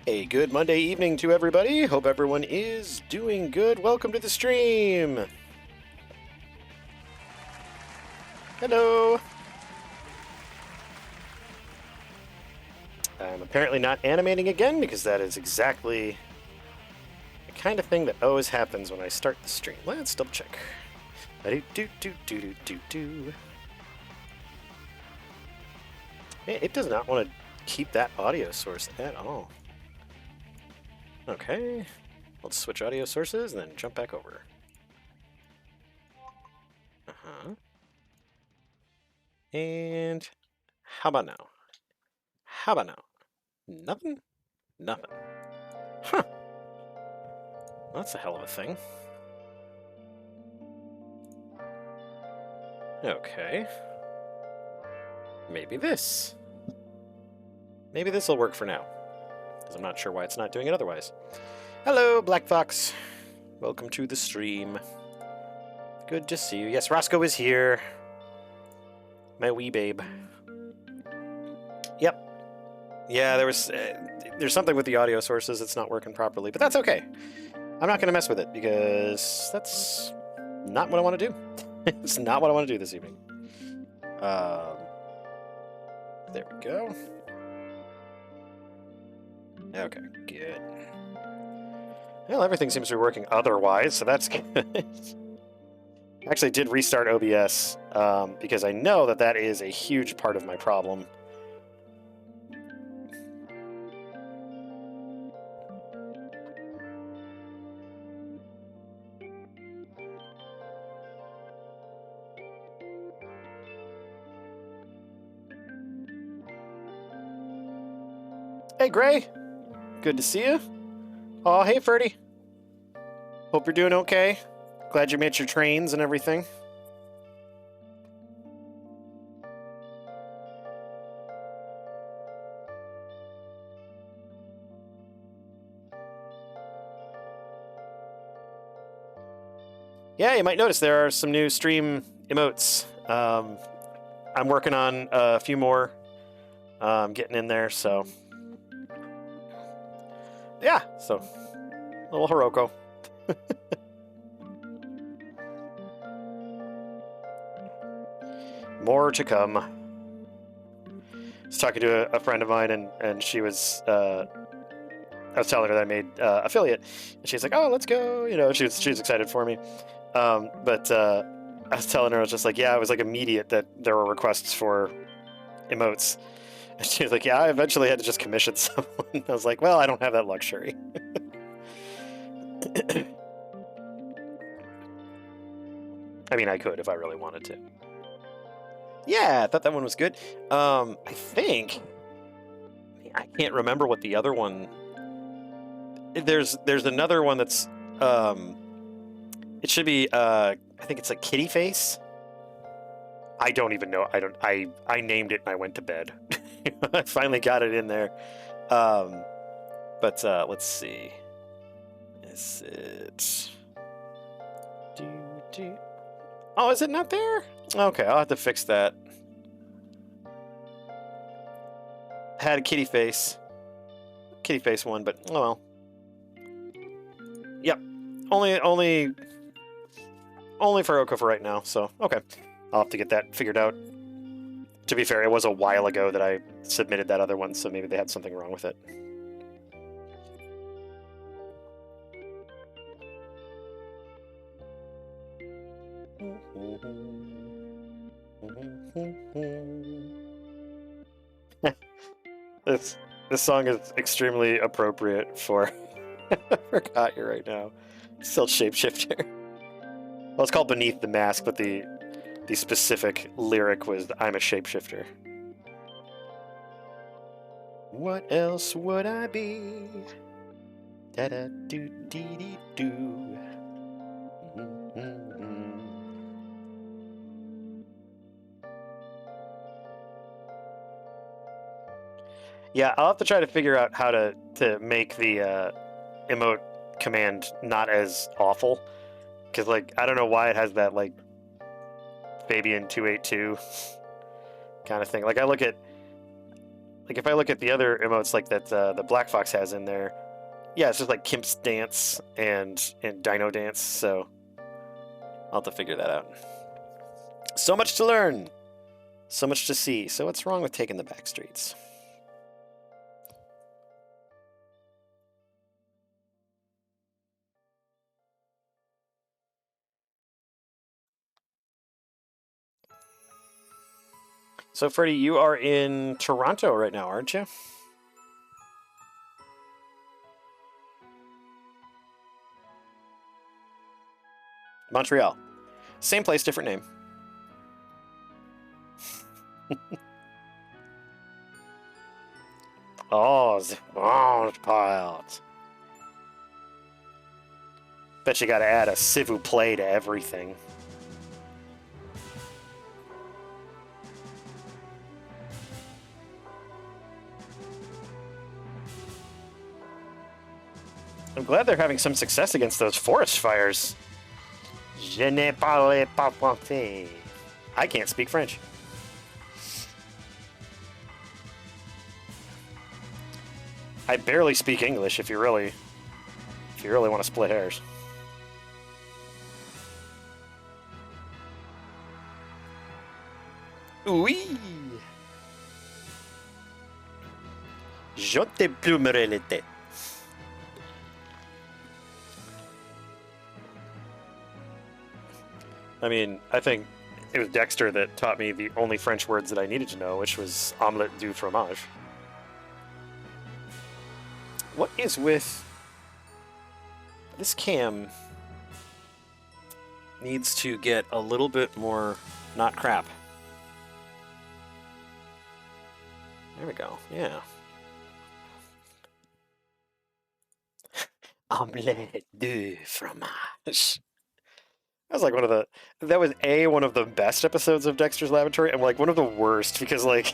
A good Monday evening to everybody. Hope everyone is doing good. Welcome to the stream. Hello. I'm apparently not animating again because that is exactly the kind of thing that always happens when I start the stream. Let's double check. It does not want to keep that audio source at all. Okay, let's switch audio sources and then jump back over. And how about now? How about now? Nothing? Nothing. Huh. That's a hell of a thing. Okay. Maybe this. Maybe this will work for now. Because I'm not sure why it's not doing it otherwise. Hello, Black Fox. Welcome to the stream. Good to see you. Yes, Roscoe is here. My wee babe. Yep. Yeah, there's something with the audio sources that's not working properly, but that's okay. I'm not going to mess with it because that's not what I want to do. It's not what I want to do this evening. There we go. Okay, good. Well, everything seems to be working otherwise, so that's good. Actually, did restart OBS because I know that that is a huge part of my problem. Hey, Gray. Good to see you. Oh, hey, Ferdy. Hope you're doing okay. Glad you made your trains and everything. Yeah, you might notice there are some new stream emotes. I'm working on a few more, getting in there, so... Yeah, so... Little Hiroko. More to come. I was talking to a friend of mine, and she was... I was telling her that I made affiliate, and she's like, "Oh, let's go!" You know, she was excited for me. But I was telling her, I was just like, yeah, it was like immediate that there were requests for emotes. And she was like, yeah, I eventually had to just commission someone. I was like, well, I don't have that luxury. I mean, I could if I really wanted to. Yeah, I thought that one was good. I think... I can't remember what the other one... There's another one that's... It should be, I think it's like Kitty Face. I don't even know. I named it and I went to bed. I finally got it in there. But let's see. Is it... Oh, is it not there? Okay, I'll have to fix that. Had a kitty face one, but oh well. Yep, only for Oko for right now. So okay, I'll have to get that figured out. To be fair, it was a while ago that I submitted that other one, so maybe they had something wrong with it. This song is extremely appropriate for for Katya right now. Still Shapeshifter. Well, it's called Beneath the Mask, but the specific lyric was I'm a shapeshifter. What else would I be? Da da do dee dee do. Yeah, I'll have to try to figure out how to make the emote command not as awful, because like I don't know why it has that like Fabian 282 kind of thing. Like I look at Like, if I look at the other emotes like that the Black Fox has in there, yeah, it's just like Kimp's Dance and Dino Dance, so I'll have to figure that out. So much to learn! So much to see. So what's wrong with taking the back streets? So, Freddie, you are in Toronto right now, aren't you? Montreal. Same place, different name. Oh, the orange part. Bet you gotta add a s'il vous plaît to everything. I'm glad they're having some success against those forest fires. Je ne parle pas français. I can't speak French. I barely speak English if you really want to split hairs. Oui. Je te plumerai les têtes. I mean, I think it was Dexter that taught me the only French words that I needed to know, which was omelette du fromage. What is with... This cam needs to get a little bit more not crap. There we go, yeah. Omelette du fromage. That was like one of the best episodes of Dexter's Laboratory, and like one of the worst, because like,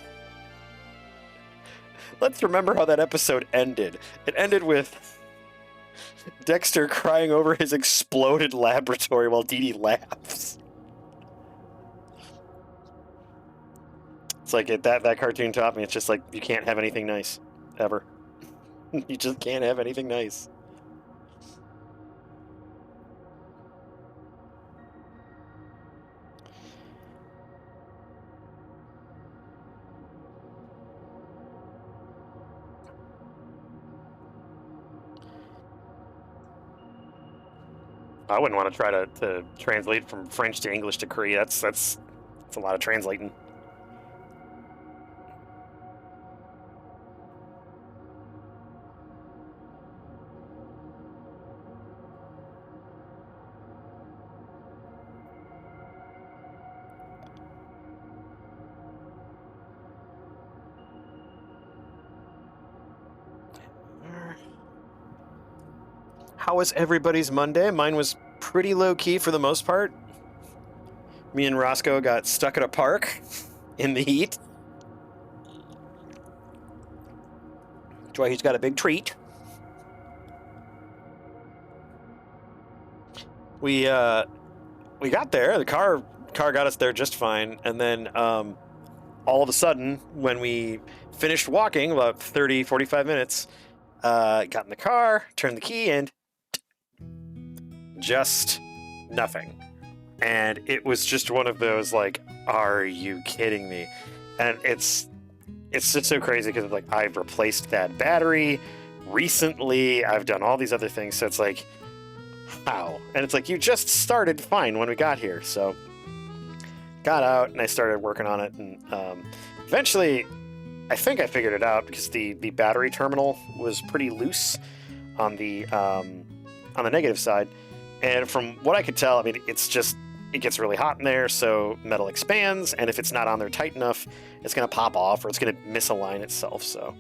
let's remember how that episode ended. It ended with Dexter crying over his exploded laboratory while Dee Dee laughs. It's like that cartoon taught me, it's just like, you can't have anything nice, ever. You just can't have anything nice. I wouldn't want to try to translate from French to English to Korean. That's a lot of translating. How was everybody's Monday? Mine was pretty low-key for the most part. Me and Roscoe got stuck at a park in the heat. That's why he's got a big treat. We got there. The car got us there just fine, and then all of a sudden, when we finished walking, about 30, 45 minutes, got in the car, turned the key, and just nothing. And it was just one of those, like, are you kidding me? And it's just so crazy because, like, I've replaced that battery recently. I've done all these other things. So it's like, how? And it's like, you just started fine when we got here. So got out and I started working on it. And eventually, I think I figured it out because the battery terminal was pretty loose on the negative side. And from what I could tell, I mean, it gets really hot in there, so metal expands, and if it's not on there tight enough, it's going to pop off or it's going to misalign itself. So,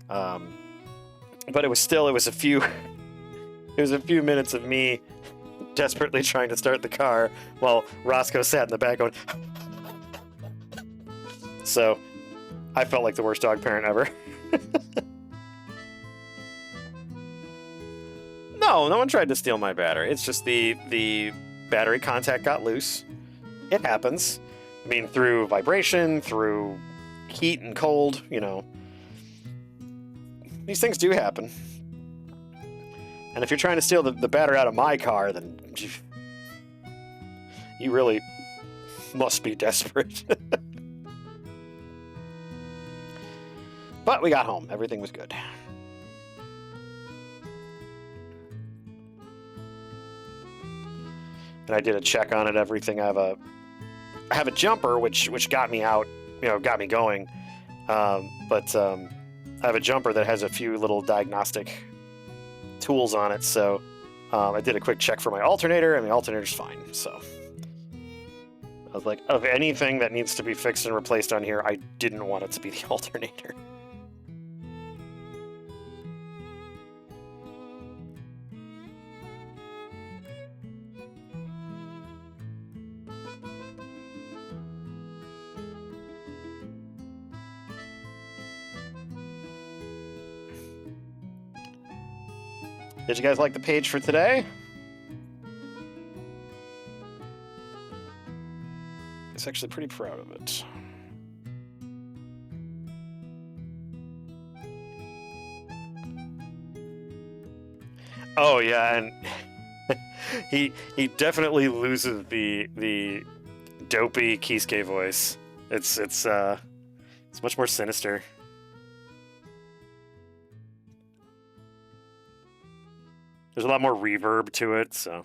but it was a few minutes of me desperately trying to start the car while Roscoe sat in the back going. So, I felt like the worst dog parent ever. No one tried to steal my battery. It's just the battery contact got loose. It happens. I mean, through vibration, through heat and cold, you know. These things do happen. And if you're trying to steal the battery out of my car, then you really must be desperate. But we got home. Everything was good. And I did a check on it, everything. I have a jumper, which got me out, got me going. But I have a jumper that has a few little diagnostic tools on it, so I did a quick check for my alternator, and the alternator's fine. So I was like, of anything that needs to be fixed and replaced on here, I didn't want it to be the alternator. Did you guys like the page for today? I was actually pretty proud of it. Oh yeah, and he definitely loses the dopey Kisuke voice. It's much more sinister. There's a lot more reverb to it, so.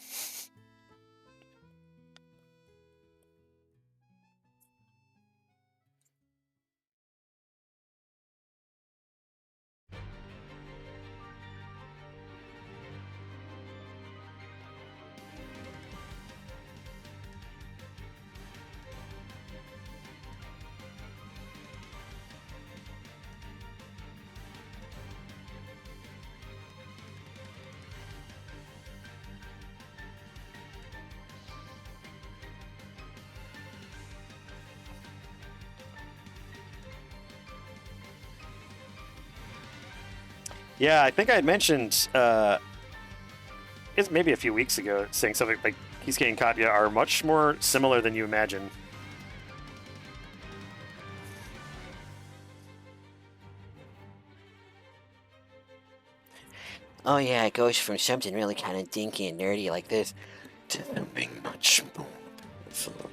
Yeah, I think I had mentioned, it's maybe a few weeks ago, saying something like Kisuke and Katya are much more similar than you imagine. Oh yeah, it goes from something really kind of dinky and nerdy like this to something much more beautiful.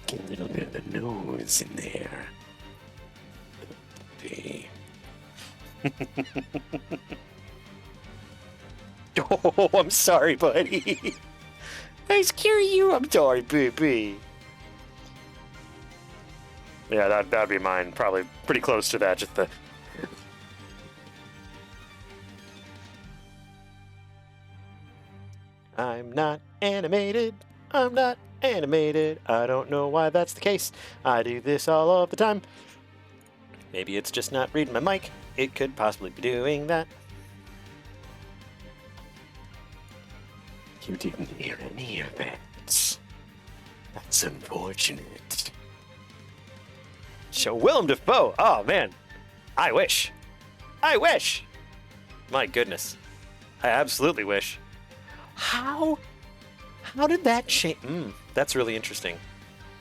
Get a little bit of the nose in there. Oh, I'm sorry, buddy. I scare you. I'm sorry, baby. Yeah, that'd be mine. Probably pretty close to that. Just the. I'm not animated. I'm not animated. I don't know why that's the case. I do this all of the time. Maybe it's just not reading my mic. It could possibly be doing that. You didn't hear any of that. That's unfortunate. So Willem Dafoe. Oh man, I wish. I wish. My goodness, I absolutely wish. How did that change? That's really interesting.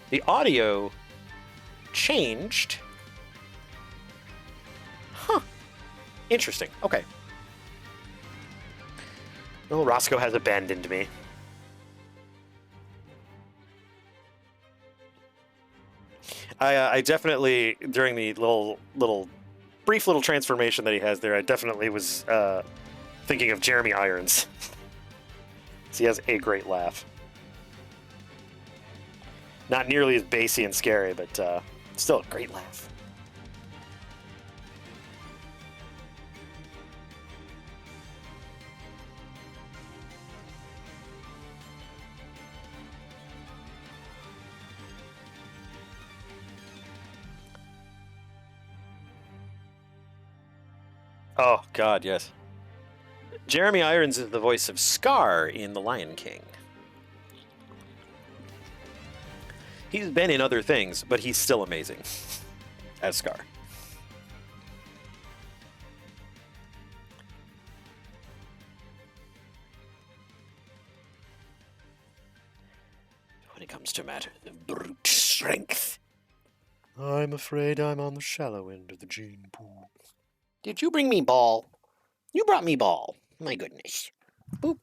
The audio changed. Huh. Interesting. Okay. Well, Roscoe has abandoned me. I definitely, during the brief little transformation that he has there, I definitely was thinking of Jeremy Irons. He has a great laugh. Not nearly as bassy and scary, but still a great laugh. Oh, God, yes. Jeremy Irons is the voice of Scar in The Lion King. He's been in other things, but he's still amazing as Scar. When it comes to matters of brute strength, I'm afraid I'm on the shallow end of the gene pool. Did you bring me ball? You brought me ball. My goodness. Boop.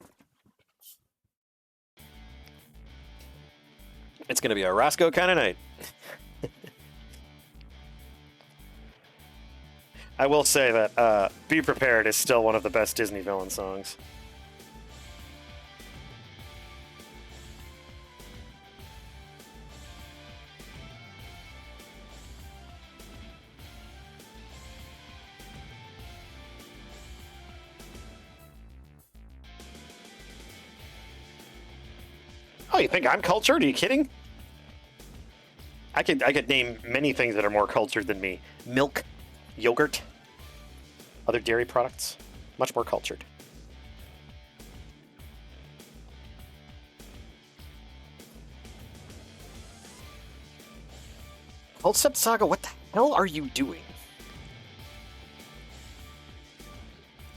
It's going to be a Roscoe kind of night. I will say that Be Prepared is still one of the best Disney villain songs. Oh, you think I'm cultured? Are you kidding? I could name many things that are more cultured than me. Milk, yogurt, other dairy products. Much more cultured. Concept Saga, what the hell are you doing?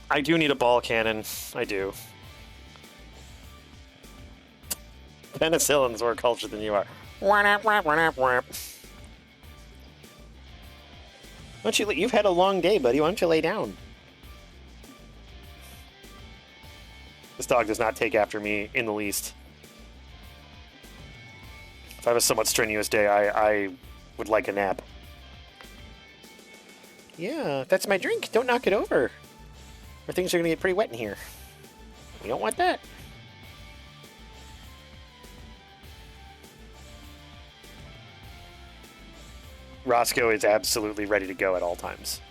I do need a ball cannon. I do. Penicillin's more cultured than you are. Why don't you? You've had a long day, buddy. Why don't you lay down? This dog does not take after me in the least. If I have a somewhat strenuous day, I would like a nap. Yeah, that's my drink. Don't knock it over, or things are gonna get pretty wet in here. We don't want that. Roscoe is absolutely ready to go at all times.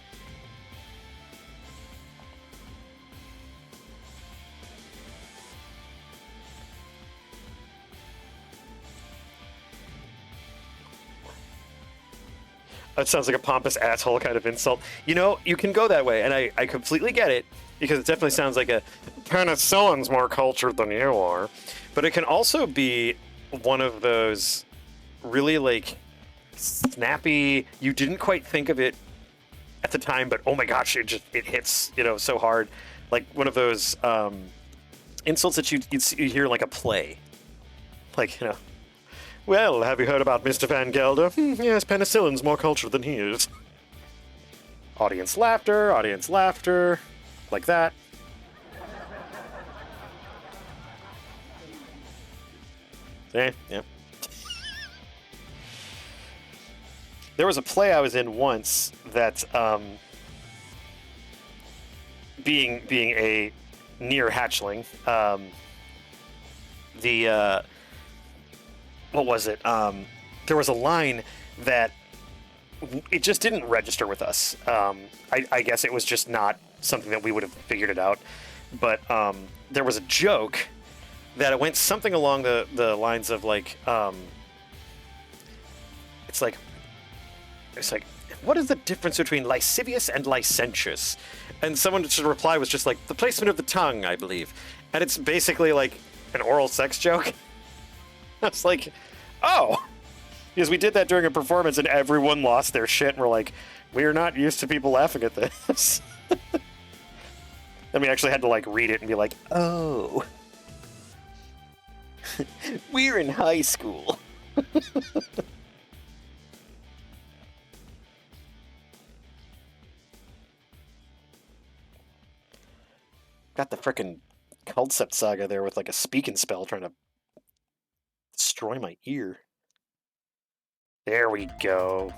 That sounds like a pompous asshole kind of insult. You know, you can go that way, and I completely get it, because it definitely sounds like a penicillin's more cultured than you are. But it can also be one of those really, like, snappy, you didn't quite think of it at the time, but oh my gosh, it hits, you know, so hard. Like one of those insults that you hear like a play. Like, you know, well, have you heard about Mr. Van Gelder? Yes, penicillin's more cultured than he is. Audience laughter, like that. Yeah. There was a play I was in once that, being a near hatchling, what was it? There was a line that it just didn't register with us. I guess it was just not something that we would have figured it out. But there was a joke that it went something along the lines of like, it's like, what is the difference between lascivious and licentious? And someone's reply was just like, the placement of the tongue, I believe. And it's basically like an oral sex joke. I was like, oh, because we did that during a performance and everyone lost their shit and we're like, we're not used to people laughing at this. Then we actually had to like read it and be like, oh, we're in high school. Got the frickin' Concept Saga there with like a speaking spell trying to destroy my ear. There we go.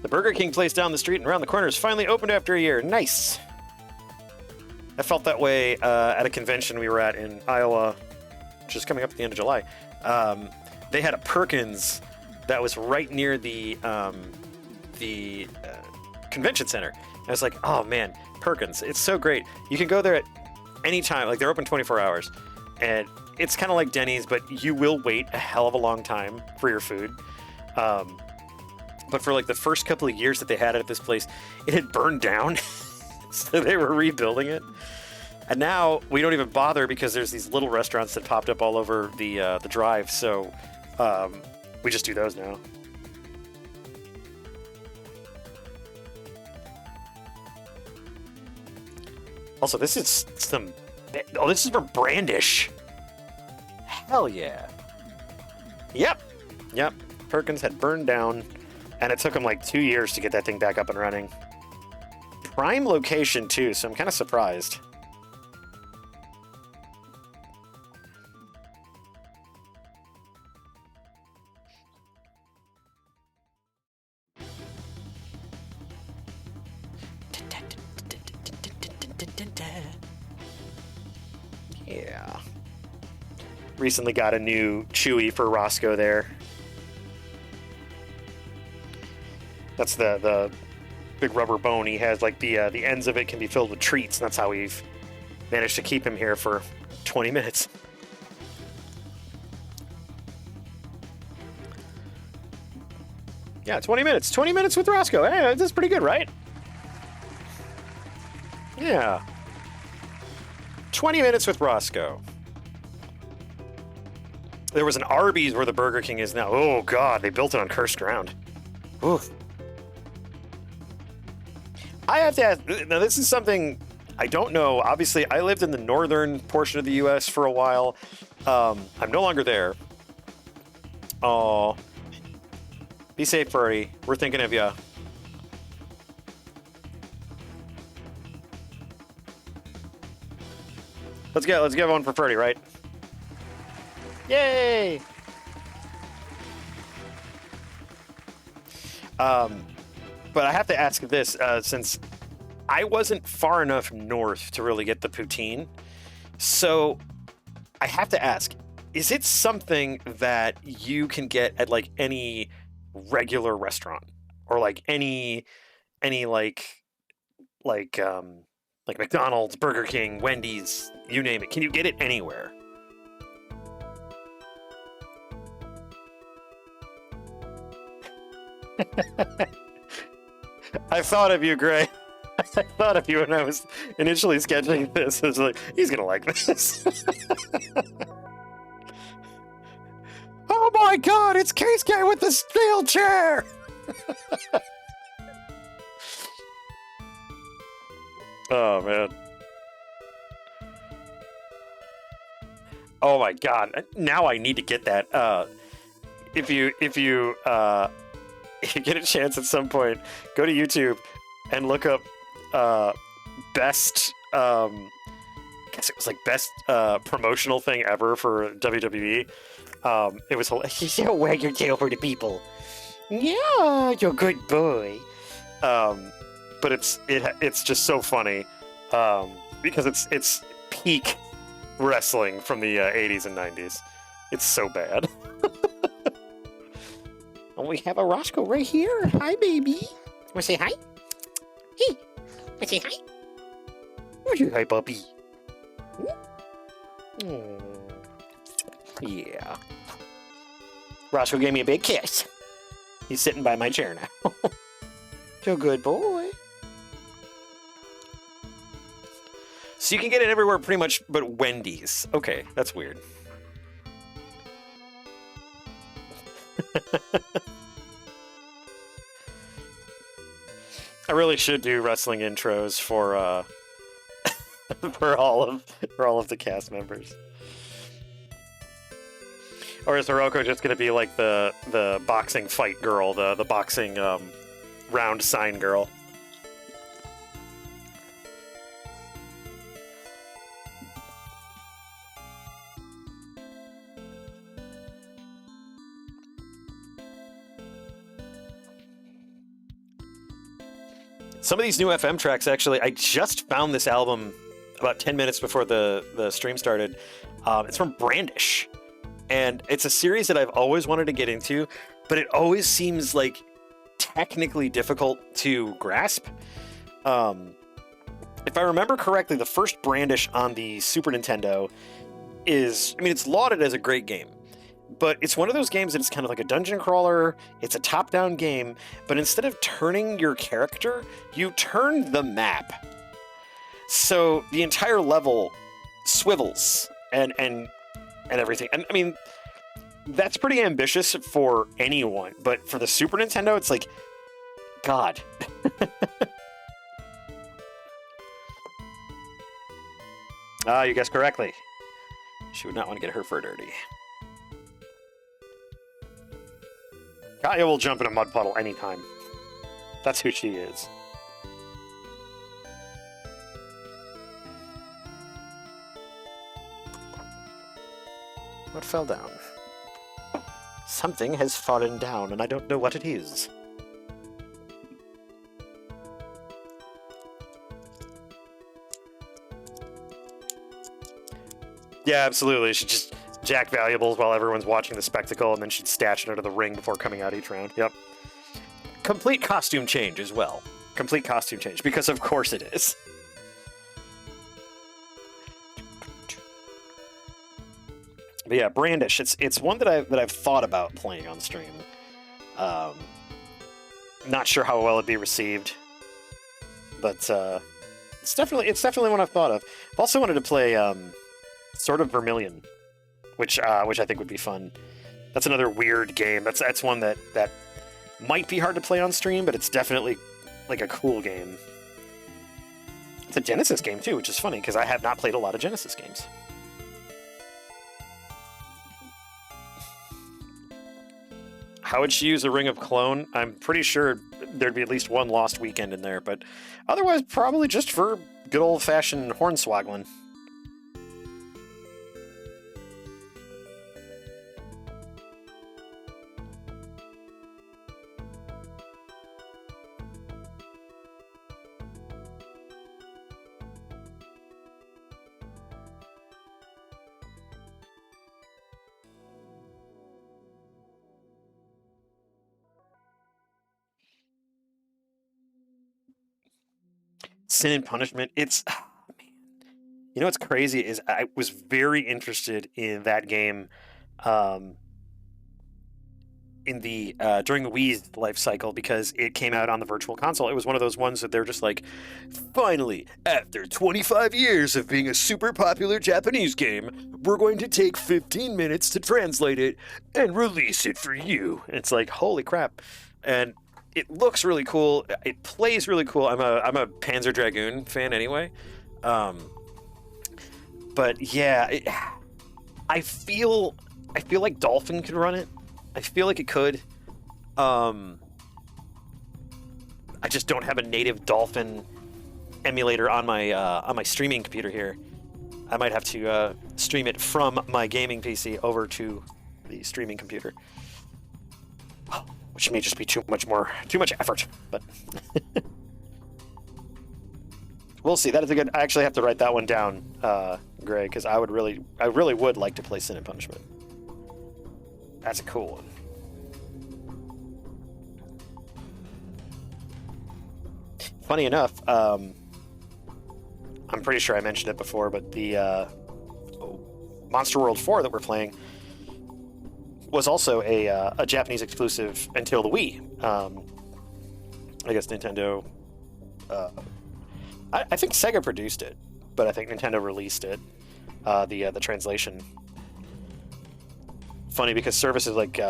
The Burger King place down the street and around the corner is finally opened after a year. Nice. I felt that way at a convention we were at in Iowa, which is coming up at the end of July. They had a Perkins that was right near the convention center. And I was like, oh man, Perkins, it's so great. You can go there at any time. Like, they're open 24 hours. And it's kind of like Denny's, but you will wait a hell of a long time for your food. But for like the first couple of years that they had it at this place, it had burned down. So they were rebuilding it. And now we don't even bother because there's these little restaurants that popped up all over the drive. So we just do those now. Also, this is some... Oh, this is from Brandish. Hell yeah. Yep. Perkins had burned down, and it took him like 2 years to get that thing back up and running. Prime location, too, so I'm kind of surprised. Yeah. Recently got a new Chewy for Roscoe there. That's the big rubber bone he has. Like the ends of it can be filled with treats, and that's how we've managed to keep him here for 20 minutes. Yeah, 20 minutes. 20 minutes with Roscoe. Hey, that's pretty good, right? Yeah. 20 minutes with Roscoe. There was an Arby's where the Burger King is now. Oh, God, they built it on cursed ground. Oof. I have to ask, now this is something I don't know. Obviously, I lived in the northern portion of the U.S. for a while. I'm no longer there. Oh. Be safe, Birdie. We're thinking of you. Let's get one for Ferdy, right? Yay! But I have to ask this, since I wasn't far enough north to really get the poutine, so I have to ask, is it something that you can get at like any regular restaurant or like any like McDonald's, Burger King, Wendy's, you name it? Can you get it anywhere? I thought of you, Gray. I thought of you when I was initially sketching this. I was like, he's gonna like this. Oh my God! It's Case Guy with the steel chair. Oh man. Oh my God! Now I need to get that. If you get a chance at some point, go to YouTube and look up best. I guess it was like best promotional thing ever for WWE. It was hilarious. You don't wag your tail for the people. Yeah, you're a good boy. But it's just so funny because it's peak wrestling from the 80s and 90s. It's so bad. And we have a Roscoe right here. Hi, baby. Wanna say hi? Hey, wanna say hi? Hi, puppy. Yeah. Roscoe gave me a big kiss. He's sitting by my chair now. You're a good boy. So you can get it everywhere pretty much but Wendy's. Okay, that's weird. I really should do wrestling intros for for all of the cast members. Or is Hiroko just gonna be like the boxing fight girl, the boxing round sign girl? Some of these new FM tracks, actually, I just found this album about 10 minutes before the stream started. It's from Brandish. And it's a series that I've always wanted to get into, but it always seems like technically difficult to grasp. If I remember correctly, the first Brandish on the Super Nintendo is, I mean, it's lauded as a great game. But it's one of those games that it's kind of like a dungeon crawler. It's a top-down game, but instead of turning your character, you turn the map. So the entire level swivels and everything. And I mean, that's pretty ambitious for anyone, but for the Super Nintendo, it's like, God. You guessed correctly. She would not want to get her fur dirty. Kaya will jump in a mud puddle anytime. That's who she is. What fell down? Something has fallen down, and I don't know what it is. Yeah, absolutely. She'd just jack valuables while everyone's watching the spectacle, and then she'd stash it under the ring before coming out each round. Yep. Complete costume change as well. Complete costume change, because of course it is. But yeah, Brandish. It's one that I've thought about playing on stream. Not sure how well it'd be received, but it's definitely one I've thought of. I've also wanted to play Sword of Vermilion, which I think would be fun. That's another weird game. That's one that might be hard to play on stream, but it's definitely like a cool game. It's a Genesis game too, which is funny because I have not played a lot of Genesis games. How would she use a Ring of Clone? I'm pretty sure there'd be at least one Lost Weekend in there, but otherwise probably just for good old-fashioned hornswaggling. Sin and Punishment, it's... Oh, man. You know what's crazy is I was very interested in that game in the during the Wii's life cycle because it came out on the Virtual Console. It was one of those ones that they're just like, finally, after 25 years of being a super popular Japanese game, we're going to take 15 minutes to translate it and release it for you. And it's like, holy crap. And it looks really cool. It plays really cool. I'm a Panzer Dragoon fan anyway. But yeah, I feel like Dolphin could run it. I feel like it could. I just don't have a native Dolphin emulator on my streaming computer here. I might have to stream it from my gaming PC over to the streaming computer. Which may just be too much effort, but we'll see. That is a good. I actually have to write that one down, Greg, because I really would like to play Sin and Punishment. That's a cool one. Funny enough, I'm pretty sure I mentioned it before, but the Monster World 4 that we're playing was also a Japanese exclusive until the Wii. I guess Nintendo... I think Sega produced it, but I think Nintendo released it, the translation. Funny because services like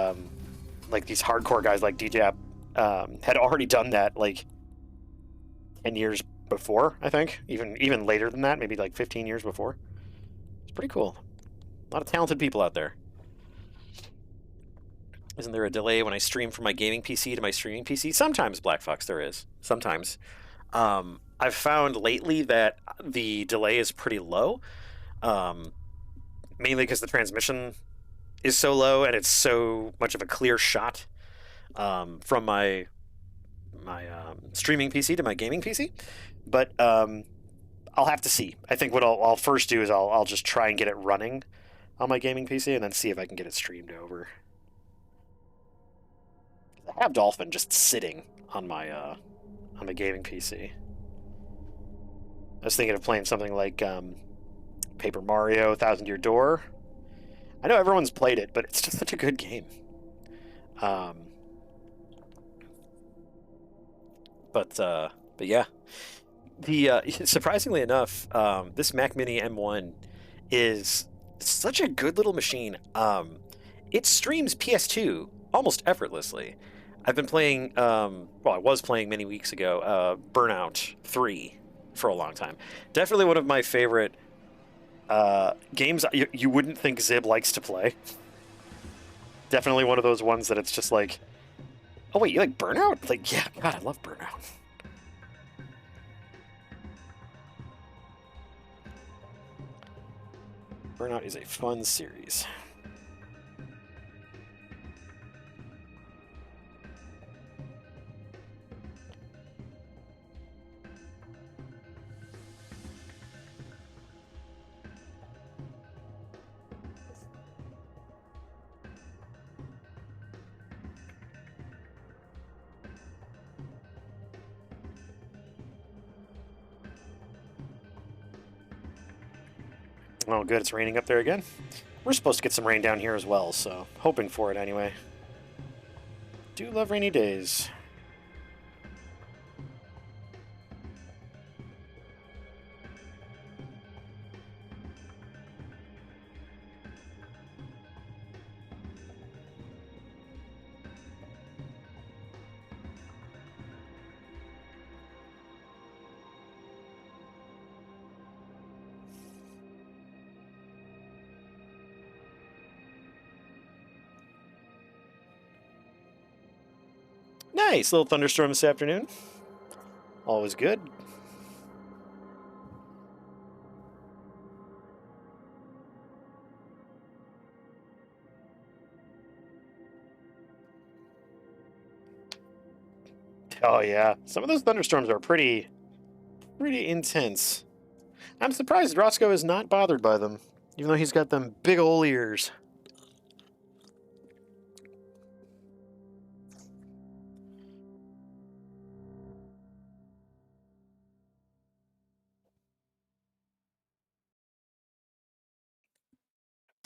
these hardcore guys like DJAP had already done that like 10 years before, I think. Even later than that, maybe like 15 years before. It's pretty cool. A lot of talented people out there. Isn't there a delay when I stream from my gaming PC to my streaming PC? Sometimes, Black Fox, there is. Sometimes. I've found lately that the delay is pretty low, mainly because the transmission is so low and it's so much of a clear shot from my streaming PC to my gaming PC. But I'll have to see. I think what I'll first do is I'll just try and get it running on my gaming PC and then see if I can get it streamed over. I have Dolphin just sitting on my gaming PC. I was thinking of playing something like Paper Mario: Thousand Year Door. I know everyone's played it, but it's just such a good game. But yeah, The surprisingly enough, this Mac Mini M1 is such a good little machine. It streams PS2 almost effortlessly. I've been playing, well, I was playing many weeks ago, Burnout 3 for a long time. Definitely one of my favorite games you wouldn't think Zib likes to play. Definitely one of those ones that it's just like, oh wait, you like Burnout? Like, yeah, God, I love Burnout. Burnout is a fun series. Oh, good, it's raining up there again. We're supposed to get some rain down here as well, so hoping for it anyway. Do love rainy days. Nice little thunderstorm this afternoon. Always good. Oh yeah, some of those thunderstorms are pretty intense. I'm surprised Roscoe is not bothered by them, even though he's got them big ol' ears.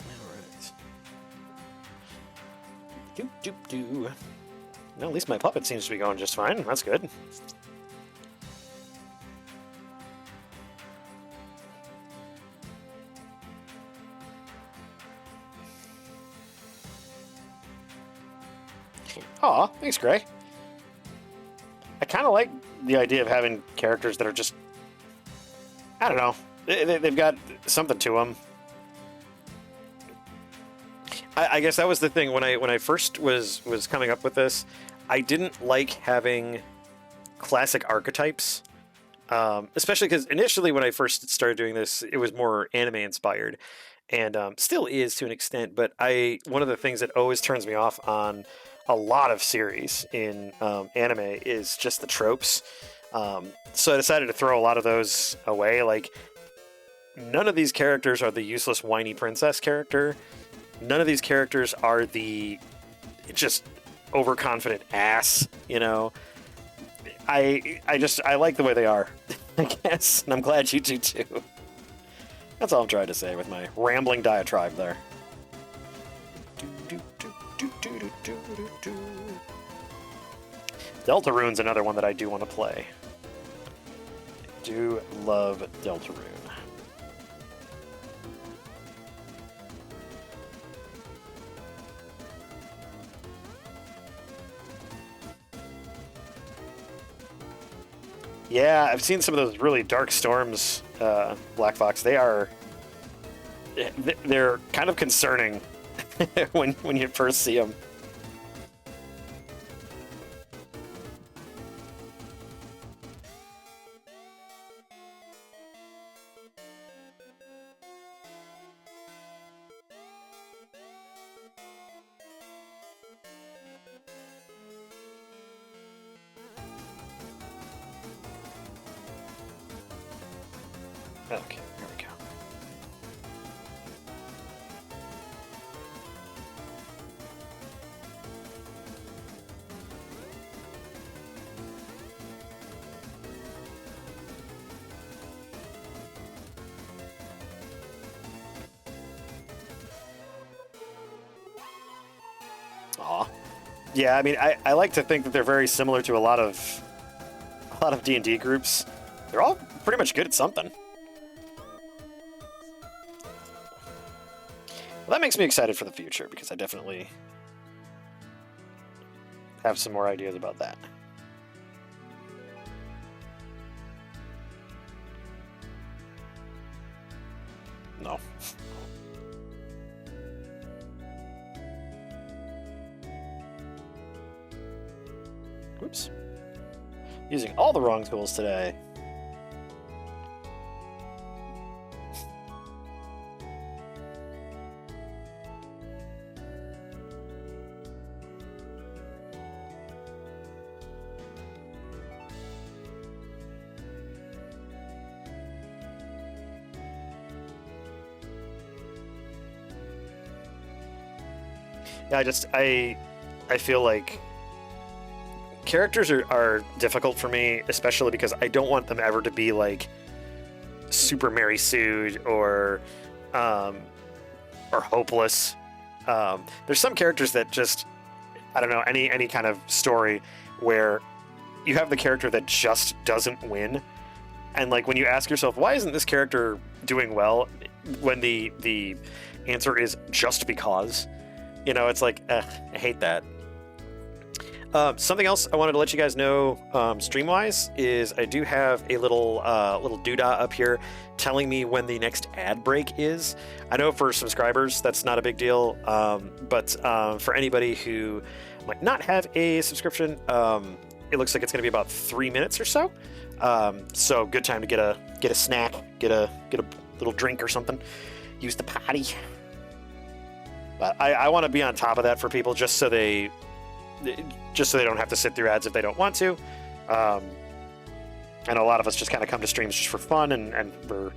Alright. Doop doop doo. Well, at least my puppet seems to be going just fine. That's good. Aw, thanks, Gray. I kind of like the idea of having characters that are just, I don't know, they've got something to them. I guess that was the thing when I first was coming up with this. I didn't like having classic archetypes, especially because initially when I first started doing this, it was more anime inspired, and still is to an extent. But one of the things that always turns me off on a lot of series in anime is just the tropes. So I decided to throw a lot of those away. Like, none of these characters are the useless whiny princess character. None of these characters are the just overconfident ass, you know. I like the way they are, I guess, and I'm glad you do too. That's all I'm trying to say with my rambling diatribe there. Deltarune's another one that I do want to play. I do love Deltarune. Yeah, I've seen some of those really dark storms, Black Fox. They're kind of concerning when you first see them. Okay, here we go. Aw. Yeah, I mean, I like to think that they're very similar to a lot of D&D groups. They're all pretty much good at something. Well, that makes me excited for the future, because I definitely have some more ideas about that. No. Oops. Using all the wrong tools today. Yeah, I feel like characters are difficult for me, especially because I don't want them ever to be like super Mary Sued or hopeless. There's some characters that just, I don't know, any kind of story where you have the character that just doesn't win, and like when you ask yourself, why isn't this character doing well, when the answer is just because, you know, it's like, I hate that. Something else I wanted to let you guys know, stream-wise, is I do have a little doodah up here telling me when the next ad break is. I know for subscribers that's not a big deal, but for anybody who might not have a subscription, it looks like it's going to be about 3 minutes or so. So good time to get a snack, get a little drink or something, use the potty. But I want to be on top of that for people, just so they don't have to sit through ads if they don't want to. And a lot of us just kind of come to streams just for fun and for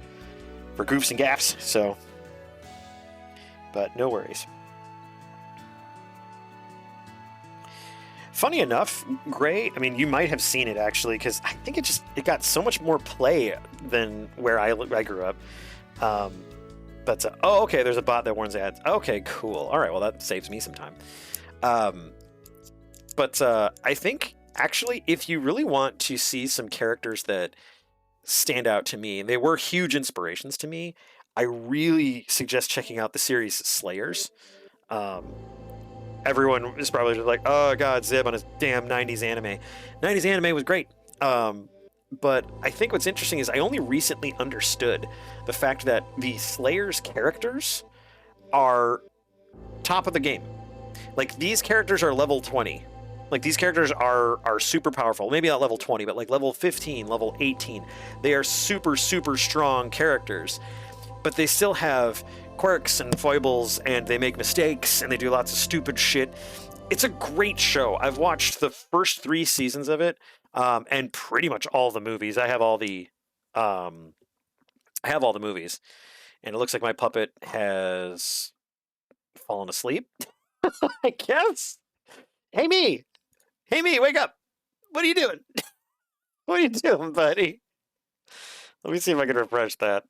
goofs and gaffs. So, but no worries. Funny enough, Gray, I mean, you might have seen it actually, because I think it got so much more play than where I grew up. But oh, okay, there's a bot that warns ads. Okay, cool. All right, well that saves me some time. But I think actually, if you really want to see some characters that stand out to me, they were huge inspirations to me, I really suggest checking out the series Slayers. Everyone is probably just like, oh god, Zib on his damn 90s anime. 90s anime was great. But I think what's interesting is I only recently understood the fact that the Slayers characters are top of the game. Like, these characters are level 20. Like, these characters are super powerful. Maybe not level 20, but like level 15, level 18. They are super, super strong characters. But they still have quirks and foibles, and they make mistakes, and they do lots of stupid shit. It's a great show. I've watched the first 3 seasons of it, and pretty much all the movies. I have all the movies. And it looks like my puppet has fallen asleep. I guess. Hey me, wake up! What are you doing? What are you doing, buddy? Let me see if I can refresh that.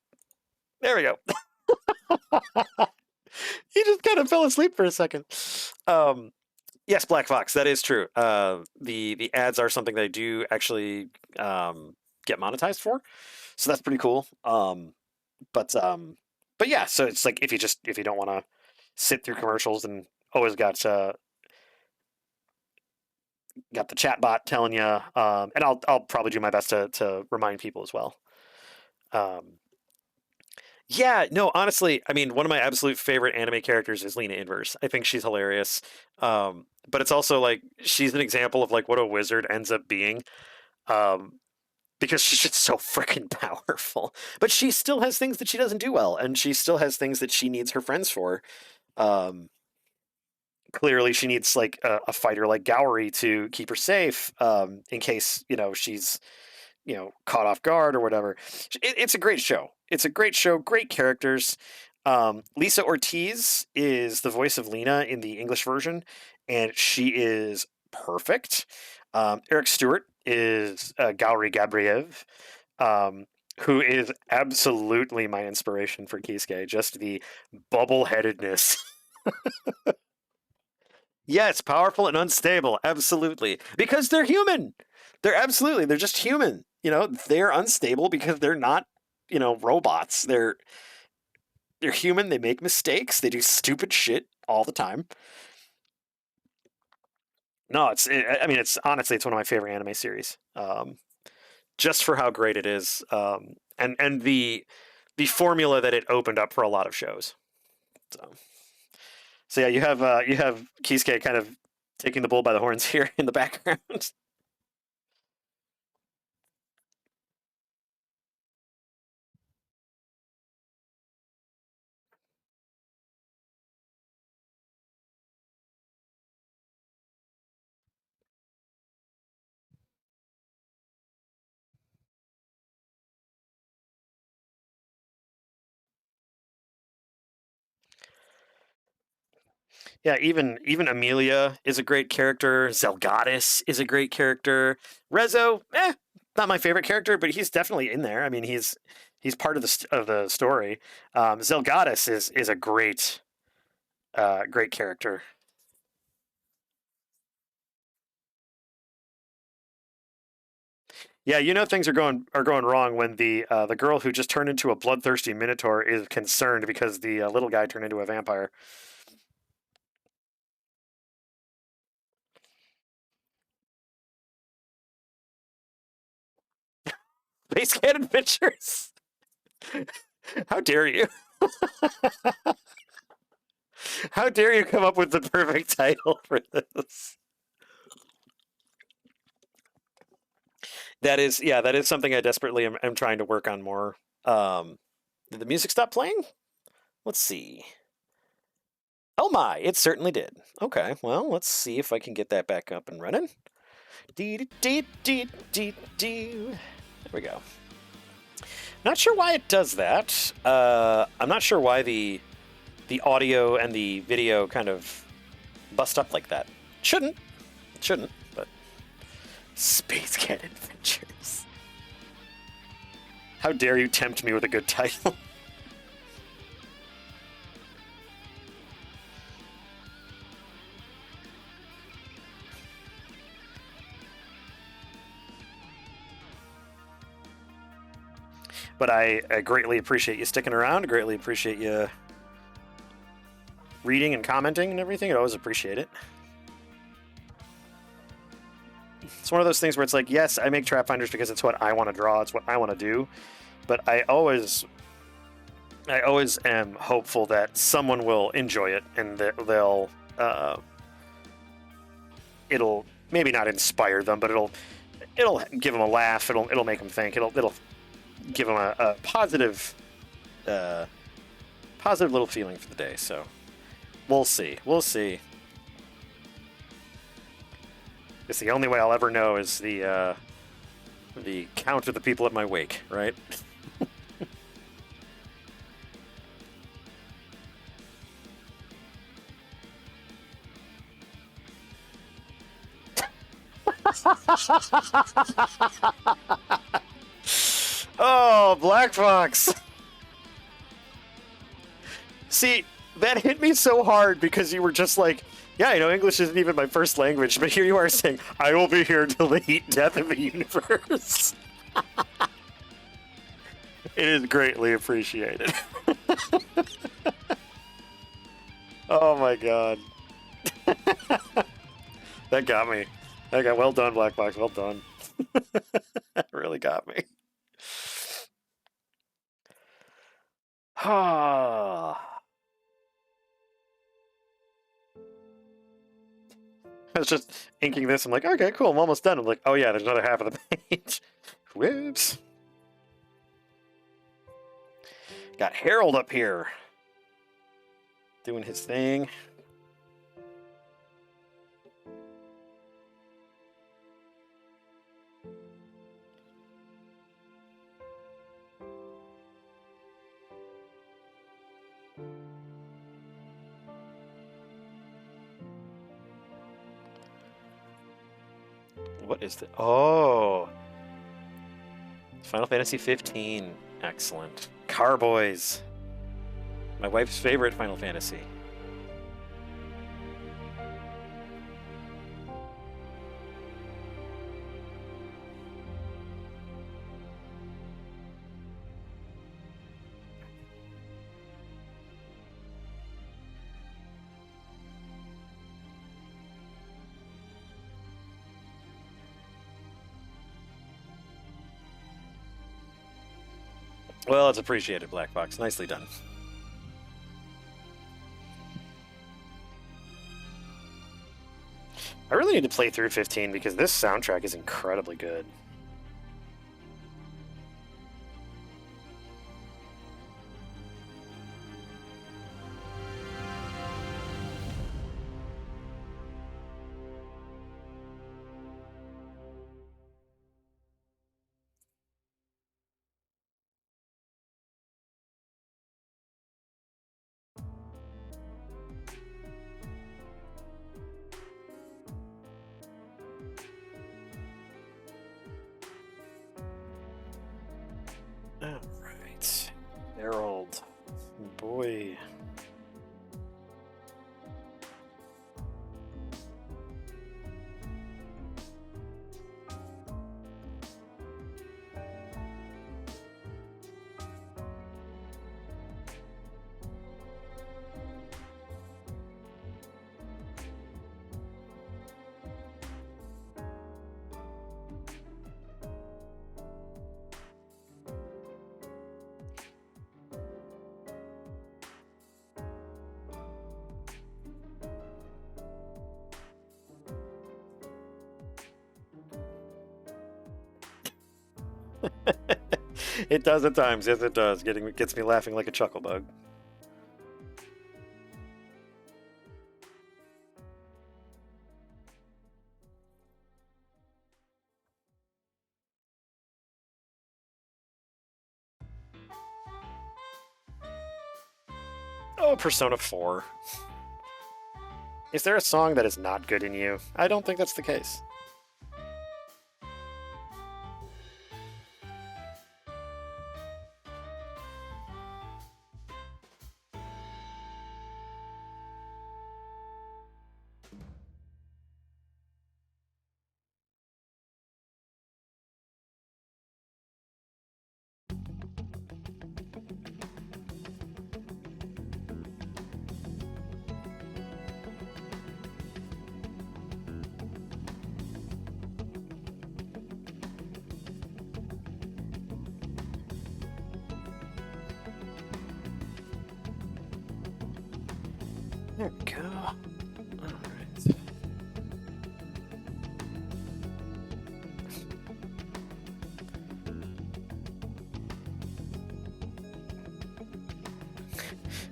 There we go. He just kind of fell asleep for a second. Yes, Black Fox, that is true. The ads are something that I do actually get monetized for, so that's pretty cool. But yeah, so it's like if you don't want to sit through commercials and always got the chat bot telling you, and I'll probably do my best to remind people as well. Yeah, no, honestly, I mean, one of my absolute favorite anime characters is Lena Inverse. I think she's hilarious. But it's also like she's an example of like what a wizard ends up being. Because she's just so freaking powerful. But she still has things that she doesn't do well, and she still has things that she needs her friends for. Clearly she needs like a fighter like Gowry to keep her safe, in case, she's caught off guard or whatever. It's a great show. It's a great show, great characters. Lisa Ortiz is the voice of Lena in the English version, and she is perfect. Eric Stewart is Gowry Gabriev, who is absolutely my inspiration for Kisuke. Just the bubble-headedness. Yes, powerful and unstable, absolutely. Because they're human. They're just human. You know, they're unstable because they're not, robots. They're human. They make mistakes. They do stupid shit all the time. No, I mean, it's honestly, it's one of my favorite anime series. Just for how great it is, and the formula that it opened up for a lot of shows. So, so yeah, you have Kisuke kind of taking the bull by the horns here in the background. Yeah, even Amelia is a great character. Zelgadis is a great character. Rezo, not my favorite character, but he's definitely in there. I mean, he's part of the story. Zelgadis is a great character. Yeah, things are going wrong when the girl who just turned into a bloodthirsty minotaur is concerned because the little guy turned into a vampire. Base Cat Adventures. How dare you? How dare you come up with the perfect title for this? That is something I desperately am trying to work on more. Did the music stop playing? Let's see. Oh my, it certainly did. Okay, well, let's see if I can get that back up and running. Dee dee dee dee dee. There we go. Not sure why it does that. I'm not sure why the audio and the video kind of bust up like that. Shouldn't, but Space Cat Adventures. How dare you tempt me with a good title? But I greatly appreciate you sticking around. I greatly appreciate you reading and commenting and everything. I always appreciate it. It's one of those things where it's like, yes, I make trap finders because it's what I want to draw. It's what I want to do. But I always am hopeful that someone will enjoy it and that it'll maybe not inspire them, but it'll give them a laugh. It'll make them think. It'll give them a positive little feeling for the day. So we'll see. It's the only way I'll ever know is the count of the people at my wake, right? Oh, Black Fox. See, that hit me so hard because you were just like, yeah, English isn't even my first language, but here you are saying, I will be here until the heat death of the universe. It is greatly appreciated. Oh my god. That got me. Well done, Black Box. Well done. That really got me. I was just inking this. I'm like, okay, cool. I'm almost done. I'm like, oh yeah, there's another half of the page. Whoops. Got Harold up here. Doing his thing. What is the... Oh. Final Fantasy 15. Excellent. Carboys. My wife's favorite Final Fantasy. Well, it's appreciated, Black Fox. Nicely done. I really need to play through 15 because this soundtrack is incredibly good. Alright. Harold. Boy. It does at times, yes it does. Gets me laughing like a chuckle bug. Oh, Persona 4. Is there a song that is not good in you? I don't think that's the case. There we go. Alright.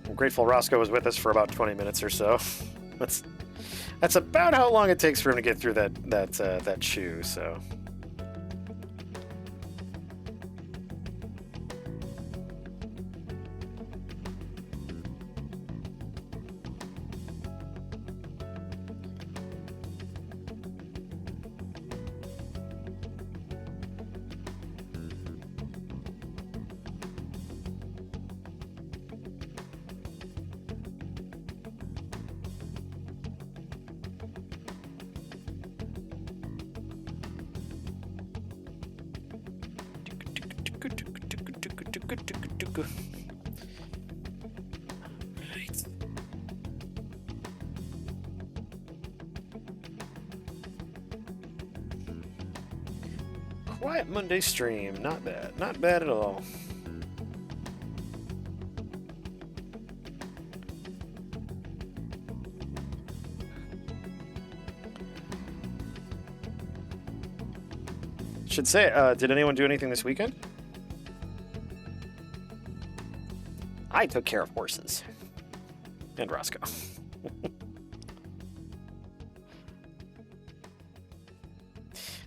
I'm grateful Roscoe was with us for about 20 minutes or so. That's about how long it takes for him to get through that chew, so. Quiet Monday stream, not bad. Not bad at all. Should say, did anyone do anything this weekend? I took care of horses. And Roscoe.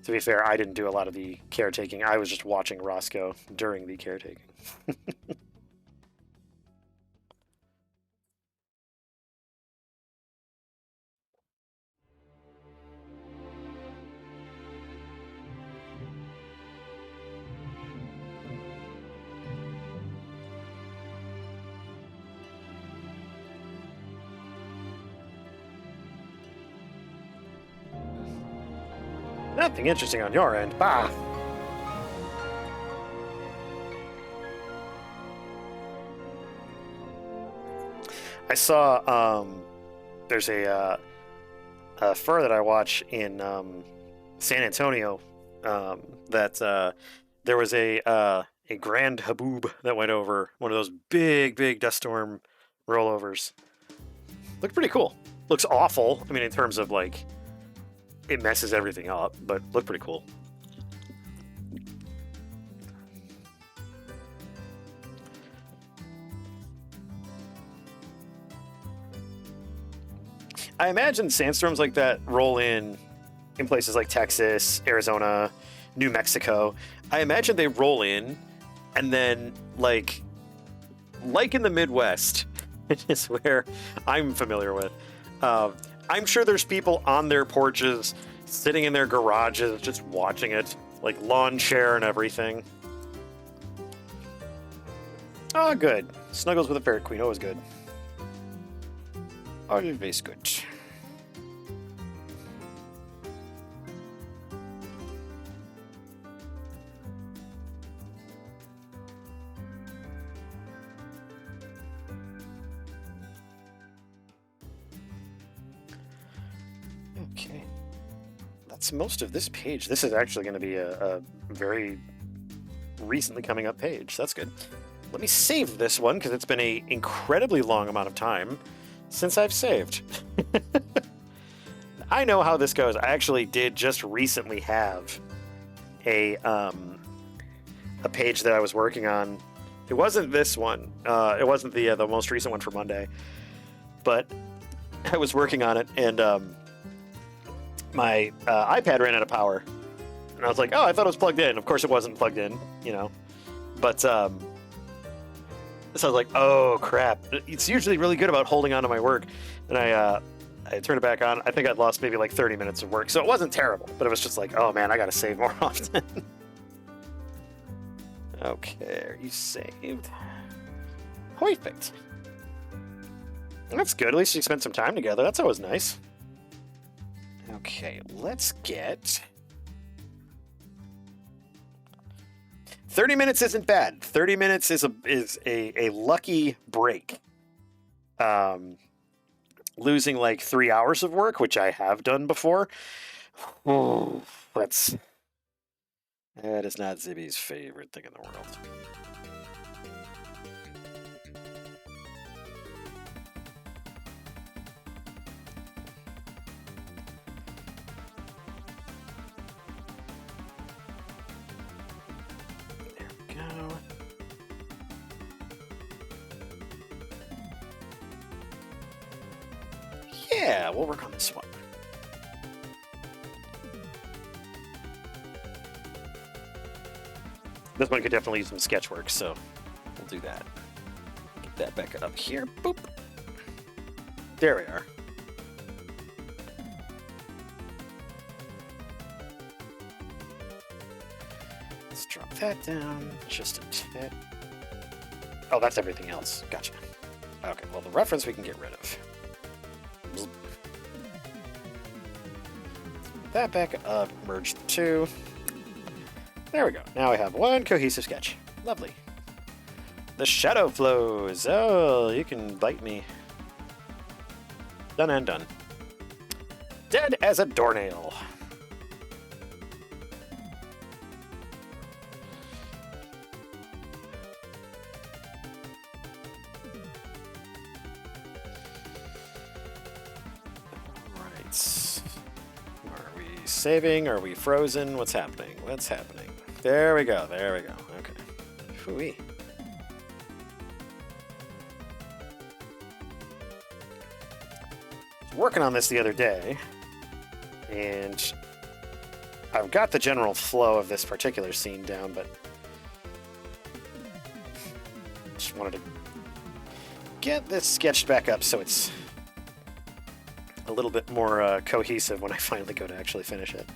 To be fair, I didn't do a lot of the caretaking. I was just watching Roscoe during the caretaking. Nothing interesting on your end. Bah! I saw, there's a fur that I watch in San Antonio, that there was a a grand haboob that went over one of those big dust storm rollovers. Looked pretty cool. Looks awful. I mean, in terms of like, it messes everything up, but looked pretty cool. I imagine sandstorms like that roll in places like Texas, Arizona, New Mexico. I imagine they roll in, and then like in the Midwest, which is where I'm familiar with. I'm sure there's people on their porches, sitting in their garages, just watching it, like lawn chair and everything. Oh, good. Snuggles with a Ferret Queen, always good. Always good. Okay. That's most of this page. This is actually going to be a very recently coming up page. That's good. Let me save this one because it's been an incredibly long amount of time since I've saved. I know how this goes. I actually did just recently have a page that I was working on. It wasn't this one. It wasn't the most recent one for Monday, but I was working on it, and my iPad ran out of power, and I was like, "Oh, I thought it was plugged in." Of course, it wasn't plugged in, you know. But so I was like, "Oh crap!" It's usually really good about holding on to my work, and I turned it back on. I think I'd lost maybe like 30 minutes of work, so it wasn't terrible, but it was just like, "Oh man, I gotta save more often." Okay, are you saved? Perfect. That's good. At least you spent some time together. That's always nice. Okay, let's get... 30 minutes isn't bad. 30 minutes is a lucky break. Losing like 3 hours of work, which I have done before. Oh, that is not Zibby's favorite thing in the world. Yeah, we'll work on this one. This one could definitely use some sketch work, so we'll do that. Get that back up here. Boop. There we are. Let's drop that down just a tad. Oh, that's everything else. Gotcha. Okay, well, the reference we can get rid of. That back up, merge the two. There we go. Now I have one cohesive sketch. Lovely. The shadow flows. Oh, you can bite me. Done and done. Dead as a doornail. Saving? Are we frozen? What's happening? What's happening? There we go. There we go. Okay. Phooey. I was working on this the other day, and I've got the general flow of this particular scene down, but just wanted to get this sketched back up so it's a little bit more cohesive when I finally go to actually finish it.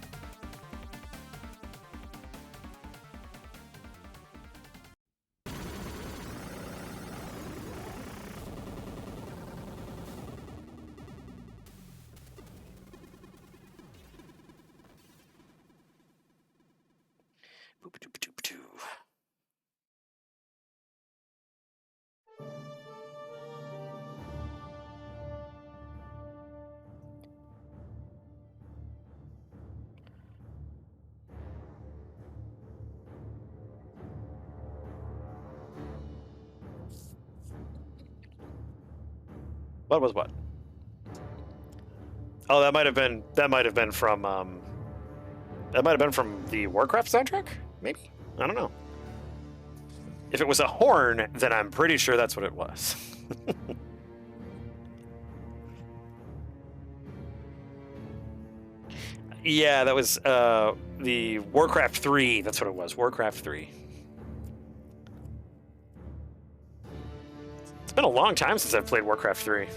Boop-a-doop-a-doop-a-doo. What was what? Oh, that might have been from the Warcraft soundtrack, maybe? I don't know. If it was a horn, then I'm pretty sure that's what it was. Yeah, that was the Warcraft 3. That's what it was. Warcraft 3. It's been a long time since I've played Warcraft 3.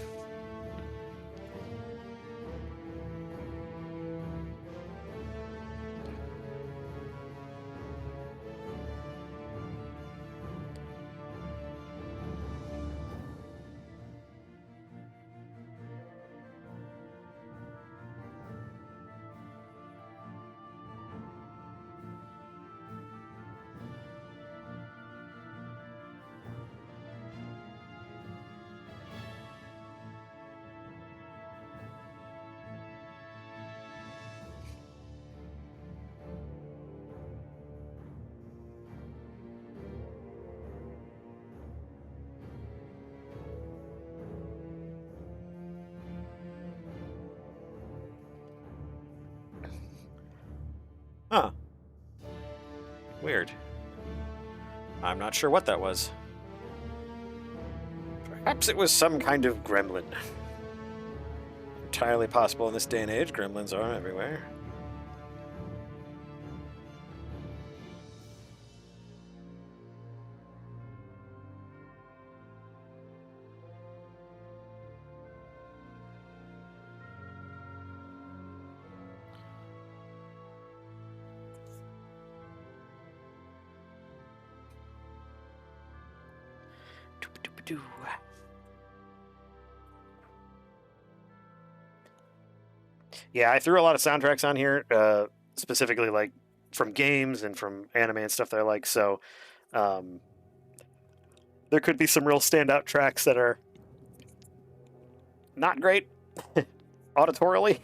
Huh. Weird. I'm not sure what that was. Perhaps it was some kind of gremlin. Entirely possible in this day and age. Gremlins are everywhere. Yeah, I threw a lot of soundtracks on here, specifically like from games and from anime and stuff that I like. So there could be some real standout tracks that are not great auditorily.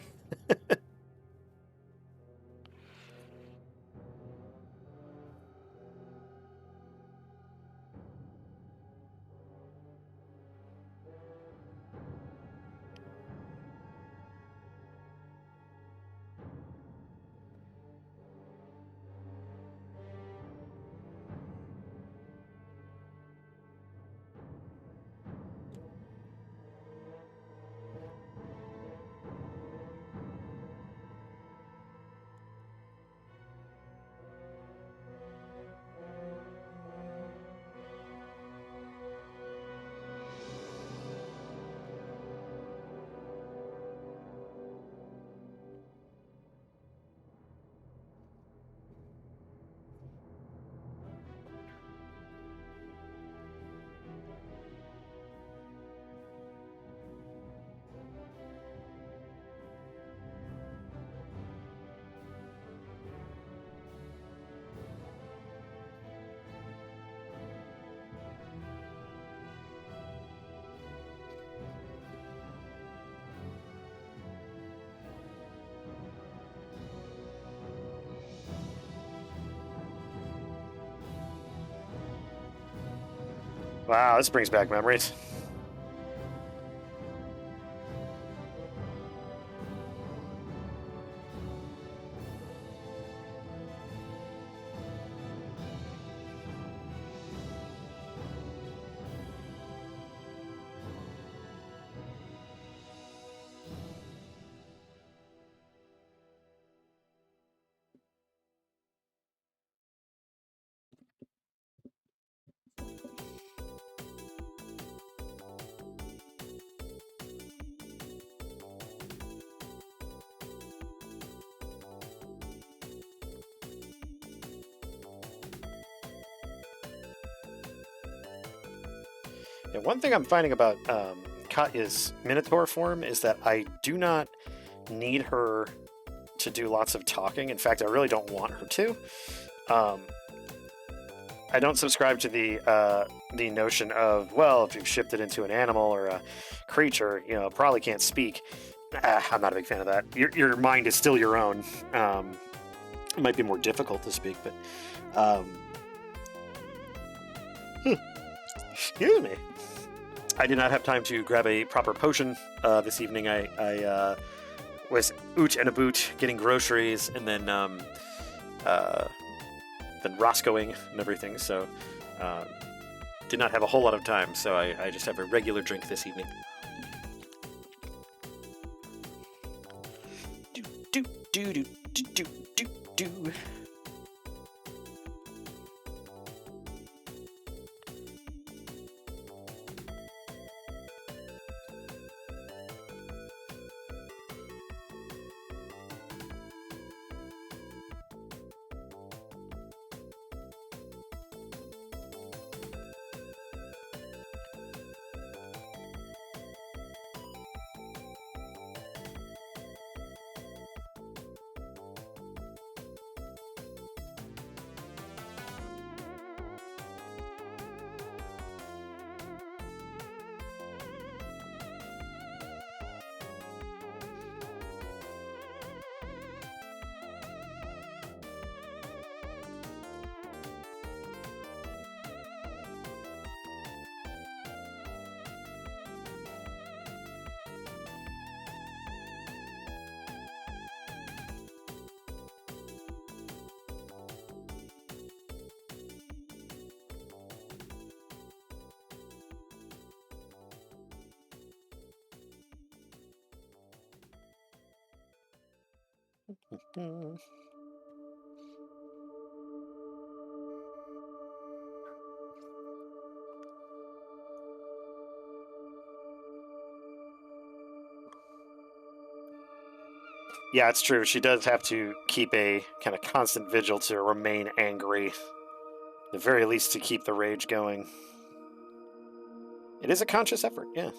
Wow, this brings back memories. Yeah, one thing I'm finding about Katya's Minotaur form is that I do not need her to do lots of talking. In fact, I really don't want her to. I don't subscribe to the notion of, well, if you've shifted into an animal or a creature, you know, probably can't speak. I'm not a big fan of that. Your mind is still your own. It might be more difficult to speak, but excuse me. I did not have time to grab a proper potion this evening. I was oot and a boot getting groceries, and then Roscoeing and everything. So did not have a whole lot of time. So I just have a regular drink this evening. Do do do do do do do. Mm. Yeah, it's true. She does have to keep a kind of constant vigil to remain angry. At the very least, to keep the rage going. It is a conscious effort, yeah.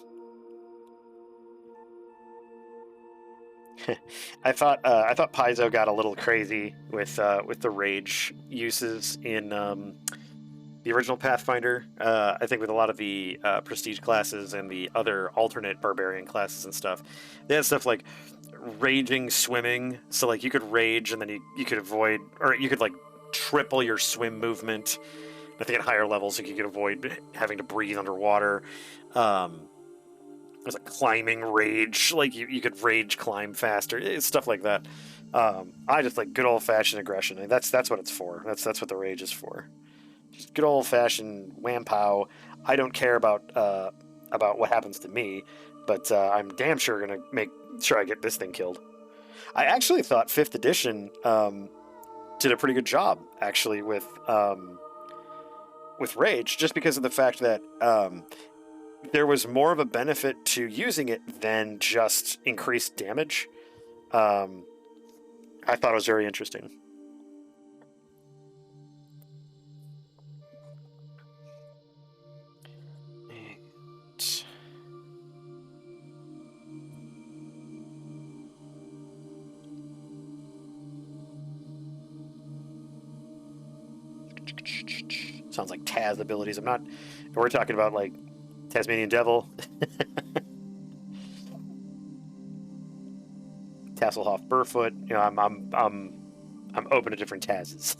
I thought Paizo got a little crazy with the rage uses in the original Pathfinder. I think with a lot of the prestige classes and the other alternate barbarian classes and stuff, they had stuff like raging swimming. So like you could rage and then you could avoid, or you could like triple your swim movement. I think at higher levels you could avoid having to breathe underwater. There's a climbing rage, like you could rage climb faster, stuff like that. I just like good old fashioned aggression. And that's what it's for. That's what the rage is for. Just good old fashioned wham pow. I don't care about what happens to me, but I'm damn sure gonna make sure I get this thing killed. I actually thought 5th edition did a pretty good job actually with rage, just because of the fact that there was more of a benefit to using it than just increased damage. I thought it was very interesting. Sounds like Taz abilities. We're talking about like Tasmanian Devil, Tasselhoff Burfoot. You know, I'm open to different Tazes.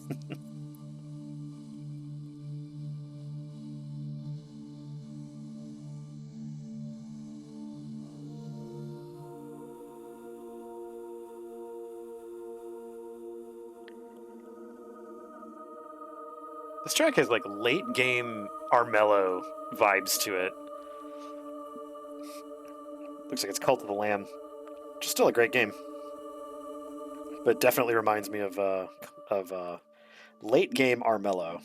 This track has like late game Armello vibes to it. Looks like it's Cult of the Lamb, which is still a great game, but definitely reminds me of late game Armello.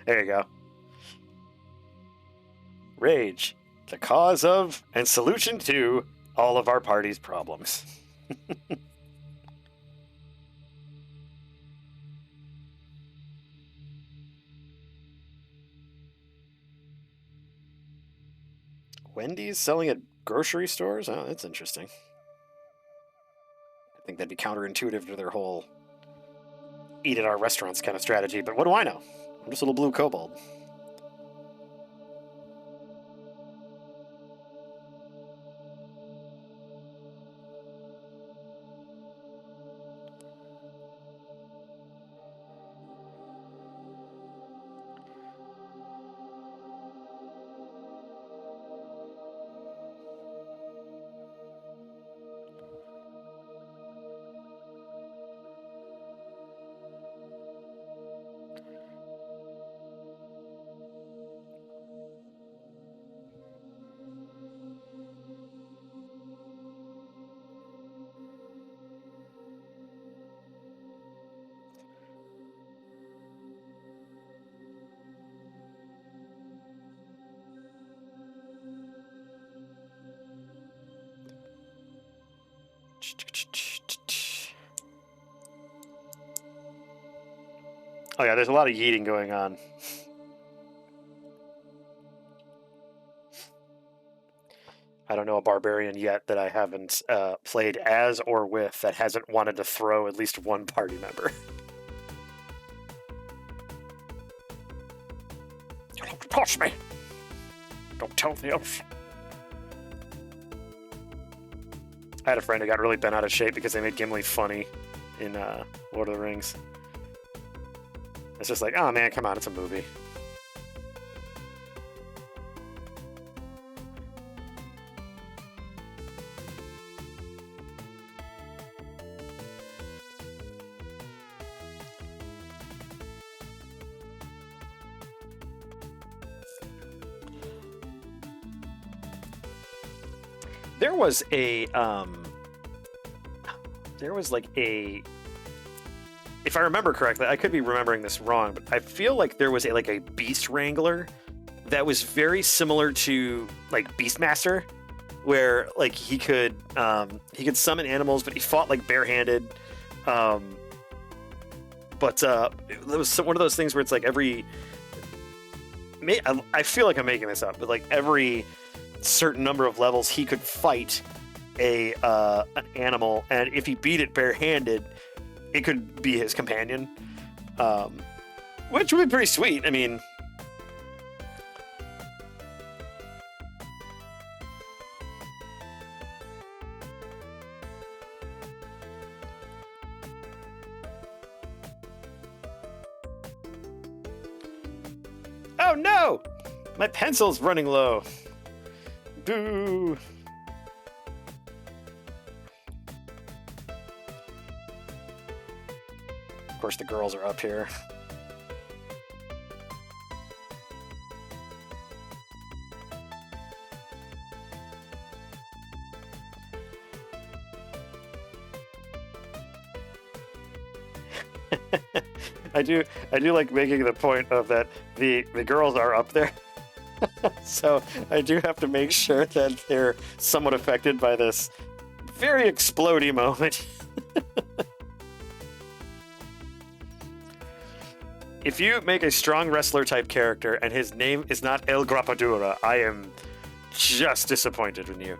There you go. Rage, the cause of and solution to all of our party's problems. Wendy's selling at grocery stores? Oh, that's interesting. I think that'd be counterintuitive to their whole eat at our restaurants kind of strategy, but what do I know? I'm just a little blue kobold. Oh yeah, there's a lot of yeeting going on. I don't know a barbarian yet that I haven't played as or with that hasn't wanted to throw at least one party member. Don't touch me! Don't tell the elf. I had a friend who got really bent out of shape because they made Gimli funny in Lord of the Rings. It's just like, oh man, come on, it's a movie. There was like a, if I remember correctly, I could be remembering this wrong, but I feel like there was a Beast Wrangler that was very similar to like Beastmaster, where like he could summon animals, but he fought like barehanded. But it was one of those things where it's like I feel like I'm making this up, but like every certain number of levels he could fight an animal, and if he beat it barehanded, it could be his companion, which would be pretty sweet. I mean, oh no, my pencil's running low. Boo. Of course, the girls are up here. I do like making the point of that the girls are up there. So I do have to make sure that they're somewhat affected by this very explodey moment. If you make a strong wrestler type character and his name is not El Grappadura, I am just disappointed in you.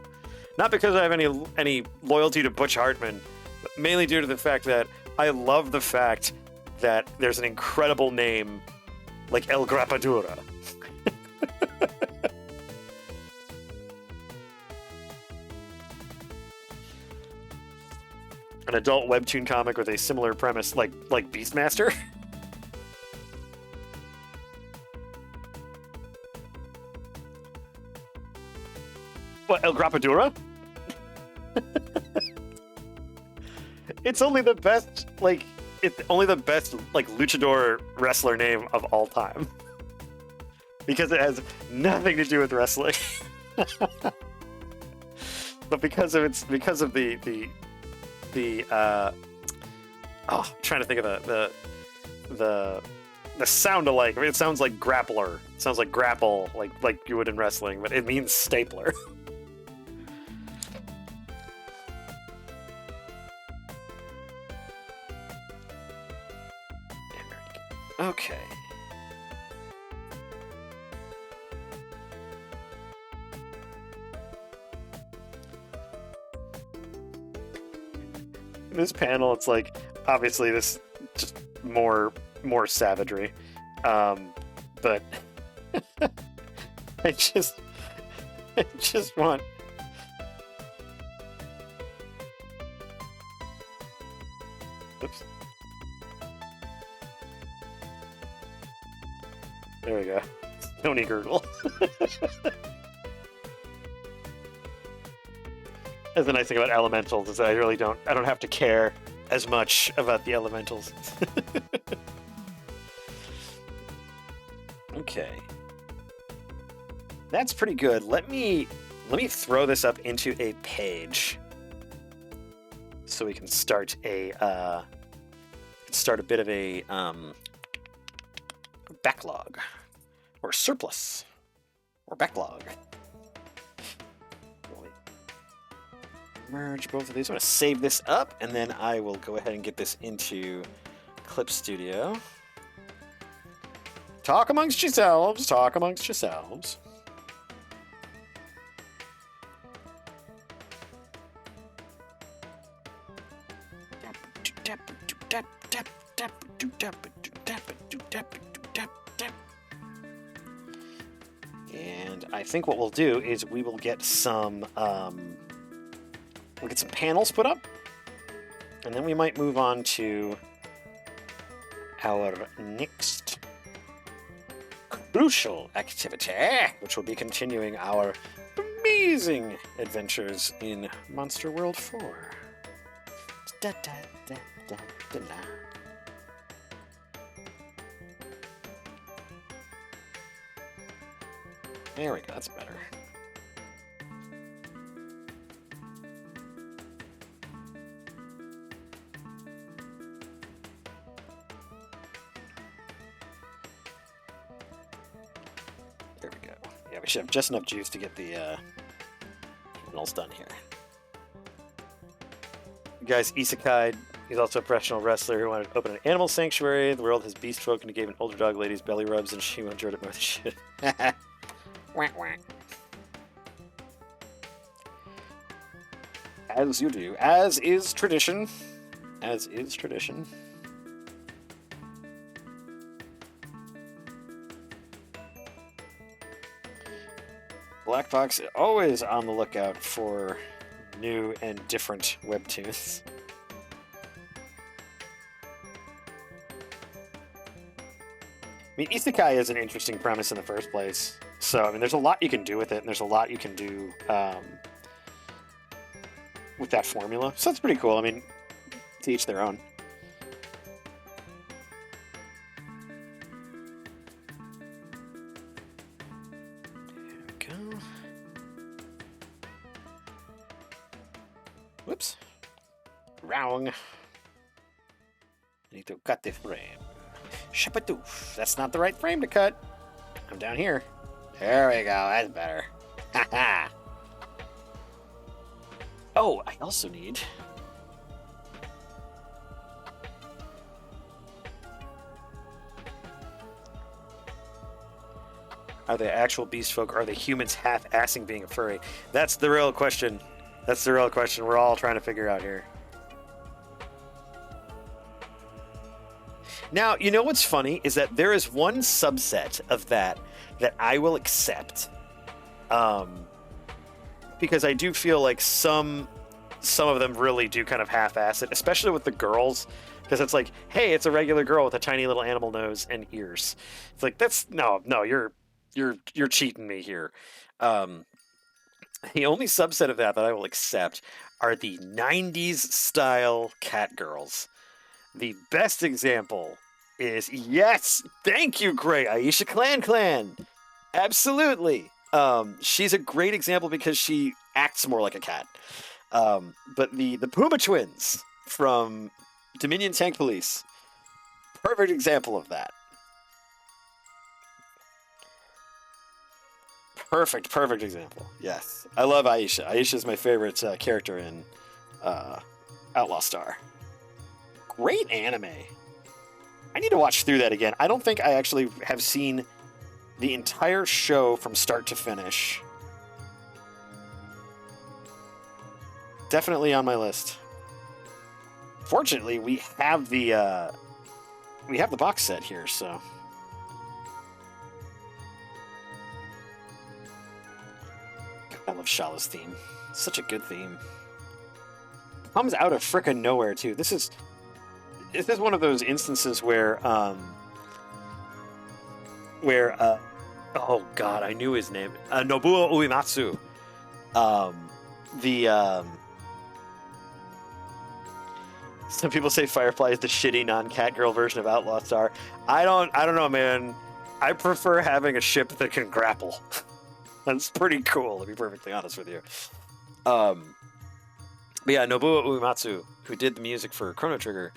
Not because I have any loyalty to Butch Hartman, but mainly due to the fact that I love the fact that there's an incredible name like El Grappadura. An adult webtoon comic with a similar premise like Beastmaster. What, El Grappadura? It's only the best luchador wrestler name of all time. Because it has nothing to do with wrestling. But because of the I'm trying to think of the the sound alike. I mean, it sounds like grappler. It sounds like grapple, like you would in wrestling, but it means stapler. Okay. This panel, it's like obviously this just more savagery, but I just want. Oops. There we go. Tony Gurgle. That's the nice thing about elementals is that I don't have to care as much about the elementals. Okay. That's pretty good. Let me throw this up into a page so we can start a bit of a backlog or surplus or backlog. Merge both of these. I'm going to save this up, and then I will go ahead and get this into Clip Studio. Talk amongst yourselves. Talk amongst yourselves. And I think what we'll do is we will get some we'll get some panels put up, and then we might move on to our next crucial activity, which will be continuing our amazing adventures in Monster World 4. There we go, that's better. There we go. Yeah, we should have just enough juice to get the panels done here. Guys, Isekai, he's also a professional wrestler who wanted to open an animal sanctuary. The world has beast folk, and he gave an older dog lady's belly rubs, and she enjoyed it more than shit. Whack, whack. As you do. As is tradition. As is tradition. Black Box is always on the lookout for new and different webtoons. I mean, Isekai is an interesting premise in the first place. So, I mean, there's a lot you can do with it, and there's a lot you can do with that formula. So that's pretty cool. I mean, to each their own. There we go. Whoops. Wrong. I need to cut the frame. Shapatoof. That's not the right frame to cut. I'm down here. There we go. That's better. Haha. Oh, I also need... Are they actual beast folk? Or are they humans half-assing being a furry? That's the real question. That's the real question we're all trying to figure out here. Now, you know what's funny is that there is one subset of that I will accept, because I do feel like some of them really do kind of half-ass it, especially with the girls, because it's like, hey, it's a regular girl with a tiny little animal nose and ears. It's like, that's no, you're cheating me here. The only subset of that I will accept are the 90s style cat girls. The best example is, yes, thank you, Gray, Aisha Clan. Absolutely. She's a great example because she acts more like a cat. But the Puma twins from Dominion Tank Police, perfect example of that. Perfect example. Yes, I love Aisha. Aisha is my favorite character in Outlaw Star. Great anime. I need to watch through that again. I don't think I actually have seen the entire show from start to finish. Definitely on my list. Fortunately, we have the box set here, so. I love Shala's theme. Such a good theme. Comes out of frickin' nowhere too. This is one of those instances where oh god, I knew his name. Nobuo Uematsu. Some people say Firefly is the shitty non-Catgirl version of Outlaw Star. I don't know, man. I prefer having a ship that can grapple. That's pretty cool, to be perfectly honest with you. But yeah, Nobuo Uematsu, who did the music for Chrono Trigger,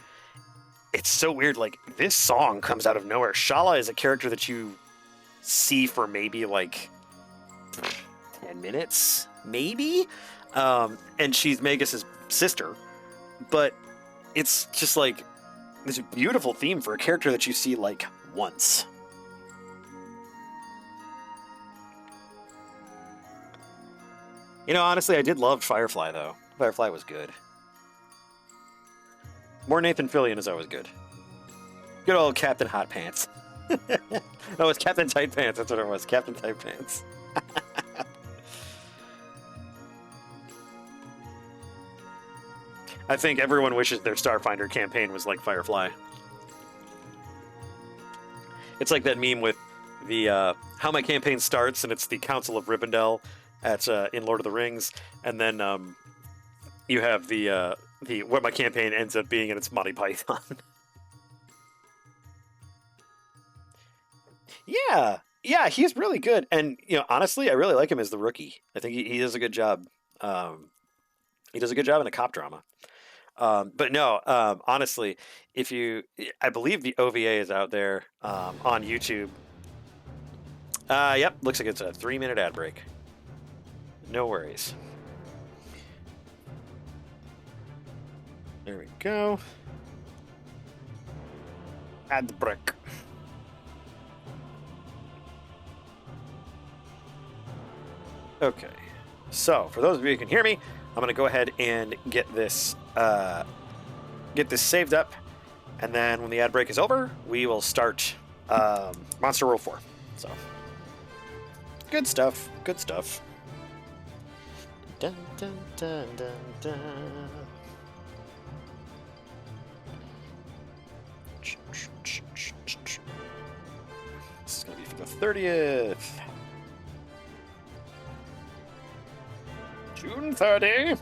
it's so weird. Like, this song comes out of nowhere. Shala is a character that you see for maybe like 10 minutes, maybe? And she's Magus's sister. But it's just like this beautiful theme for a character that you see like once. You know, honestly, I did love Firefly, though. Firefly was good. More Nathan Fillion is always good. Good old Captain Hot Pants. No, it's Captain Tight Pants. That's what it was. Captain Tight Pants. I think everyone wishes their Starfinder campaign was like Firefly. It's like that meme with the how my campaign starts, and it's the Council of Rivendell at in Lord of the Rings, and then you have the what my campaign ends up being, and it's Monty Python. Yeah, he's really good, and you know, honestly, I really like him as the rookie. I think he does a good job. He does a good job in a cop drama. But no, honestly, I believe the OVA is out there on YouTube. Yep, looks like it's a 3-minute ad break. No worries. There we go. Ad break. Okay, so for those of you who can hear me, I'm going to go ahead and get this saved up, and then when the ad break is over, we will start Monster World 4. So, good stuff. Good stuff. Dun, dun, dun, dun, dun. This is going to be for the 30th. June 30.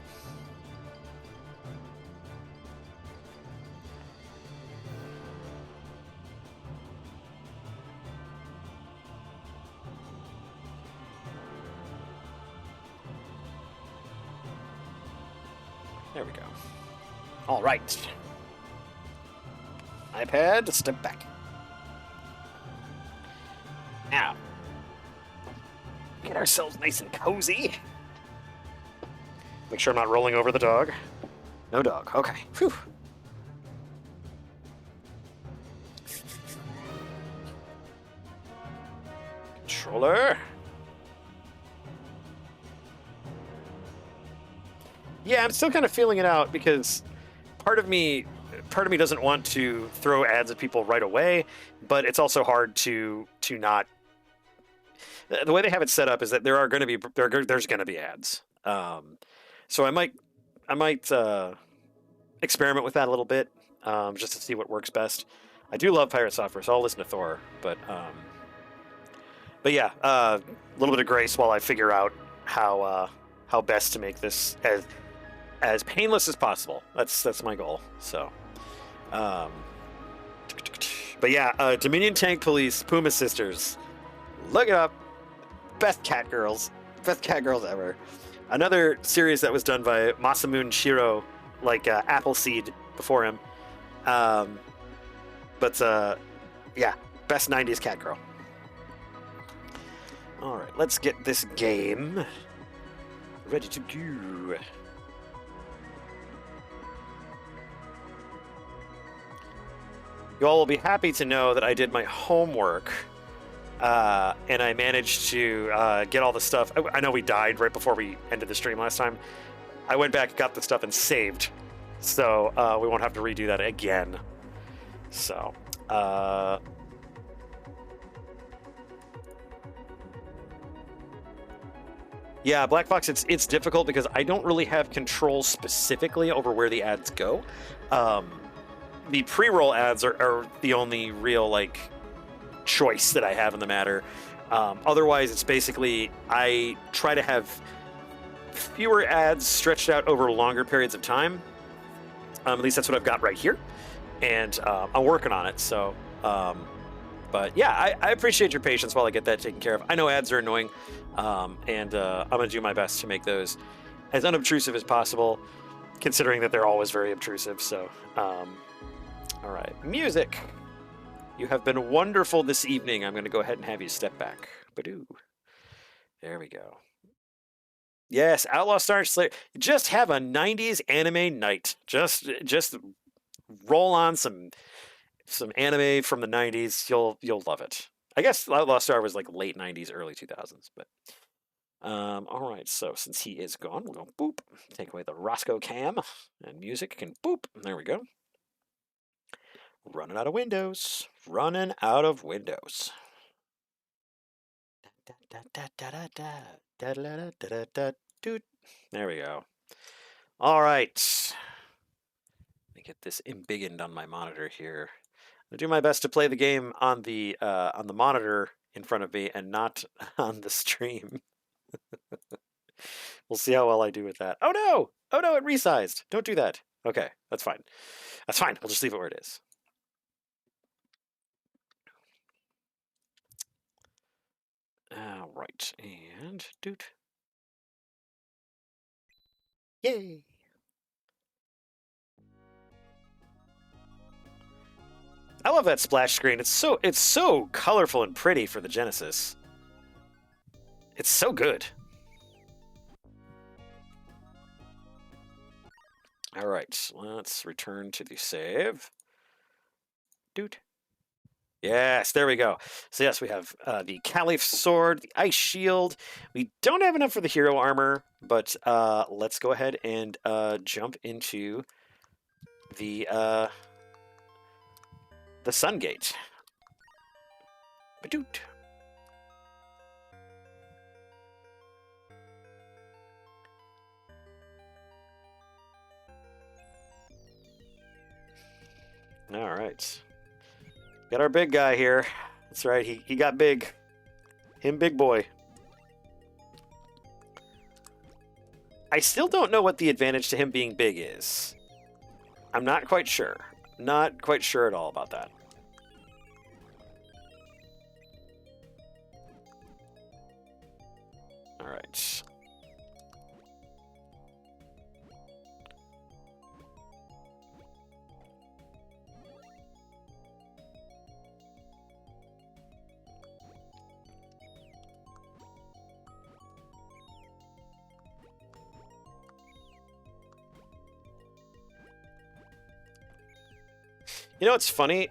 There we go. All right. iPad, step back. Now, get ourselves nice and cozy. Make sure I'm not rolling over the dog. No dog. Okay. Phew. Controller. Yeah, I'm still kind of feeling it out because part of me doesn't want to throw ads at people right away, but it's also hard to not. The way they have it set up is that there's going to be ads. So I might experiment with that a little bit, just to see what works best. I do love Pirate Software, so I'll listen to Thor, but yeah, a little bit of grace while I figure out how best to make this as painless as possible. That's my goal. So, but yeah, Dominion Tank Police, Puma Sisters, look it up. Best cat girls ever. Another series that was done by Masamune Shiro, like Appleseed before him. But yeah, best 90s cat girl. All right, let's get this game ready to go. You all will be happy to know that I did my homework, and I managed to get all the stuff. I know we died right before we ended the stream last time. I went back, got the stuff, and saved, so we won't have to redo that again. So, yeah, Black Fox, it's difficult because I don't really have control specifically over where the ads go. The pre-roll ads are the only real like choice that I have in the matter. Otherwise, it's basically I try to have fewer ads stretched out over longer periods of time. At least that's what I've got right here, and I'm working on it. So, but yeah, I appreciate your patience while I get that taken care of. I know ads are annoying, and I'm gonna do my best to make those as unobtrusive as possible, considering that they're always very obtrusive. So. All right, music. You have been wonderful this evening. I'm going to go ahead and have you step back. Badoo. There we go. Yes, Outlaw Star Slayer. Just have a 90s anime night. Just roll on some anime from the 90s. You'll love it. I guess Outlaw Star was like late 90s, early 2000s, but all right. So since he is gone, we'll go boop. Take away the Roscoe cam, and music can boop. There we go. Running out of windows. Running out of windows. There we go. All right. Let me get this embiggened on my monitor here. I'll do my best to play the game on the monitor in front of me and not on the stream. We'll see how well I do with that. Oh no! Oh no! It resized. Don't do that. Okay, that's fine. That's fine. We'll just leave it where it is. All right, and doot. Yay! I love that splash screen. It's so colorful and pretty for the Genesis. It's so good. All right, let's return to the save. Doot. Yes, there we go. So yes, we have the Caliph sword, the ice shield. We don't have enough for the hero armor, but let's go ahead and jump into the Sun Gate. Badoot. All right. Got our big guy here. That's right, he got big. Him big boy. I still don't know what the advantage to him being big is. I'm not quite sure. Not quite sure at all about that. All right. You know, it's funny.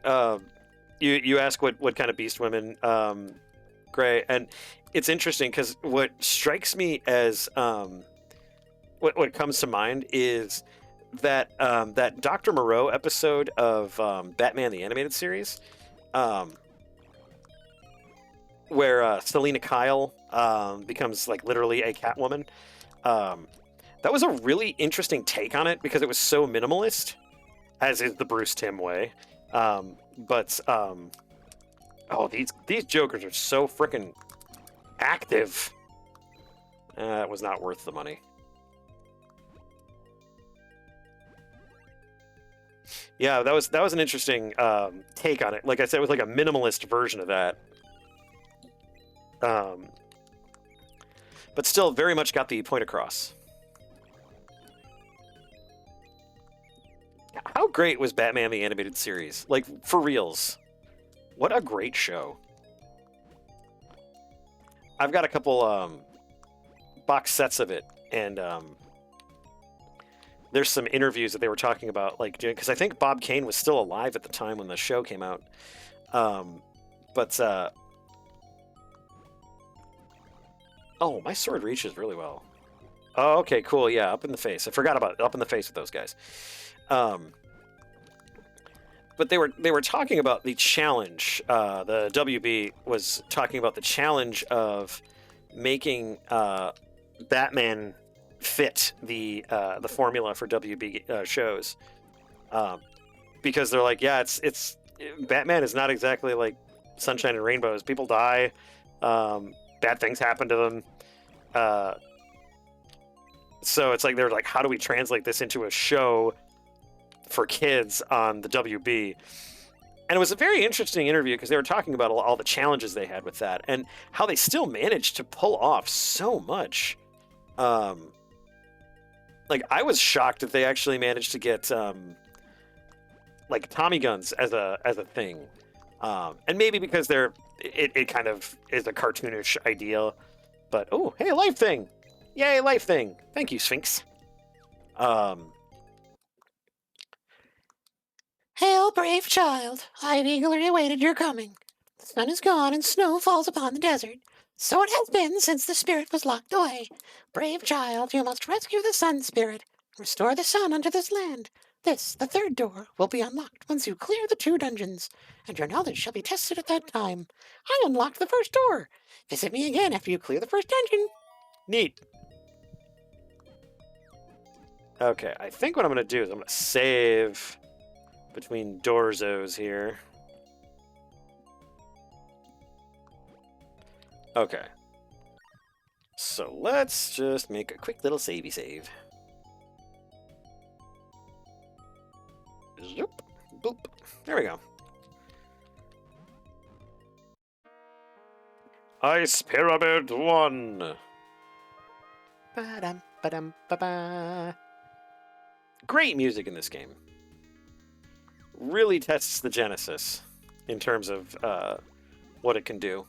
You ask what kind of beast women, Gray, and it's interesting because what strikes me as what comes to mind is that that Dr. Moreau episode of Batman the Animated Series, where Selena Kyle becomes like literally a Catwoman. That was a really interesting take on it because it was so minimalist, as is the Bruce Timm way. Oh, these Jokers are so freaking active. It was not worth the money. Yeah, that was an interesting take on it. Like I said, it was like a minimalist version of that. But still very much got the point across. How great was Batman the Animated Series? Like, for reals. What a great show. I've got a couple box sets of it, and there's some interviews that they were talking about, like, because I think Bob Kane was still alive at the time when the show came out. But oh, my sword reaches really well. Oh, okay, cool. Yeah, up in the face. I forgot about it. Up in the face with those guys. But they were talking about the challenge. The WB was talking about the challenge of making Batman fit the formula for WB shows, because they're like, yeah, it's Batman is not exactly like sunshine and rainbows. People die, bad things happen to them. So it's like they're like, how do we translate this into a show for kids on the WB? And it was a very interesting interview because they were talking about all the challenges they had with that and how they still managed to pull off so much. Like, I was shocked that they actually managed to get like Tommy guns as a thing, and maybe because it kind of is a cartoonish idea. But oh, hey, life thing! Yay, life thing! Thank you, Sphinx. Hail, brave child! I've eagerly awaited your coming. The sun is gone and snow falls upon the desert. So it has been since the spirit was locked away. Brave child, you must rescue the sun spirit. Restore the sun unto this land. This, the third door, will be unlocked once you clear the 2 dungeons, and your knowledge shall be tested at that time. I unlocked the first door. Visit me again after you clear the first dungeon. Neat. Okay, I think what I'm going to do is I'm going to save between Dorzos here. Okay. So let's just make a quick little savey save. Zoop. Boop. There we go. Ice Pyramid 1. Ba-dum, ba-dum, ba-ba. Great music in this game. Really tests the Genesis in terms of what it can do.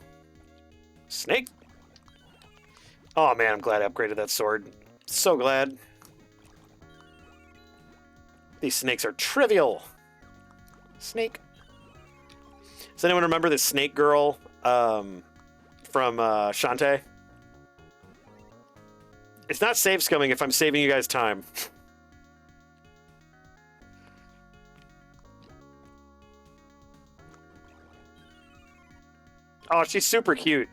Snake. Oh man, I'm glad I upgraded that sword. So glad. These snakes are trivial. Snake. Does anyone remember this snake girl from Shantae? It's not save scumming if I'm saving you guys time. Oh, she's super cute.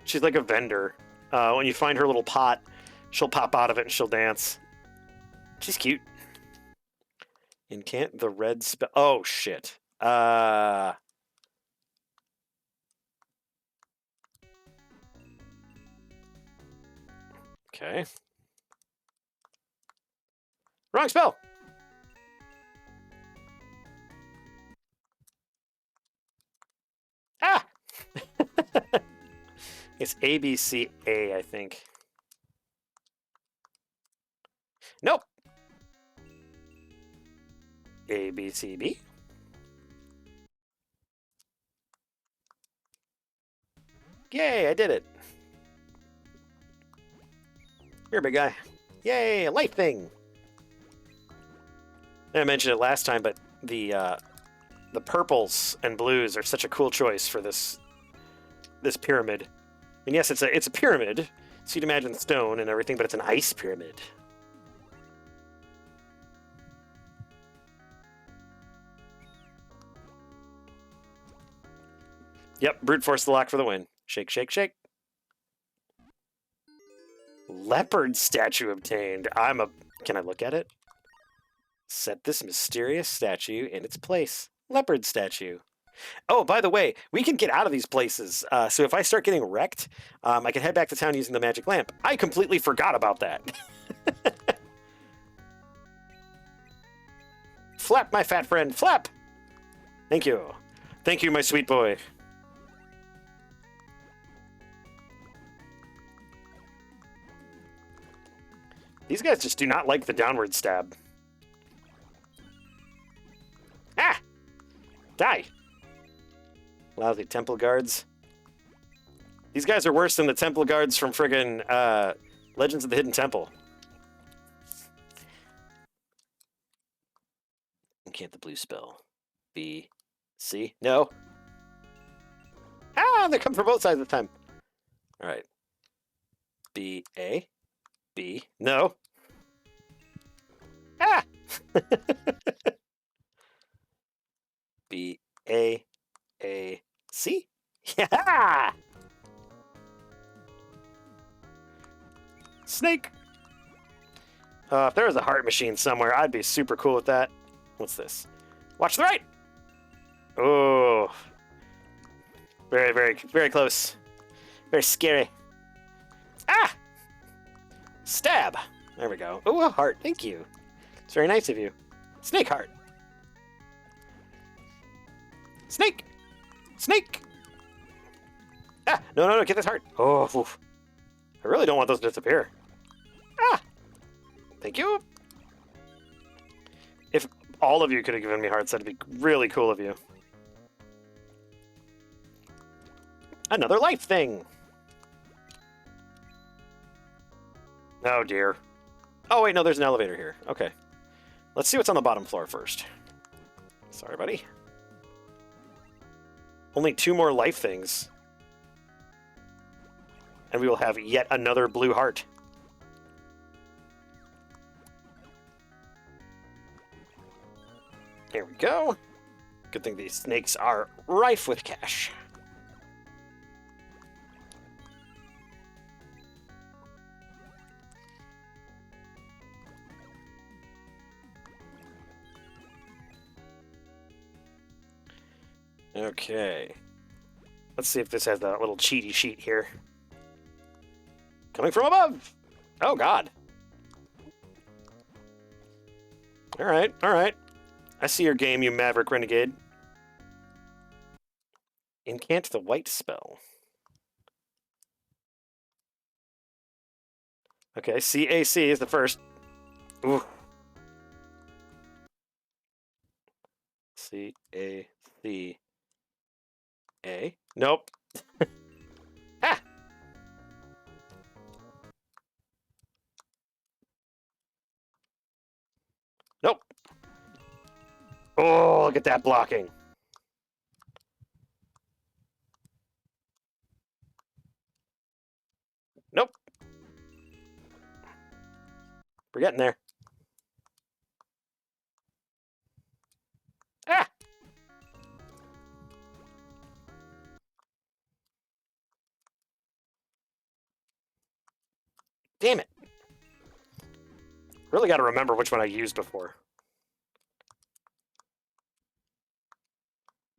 She's like a vendor. When you find her little pot, she'll pop out of it and she'll dance. She's cute. Incant the red spell. Oh, shit. Okay. Wrong spell. Ah! It's ABCA, I think. Nope. ABCB. Yay, I did it. Here, big guy. Yay, a light thing. I mentioned it last time, but the purples and blues are such a cool choice for this pyramid. And yes, it's a pyramid, so you'd imagine stone and everything, but it's an ice pyramid. Yep, brute force the lock for the win. Shake, shake, shake. Leopard statue obtained. Can I look at it? Set this mysterious statue in its place. Leopard statue. Oh, by the way, we can get out of these places. So if I start getting wrecked, I can head back to town using the magic lamp. I completely forgot about that. Flap, my fat friend, flap! Thank you. Thank you, my sweet boy. These guys just do not like the downward stab. Ah! Die! Lousy temple guards. These guys are worse than the temple guards from friggin' Legends of the Hidden Temple. Can't the blue spell. B, C, no. Ah, they come from both sides of the time. All right. B, A, B, no. Ah! B, A, C. Yeah! Snake! If there was a heart machine somewhere, I'd be super cool with that. What's this? Watch the right! Oh. Very, very, very close. Very scary. Ah! Stab! There we go. Oh, a heart. Thank you. It's very nice of you. Snake heart. Snake! Snake! Ah! No, no, no, get this heart. Oh, oof. I really don't want those to disappear. Ah! Thank you. If all of you could have given me hearts, that'd be really cool of you. Another life thing! Oh, dear. Oh, wait, no, there's an elevator here. Okay. Let's see what's on the bottom floor first. Sorry, buddy. Only 2 more life things. And we will have yet another blue heart. Here we go. Good thing these snakes are rife with cash. Okay. Let's see if this has that little cheaty sheet here. Coming from above! Oh, God. Alright, alright. I see your game, you maverick renegade. Incant the white spell. Okay, CAC is the first. Ooh. C-A-C. A? Nope. Ah! Nope. Oh, look at that blocking. Nope. We're getting there. Ah! Damn it. Really got to remember which one I used before.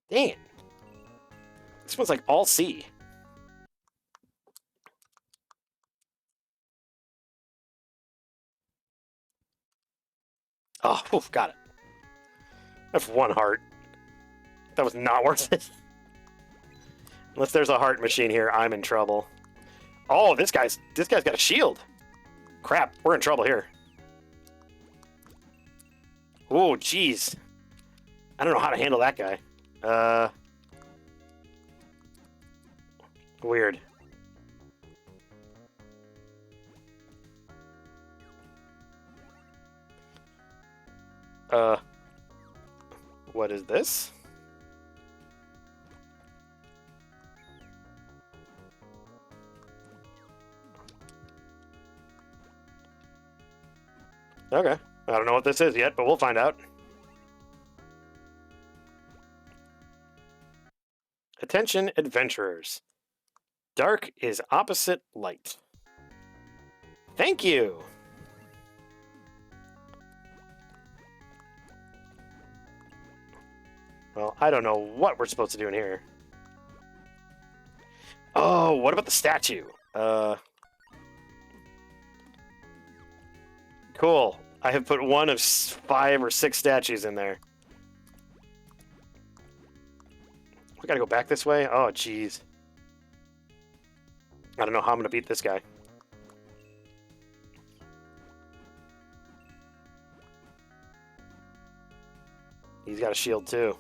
Dang it. This one's like all C. Oh, oof, got it. That's 1 heart. That was not worth it. Unless there's a heart machine here, I'm in trouble. Oh, this guy's got a shield. Crap, we're in trouble here. Oh, jeez. I don't know how to handle that guy. Weird. What is this? Okay. I don't know what this is yet, but we'll find out. Attention, adventurers. Dark is opposite light. Thank you! Well, I don't know what we're supposed to do in here. Oh, what about the statue? Cool. I have put one of 5 or 6 statues in there. We gotta go back this way? Oh, jeez. I don't know how I'm gonna beat this guy. He's got a shield, too.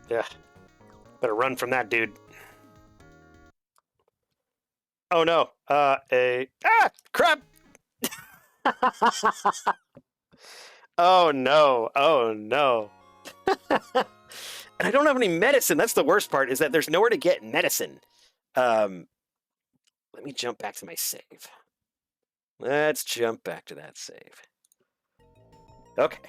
Yeah. Better run from that dude. Oh no. Crap! Oh no. Oh no. And I don't have any medicine. That's the worst part, is that there's nowhere to get medicine. Let me jump back to my save. Let's jump back to that save. Okay.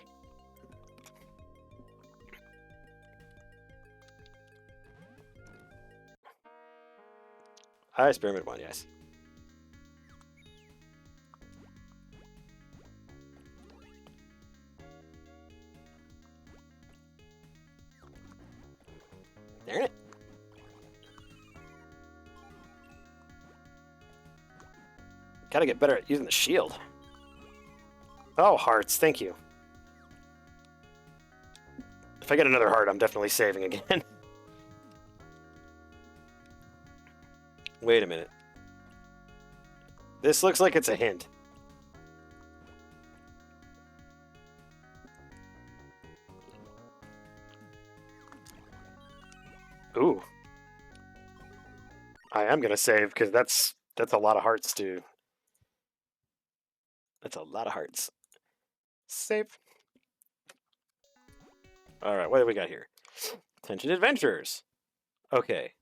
Ice Pyramid 1, yes. Darn it. Gotta get better at using the shield. Oh, hearts, thank you. If I get another heart, I'm definitely saving again. Wait a minute. This looks like it's a hint. Ooh. I am gonna save, because that's a lot of hearts to... That's a lot of hearts. Save. Alright, what do we got here? Attention Adventurers. Okay.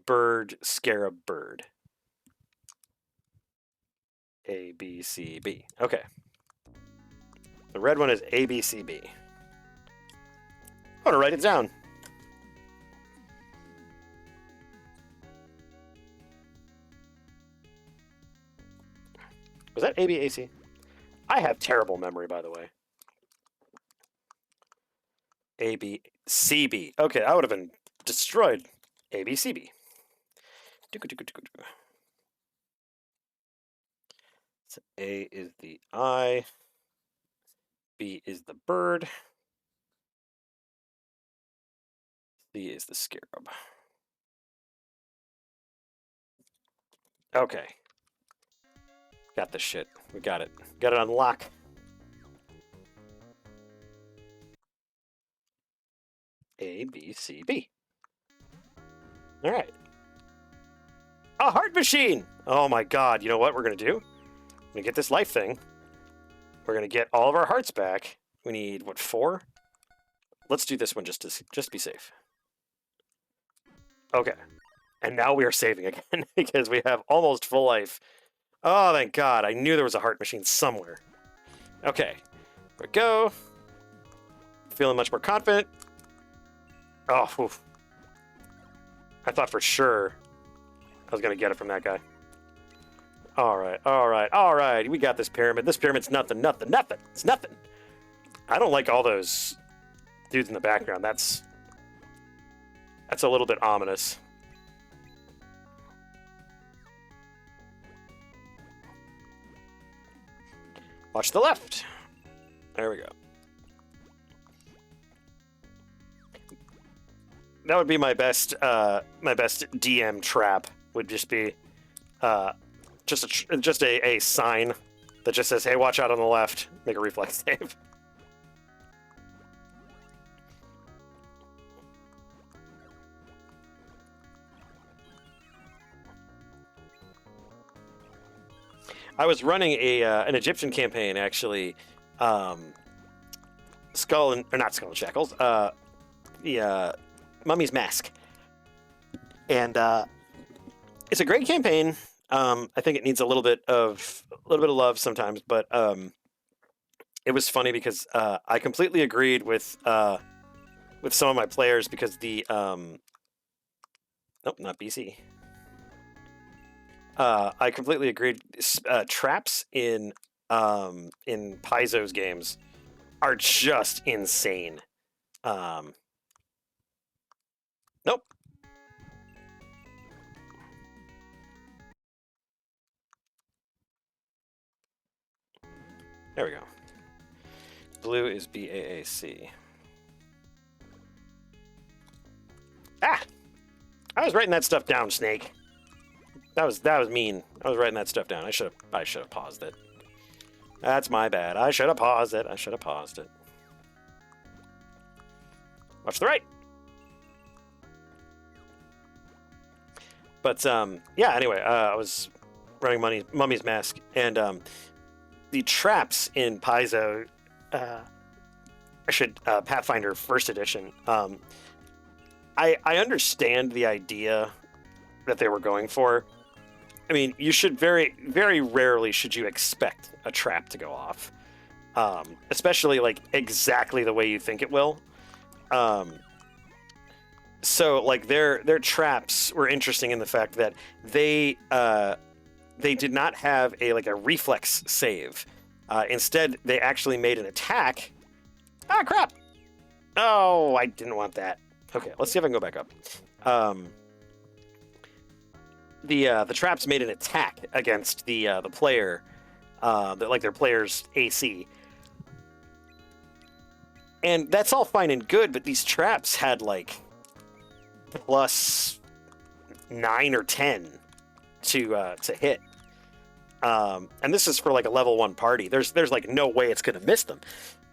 Bird, Scarab Bird. A, B, C, B. Okay. The red one is A, B, C, B. I want to write it down. Was that A, B, A, C? I have terrible memory, by the way. A, B, C, B. Okay, I would have been destroyed. A, B, C, B. So A is the eye. B is the bird. C is the scarab. Okay. Got this shit. We got it. Got it on lock. A, B, C, B. All right. A heart machine! Oh my god, you know what we're going to do? We're going to get this life thing. We're going to get all of our hearts back. We need, what, 4? Let's do this one just to be safe. Okay. And now we are saving again because we have almost full life. Oh, thank god. I knew there was a heart machine somewhere. Okay. Here we go. Feeling much more confident. Oh, oof. I thought for sure I was going to get it from that guy. All right, all right, all right. We got this pyramid. This pyramid's nothing, nothing, nothing. It's nothing. I don't like all those dudes in the background. That's a little bit ominous. Watch the left. There we go. That would be my best DM trap. Would just be just a sign that just says, "Hey, watch out on the left." Make a reflex save. I was running an Egyptian campaign actually, Skull and Shackles, the Mummy's Mask, and it's a great campaign. I think it needs a little bit of love sometimes, but it was funny because I completely agreed with some of my players because the nope, not BC. I completely agreed. Traps in Paizo's games are just insane. Nope. There we go. Blue is BAAC. Ah! I was writing that stuff down, Snake. That was mean. I was writing that stuff down. I should have paused it. That's my bad. I should have paused it. Watch the right. But yeah. Anyway, I was running Mummy's Mask, and the traps in Paizo, Pathfinder First Edition. I understand the idea that they were going for. I mean, you should very, very rarely should you expect a trap to go off, especially like exactly the way you think it will. So like their traps were interesting in the fact that they did not have a reflex save. Instead, they actually made an attack. Ah, crap! Oh, I didn't want that. Okay, let's see if I can go back up. The traps made an attack against the player, their player's AC, and that's all fine and good. But these traps had like plus 9 or 10 to hit, and this is for like a level 1 party. There's like no way it's gonna miss them,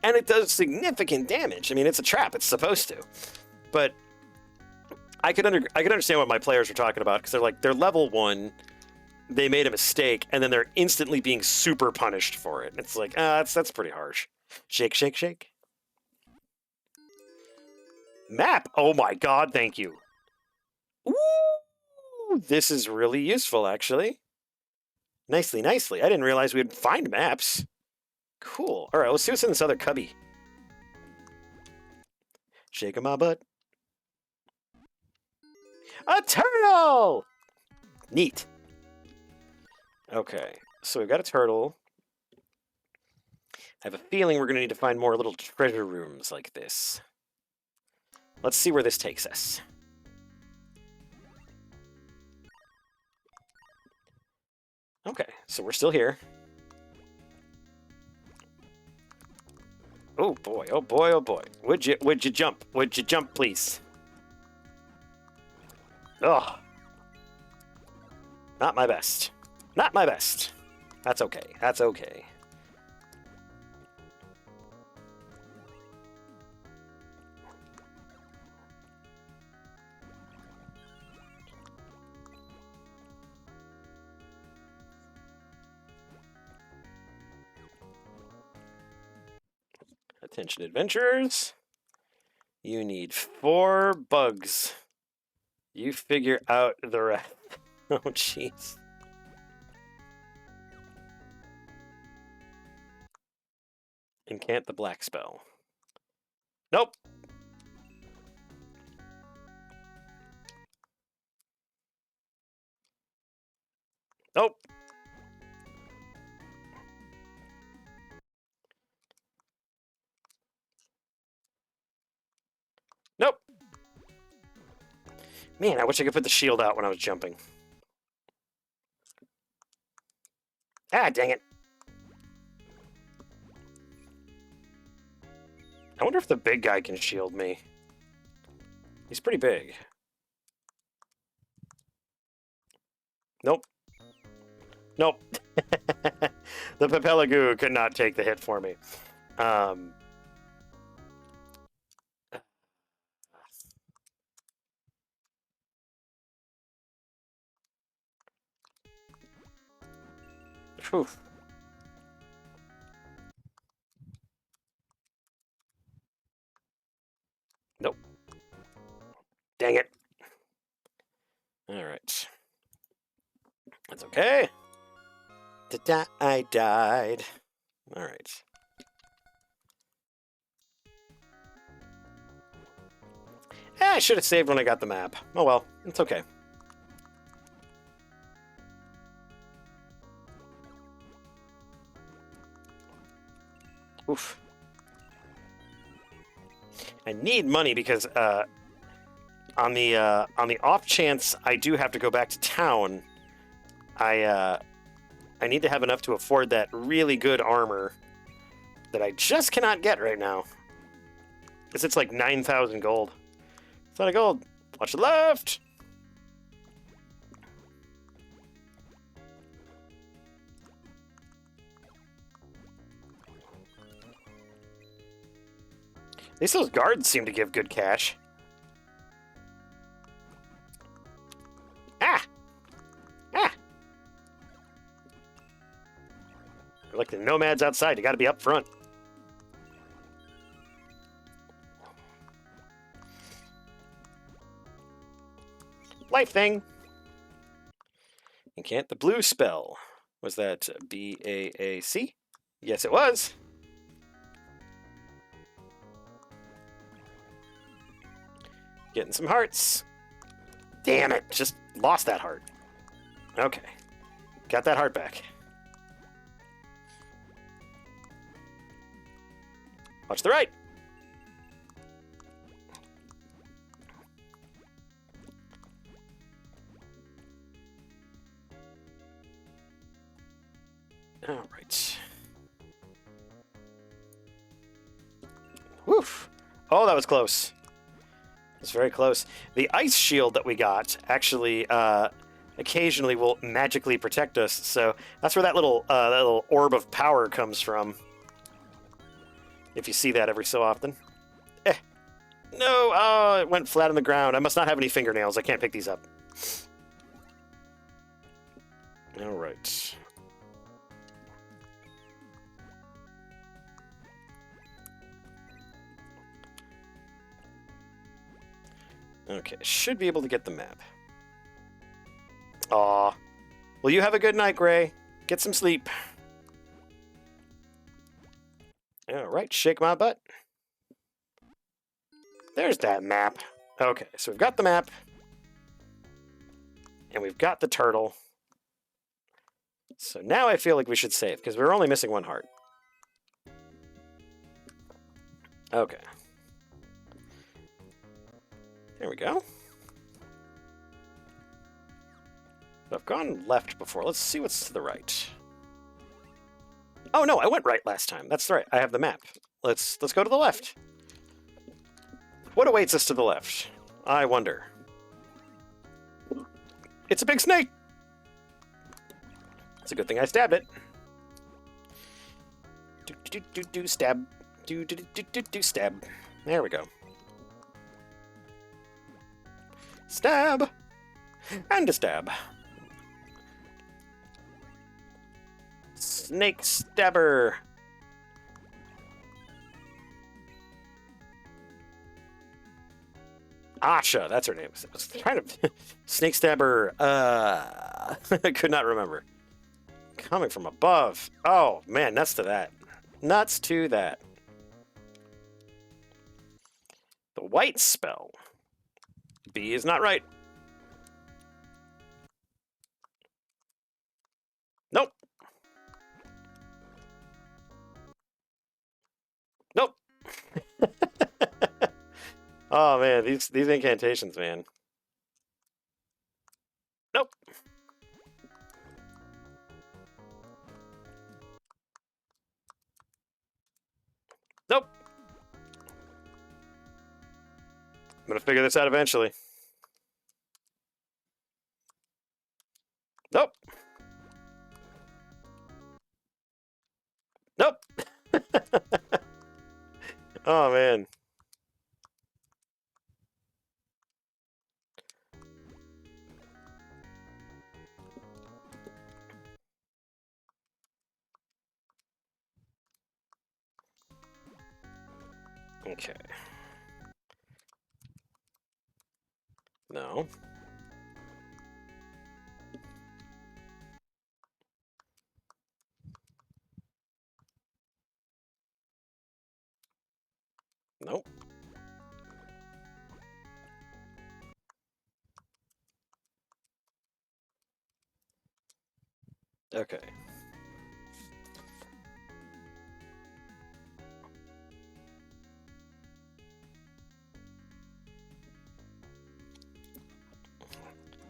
and it does significant damage. I mean, it's a trap; it's supposed to, but. I could understand what my players were talking about, because they're level 1, they made a mistake, and then they're instantly being super punished for it. It's like, that's pretty harsh. Shake, shake, shake. Map! Oh my god, thank you. Ooh, this is really useful, actually. Nicely, nicely. I didn't realize we'd find maps. Cool. Alright, let's see what's in this other cubby. Shaking my butt. A turtle! Neat. Okay, so we've got a turtle. I have a feeling we're going to need to find more little treasure rooms like this. Let's see where this takes us. Okay, so we're still here. Oh boy, oh boy, oh boy. Would you jump? Would you jump, please? Ugh. Not my best. Not my best. That's okay. That's okay. Attention adventurers. You need 4 bugs. You figure out the rest. Oh, jeez. Incant the black spell. Nope. Nope. Nope. Man, I wish I could put the shield out when I was jumping. Ah, dang it. I wonder if the big guy can shield me. He's pretty big. Nope. Nope. The Papelagoo could not take the hit for me. Whew. Nope. Dang it. Alright. That's okay. I died. Alright. I should have saved when I got the map. Oh well, it's okay. Oof. I need money because on the off chance I do have to go back to town, I need to have enough to afford that really good armor that I just cannot get right now. Because it's like 9,000 gold. It's not a gold. Watch the left! At least those guards seem to give good cash. Ah! You're like the nomads outside. You got to be up front. Life thing. And can't the blue spell. Was that B-A-A-C? Yes, it was. Getting some hearts. Damn it. Just lost that heart. Okay. Got that heart back. Watch the right. All right. Woof. Oh, that was close. It's very close. The ice shield that we got actually occasionally will magically protect us. So that's where that little orb of power comes from. If you see that every so often. No, oh, it went flat on the ground. I must not have any fingernails. I can't pick these up. All right. Okay, should be able to get the map. Aw. Well, you have a good night, Gray. Get some sleep. All right, shake my butt. There's that map. Okay, so we've got the map. And we've got the turtle. So now I feel like we should save, because we're only missing one heart. Okay. There we go. I've gone left before. Let's see what's to the right. Oh no, I went right last time. That's right. I have the map. Let's go to the left. What awaits us to the left? I wonder. It's a big snake. It's a good thing I stabbed it. Do stab. Do stab. There we go. Stab! And a stab. Snake stabber. Asha, that's her name. I was trying to... Snake stabber. I could not remember. Coming from above. Oh, man, nuts to that. Nuts to that. The white spell. B is not right. Nope. Nope. Oh man, these incantations, man. Nope. Nope. I'm gonna figure this out eventually. Nope. Nope. Oh, man. Okay. No. Nope. Okay.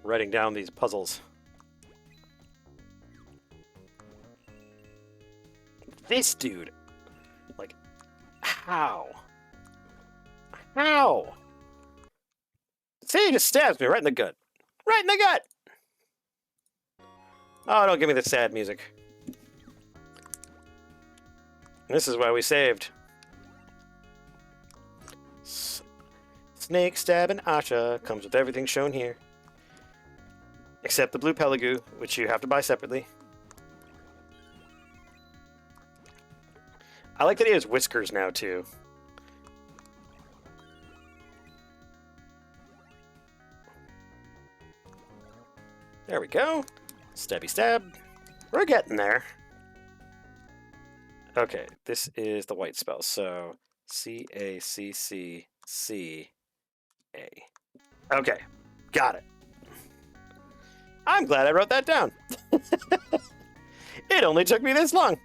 Writing down these puzzles. This dude. Like, how? How? See, he just stabs me right in the gut. Right in the gut! Oh, don't give me the sad music. This is why we saved. Snake stabbing Asha comes with everything shown here. Except the blue Pelagoo, which you have to buy separately. I like that he has whiskers now, too. There we go. Stabby stab. We're getting there. Okay, this is the white spell. So C-A-C-C-C-A. Okay, got it. I'm glad I wrote that down. It only took me this long.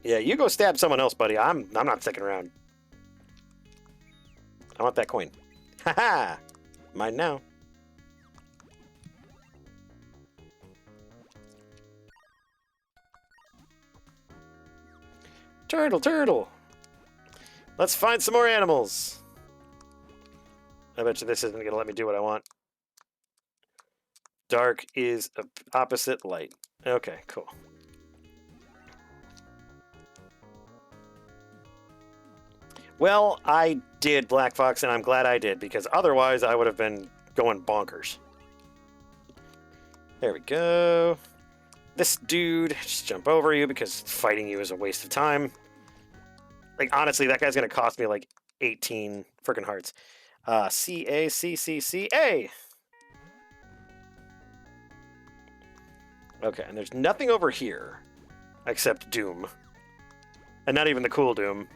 Yeah, you go stab someone else, buddy. I'm not sticking around. I want that coin. Haha! Mine now. Turtle, turtle! Let's find some more animals. I bet you this isn't going to let me do what I want. Dark is opposite light. Okay, cool. Well, I did Black Fox, and I'm glad I did, because otherwise I would have been going bonkers. There we go. This dude, just jump over you, because fighting you is a waste of time. Like, honestly, that guy's going to cost me, like, 18 freaking hearts. C-A-C-C-C-A! Okay, and there's nothing over here except Doom. And not even the cool Doom.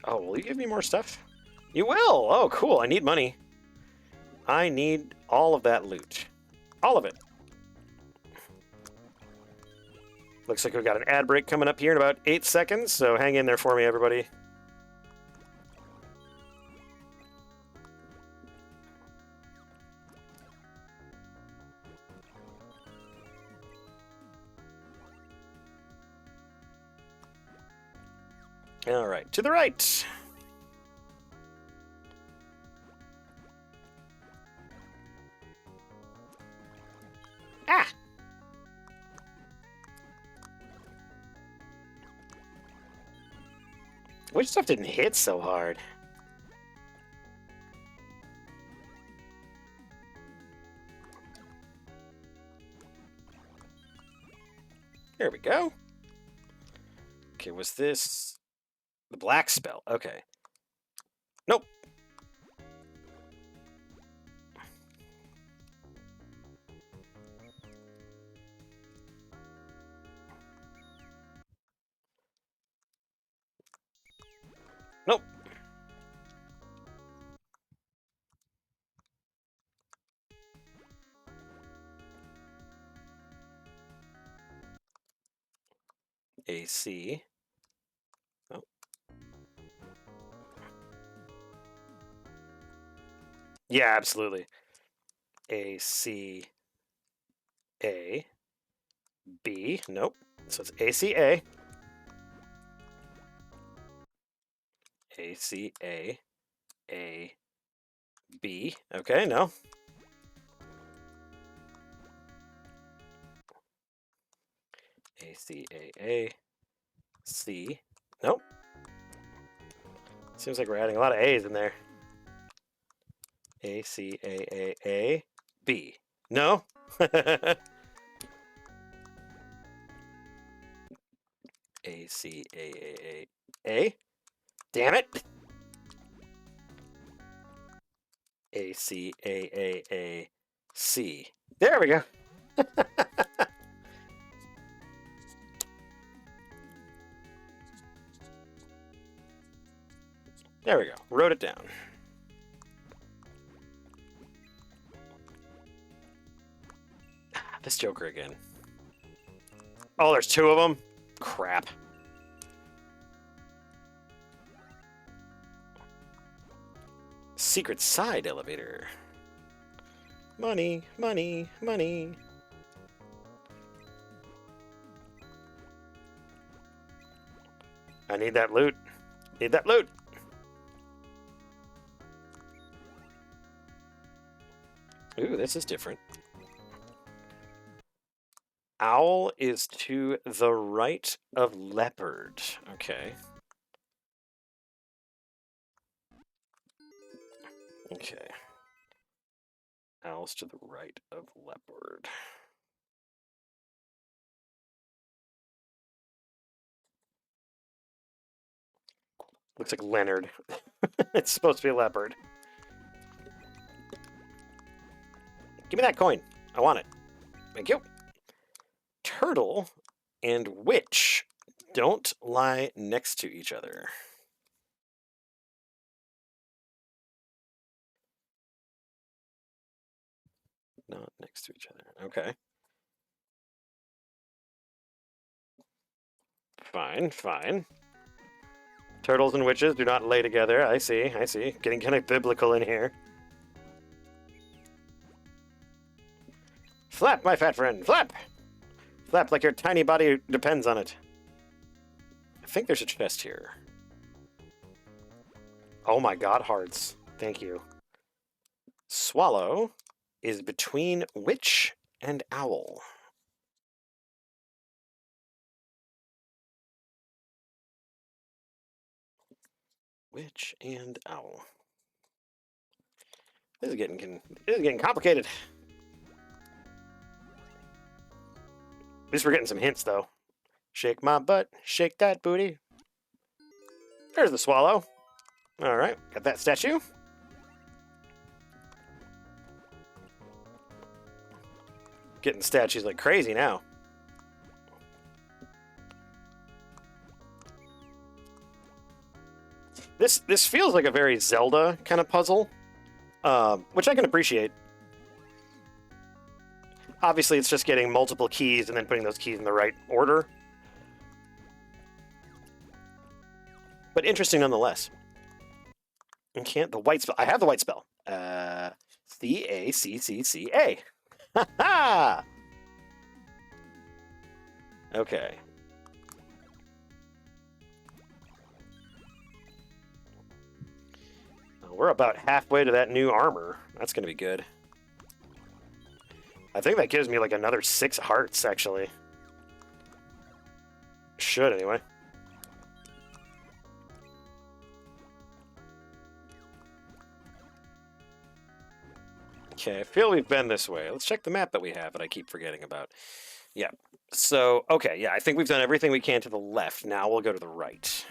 Oh, will you give me more stuff? You will! Oh, cool. I need money. I need all of that loot. All of it. Looks like we've got an ad break coming up here in about 8 seconds, so hang in there for me, everybody. All right, to the right. Ah! Which stuff didn't hit so hard? There we go. Okay, was this the black spell? Okay. Nope. Nope. AC. Oh. Yeah, absolutely. A, C, A, B. Nope. So it's ACA. ACA, A, B. Okay, no. ACAA, C. Nope. Seems like we're adding a lot of A's in there. ACAAA, B. No. ACAAA, A. Damn it. ACAAA, C. There we go. There we go. Wrote it down. This Joker again. Oh, there's 2 of them? Crap. Secret side elevator. Money, money, money. I need that loot. Need that loot. Ooh, this is different. Owl is to the right of leopard. Okay. Okay. Owls to the right of leopard. Looks like Leonard. It's supposed to be a leopard. Give me that coin. I want it. Thank you. Turtle and witch don't lie next to each other. Not next to each other. Okay. Fine, fine. Turtles and witches do not lay together. I see, I see. Getting kind of biblical in here. Flap, my fat friend, flap! Flap like your tiny body depends on it. I think there's a chest here. Oh my god, hearts. Thank you. Swallow is between witch and owl. Witch and owl. This is getting complicated. At least we're getting some hints, though. Shake my butt, shake that booty. There's the swallow. All right, got that statue. Getting statues like crazy now. This feels like a very Zelda kind of puzzle, which I can appreciate. Obviously, it's just getting multiple keys and then putting those keys in the right order. But interesting nonetheless. And can't the white spell? I have the white spell. C-A-C-C-C-A. Ha ha! Okay. We're about halfway to that new armor. That's going to be good. I think that gives me like another 6 hearts, actually. Should, anyway. Okay, I feel we've been this way. Let's check the map that we have that I keep forgetting about. Yeah. So, okay, yeah, I think we've done everything we can to the left. Now we'll go to the right.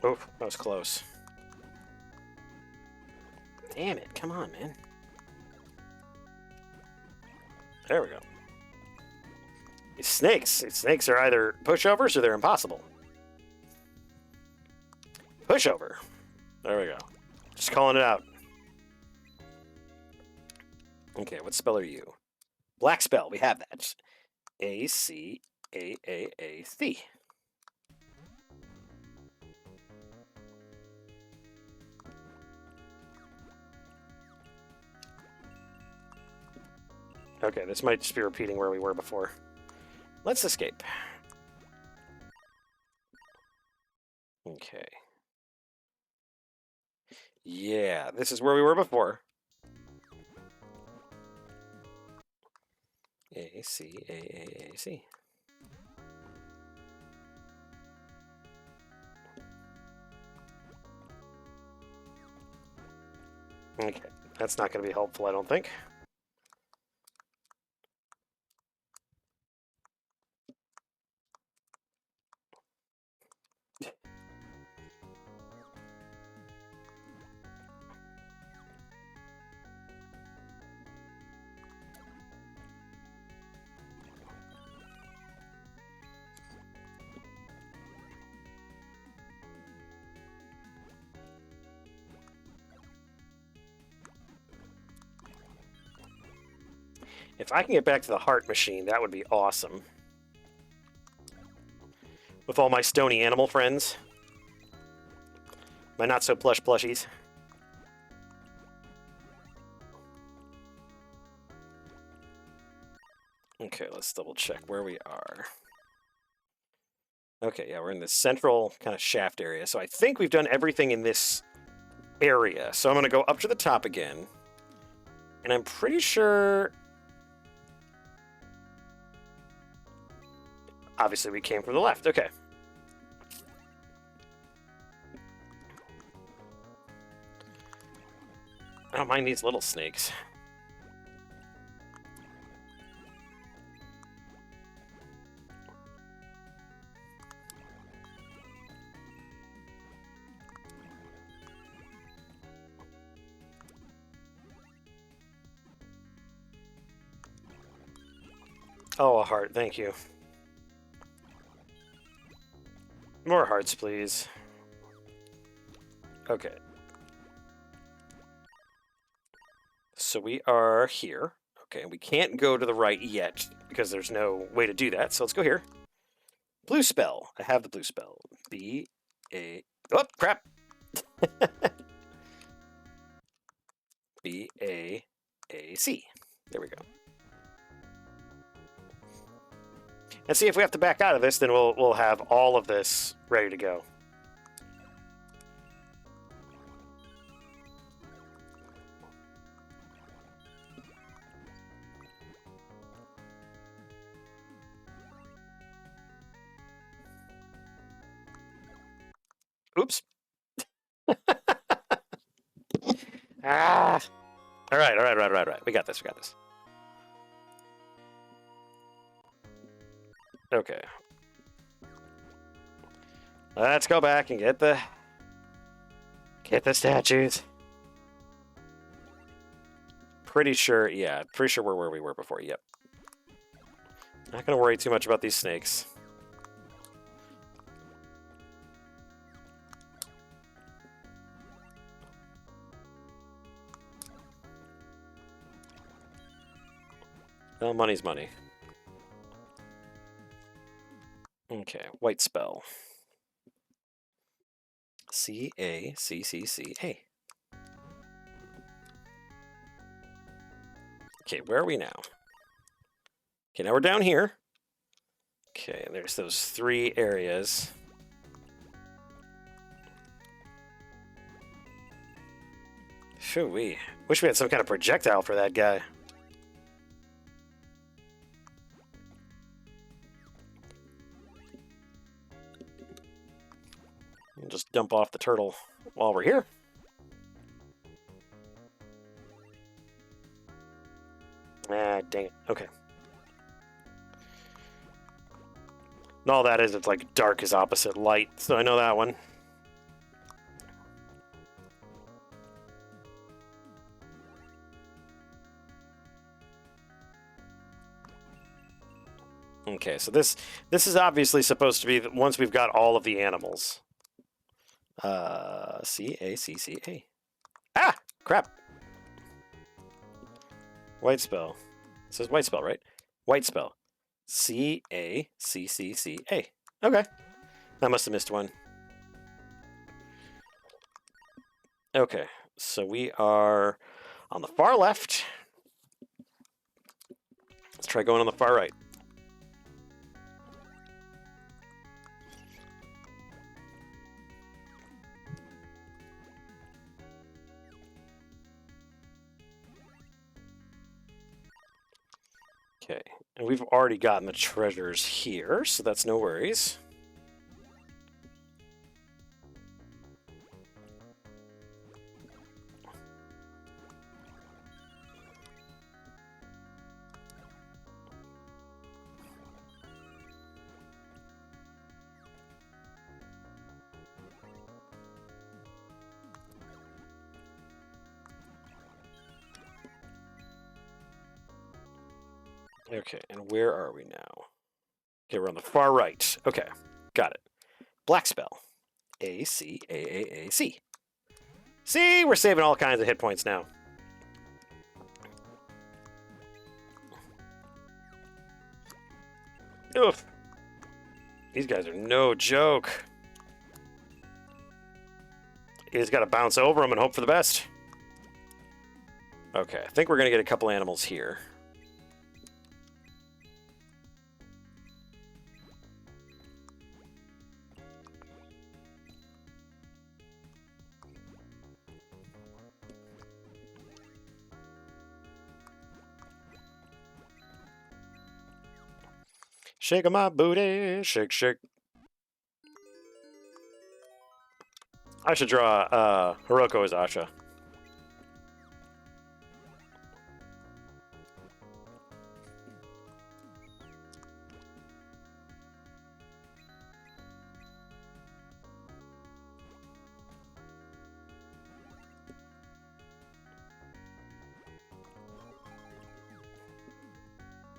Oh, that was close. Damn it, come on, man. There we go. These snakes are either pushovers or they're impossible. Pushover. There we go. Just calling it out. Okay, what spell are you? Black spell, we have that. A-C-A-A-A-C. Okay, this might just be repeating where we were before. Let's escape. Okay. Yeah, this is where we were before. A-C-A-A-A-C. Okay, that's not going to be helpful, I don't think. If I can get back to the heart machine, that would be awesome. With all my stony animal friends. My not-so-plush plushies. Okay, let's double-check where we are. Okay, yeah, we're in this central kind of shaft area. So I think we've done everything in this area. So I'm going to go up to the top again. And I'm pretty sure... Obviously, we came from the left. Okay. I don't mind these little snakes. Oh, a heart. Thank you. More hearts, please. Okay. So we are here. Okay, we can't go to the right yet because there's no way to do that. So let's go here. Blue spell. I have the blue spell. B-A... Oh, crap! B-A-A-C. There we go. And see, if we have to back out of this, then we'll have all of this ready to go. Oops. Ah. All right. We got this. Okay. Let's go back and get the statues. Pretty sure we're where we were before. Yep. Not gonna worry too much about these snakes. Well, money's money. Okay, white spell. C-A-C-C-C-A. Okay, where are we now? Okay, now we're down here. Okay, there's those 3 areas. Shoo-wee. Wish we had some kind of projectile for that guy. We'll just dump off the turtle while we're here. Ah, dang it. Okay. And all that is, it's like dark is opposite light, so I know that one. Okay, so this is obviously supposed to be once we've got all of the animals. C-A-C-C-A. Ah! Crap! White spell. It says white spell, right? White spell. C-A-C-C-C-A. Okay. I must have missed one. Okay, so we are on the far left. Let's try going on the far right. Okay, and we've already gotten the treasures here, so that's no worries. Okay, and where are we now? Okay, we're on the far right. Okay, got it. Black spell. A-C-A-A-A-C. See, we're saving all kinds of hit points now. Oof. These guys are no joke. You just gotta bounce over them and hope for the best. Okay, I think we're gonna get a couple animals here. Shake my booty, shake, shake. I should draw Hiroko as Asha.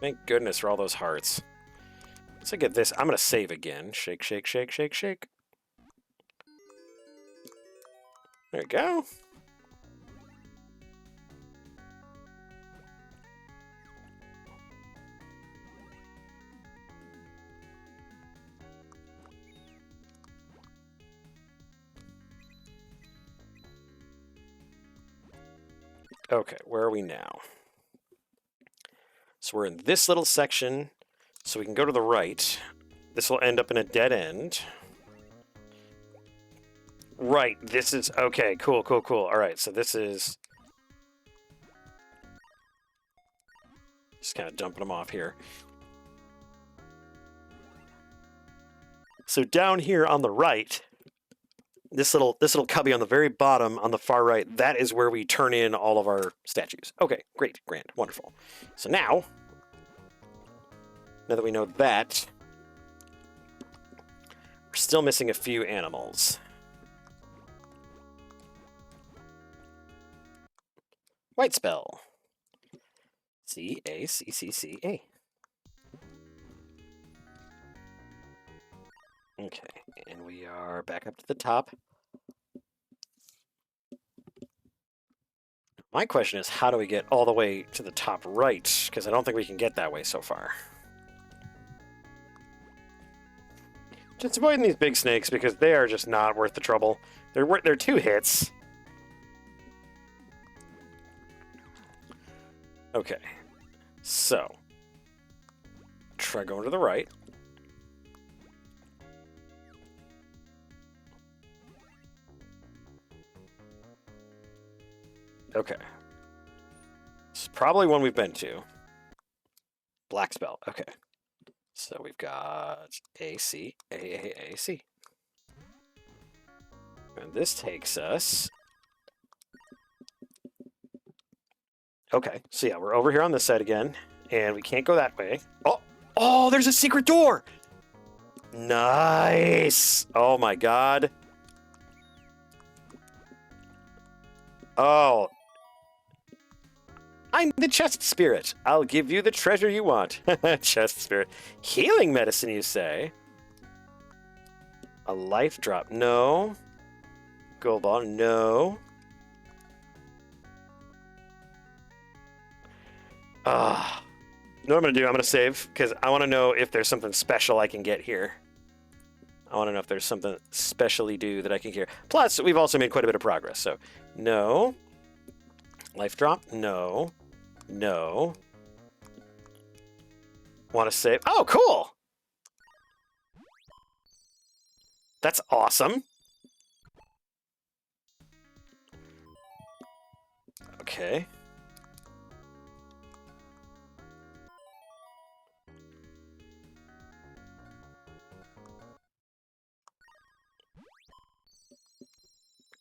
Thank goodness for all those hearts. Once I get this, I'm going to save again. Shake, shake, shake, shake, shake. There we go. Okay, where are we now? So we're in this little section, so we can go to the right. This will end up in a dead end. Right, this is... Okay, cool, cool, cool. All right, so this is... Just kind of dumping them off here. So down here on the right, this little cubby on the very bottom on the far right, that is where we turn in all of our statues. Okay, great, grand, wonderful. So now that we know that, we're still missing a few animals. White spell. C-A-C-C-C-A. Okay, and we are back up to the top. My question is, how do we get all the way to the top right? Because I don't think we can get that way so far. Just avoiding these big snakes because they are just not worth the trouble. They're 2 hits. Okay, so try going to the right. Okay. It's probably one we've been to. Black spell. Okay. So we've got AC, A-A-A-C. And this takes us... Okay, so yeah, we're over here on this side again, and we can't go that way. Oh! Oh, there's a secret door! Nice! Oh my god. Oh. I'm the chest spirit. I'll give you the treasure you want. Chest spirit. Healing medicine, you say? A life drop. No. Gold ball. No. You know what I'm going to do? I'm going to save, because I want to know if there's something special I can get here. I want to know if there's something specially do that I can get. Plus, we've also made quite a bit of progress, so... No. Life drop? No. No. Want to save? Oh, cool! That's awesome. Okay.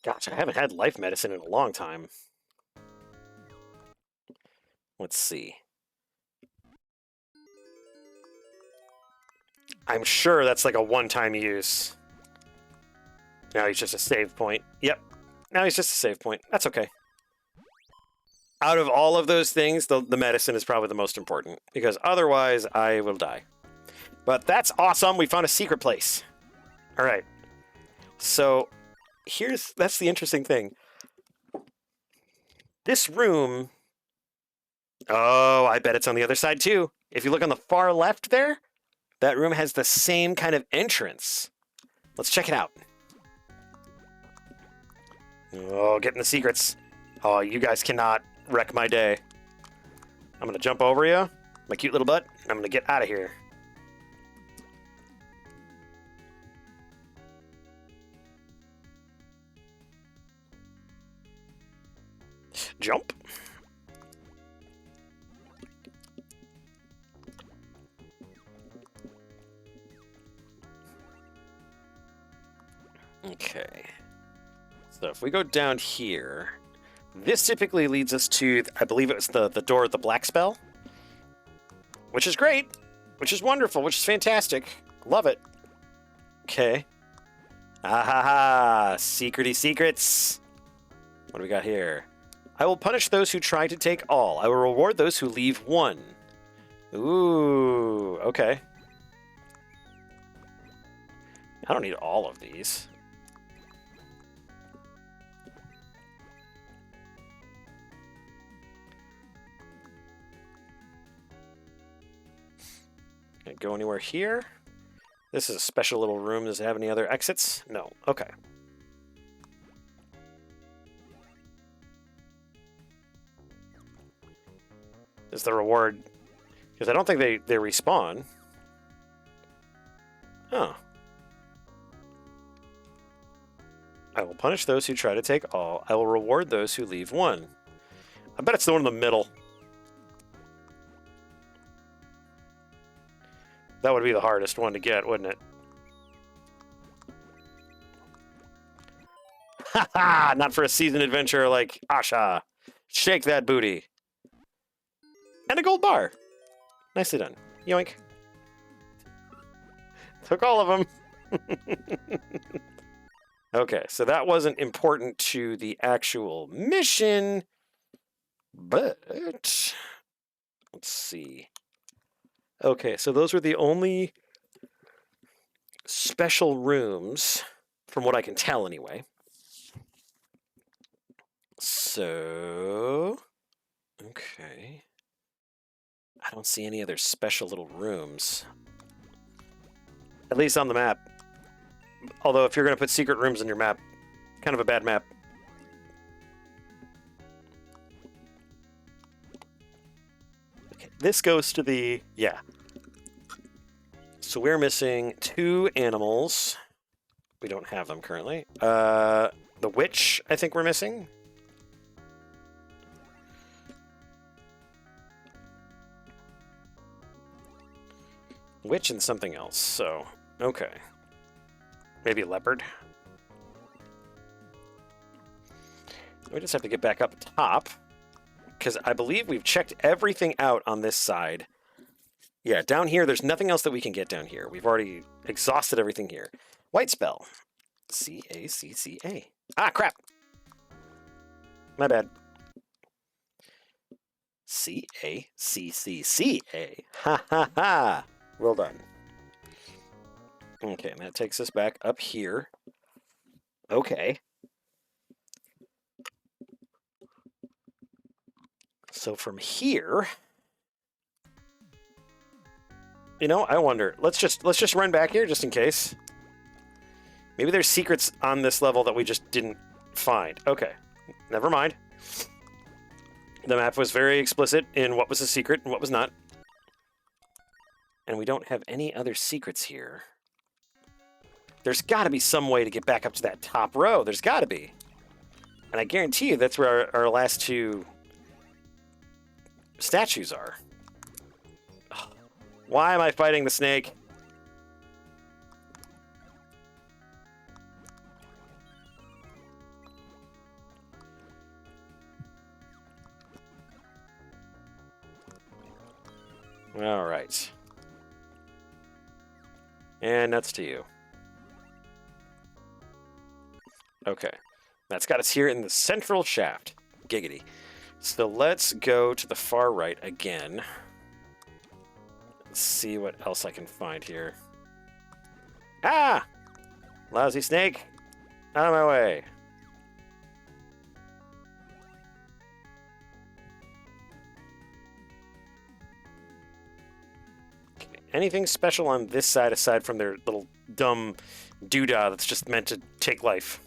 Gosh, I haven't had life medicine in a long time. Let's see. I'm sure that's like a one-time use. Now he's just a save point. Yep. Now he's just a save point. That's okay. Out of all of those things, the medicine is probably the most important, because otherwise I will die. But that's awesome. We found a secret place. All right. So that's the interesting thing. This room... Oh, I bet it's on the other side too. If you look on the far left there, that room has the same kind of entrance. Let's check it out. Oh, getting the secrets. Oh, you guys cannot wreck my day. I'm going to jump over you, my cute little butt, and I'm going to get out of here. Jump. Okay. So if we go down here, this typically leads us to, I believe it was the door of the Black Spell, which is great, which is wonderful, which is fantastic. Love it. Okay. Ah, secrety secrets. What do we got here? I will punish those who try to take all. I will reward those who leave one. Ooh, okay. I don't need all of these. Can't go anywhere here. This is a special little room. Does it have any other exits? No. Okay. Is the reward... Because I don't think they respawn. Oh. I will punish those who try to take all. I will reward those who leave one. I bet it's the one in the middle. That would be the hardest one to get, wouldn't it? Haha! Not for a seasoned adventurer like Asha. Shake that booty. And a gold bar. Nicely done. Yoink. Took all of them. Okay, so that wasn't important to the actual mission, but let's see. Okay, so those were the only special rooms, from what I can tell anyway. So, okay. I don't see any other special little rooms. At least on the map. Although, if you're going to put secret rooms in your map, kind of a bad map. Okay, this goes to the... yeah. So we're missing 2 animals. We don't have them currently. The witch, I think we're missing. Witch and something else, so... okay. Maybe a leopard. We just have to get back up top, because I believe we've checked everything out on this side. Yeah, down here, there's nothing else that we can get down here. We've already exhausted everything here. White spell. C-A-C-C-A. Ah, crap! My bad. C-A-C-C-C-A. Ha ha ha! Well done. Okay, and that takes us back up here. Okay. So from here, you know, I wonder. Let's just run back here just in case. Maybe there's secrets on this level that we just didn't find. Okay, never mind. The map was very explicit in what was a secret and what was not. And we don't have any other secrets here. There's got to be some way to get back up to that top row. There's got to be. And I guarantee you that's where our last 2 statues are. Ugh. Why am I fighting the snake? All right. And nuts to you. Okay. That's got us here in the central shaft. Giggity. So let's go to the far right again. Let's see what else I can find here. Ah! Lousy snake! Out of my way. Okay. Anything special on this side aside from their little dumb doodah that's just meant to take life?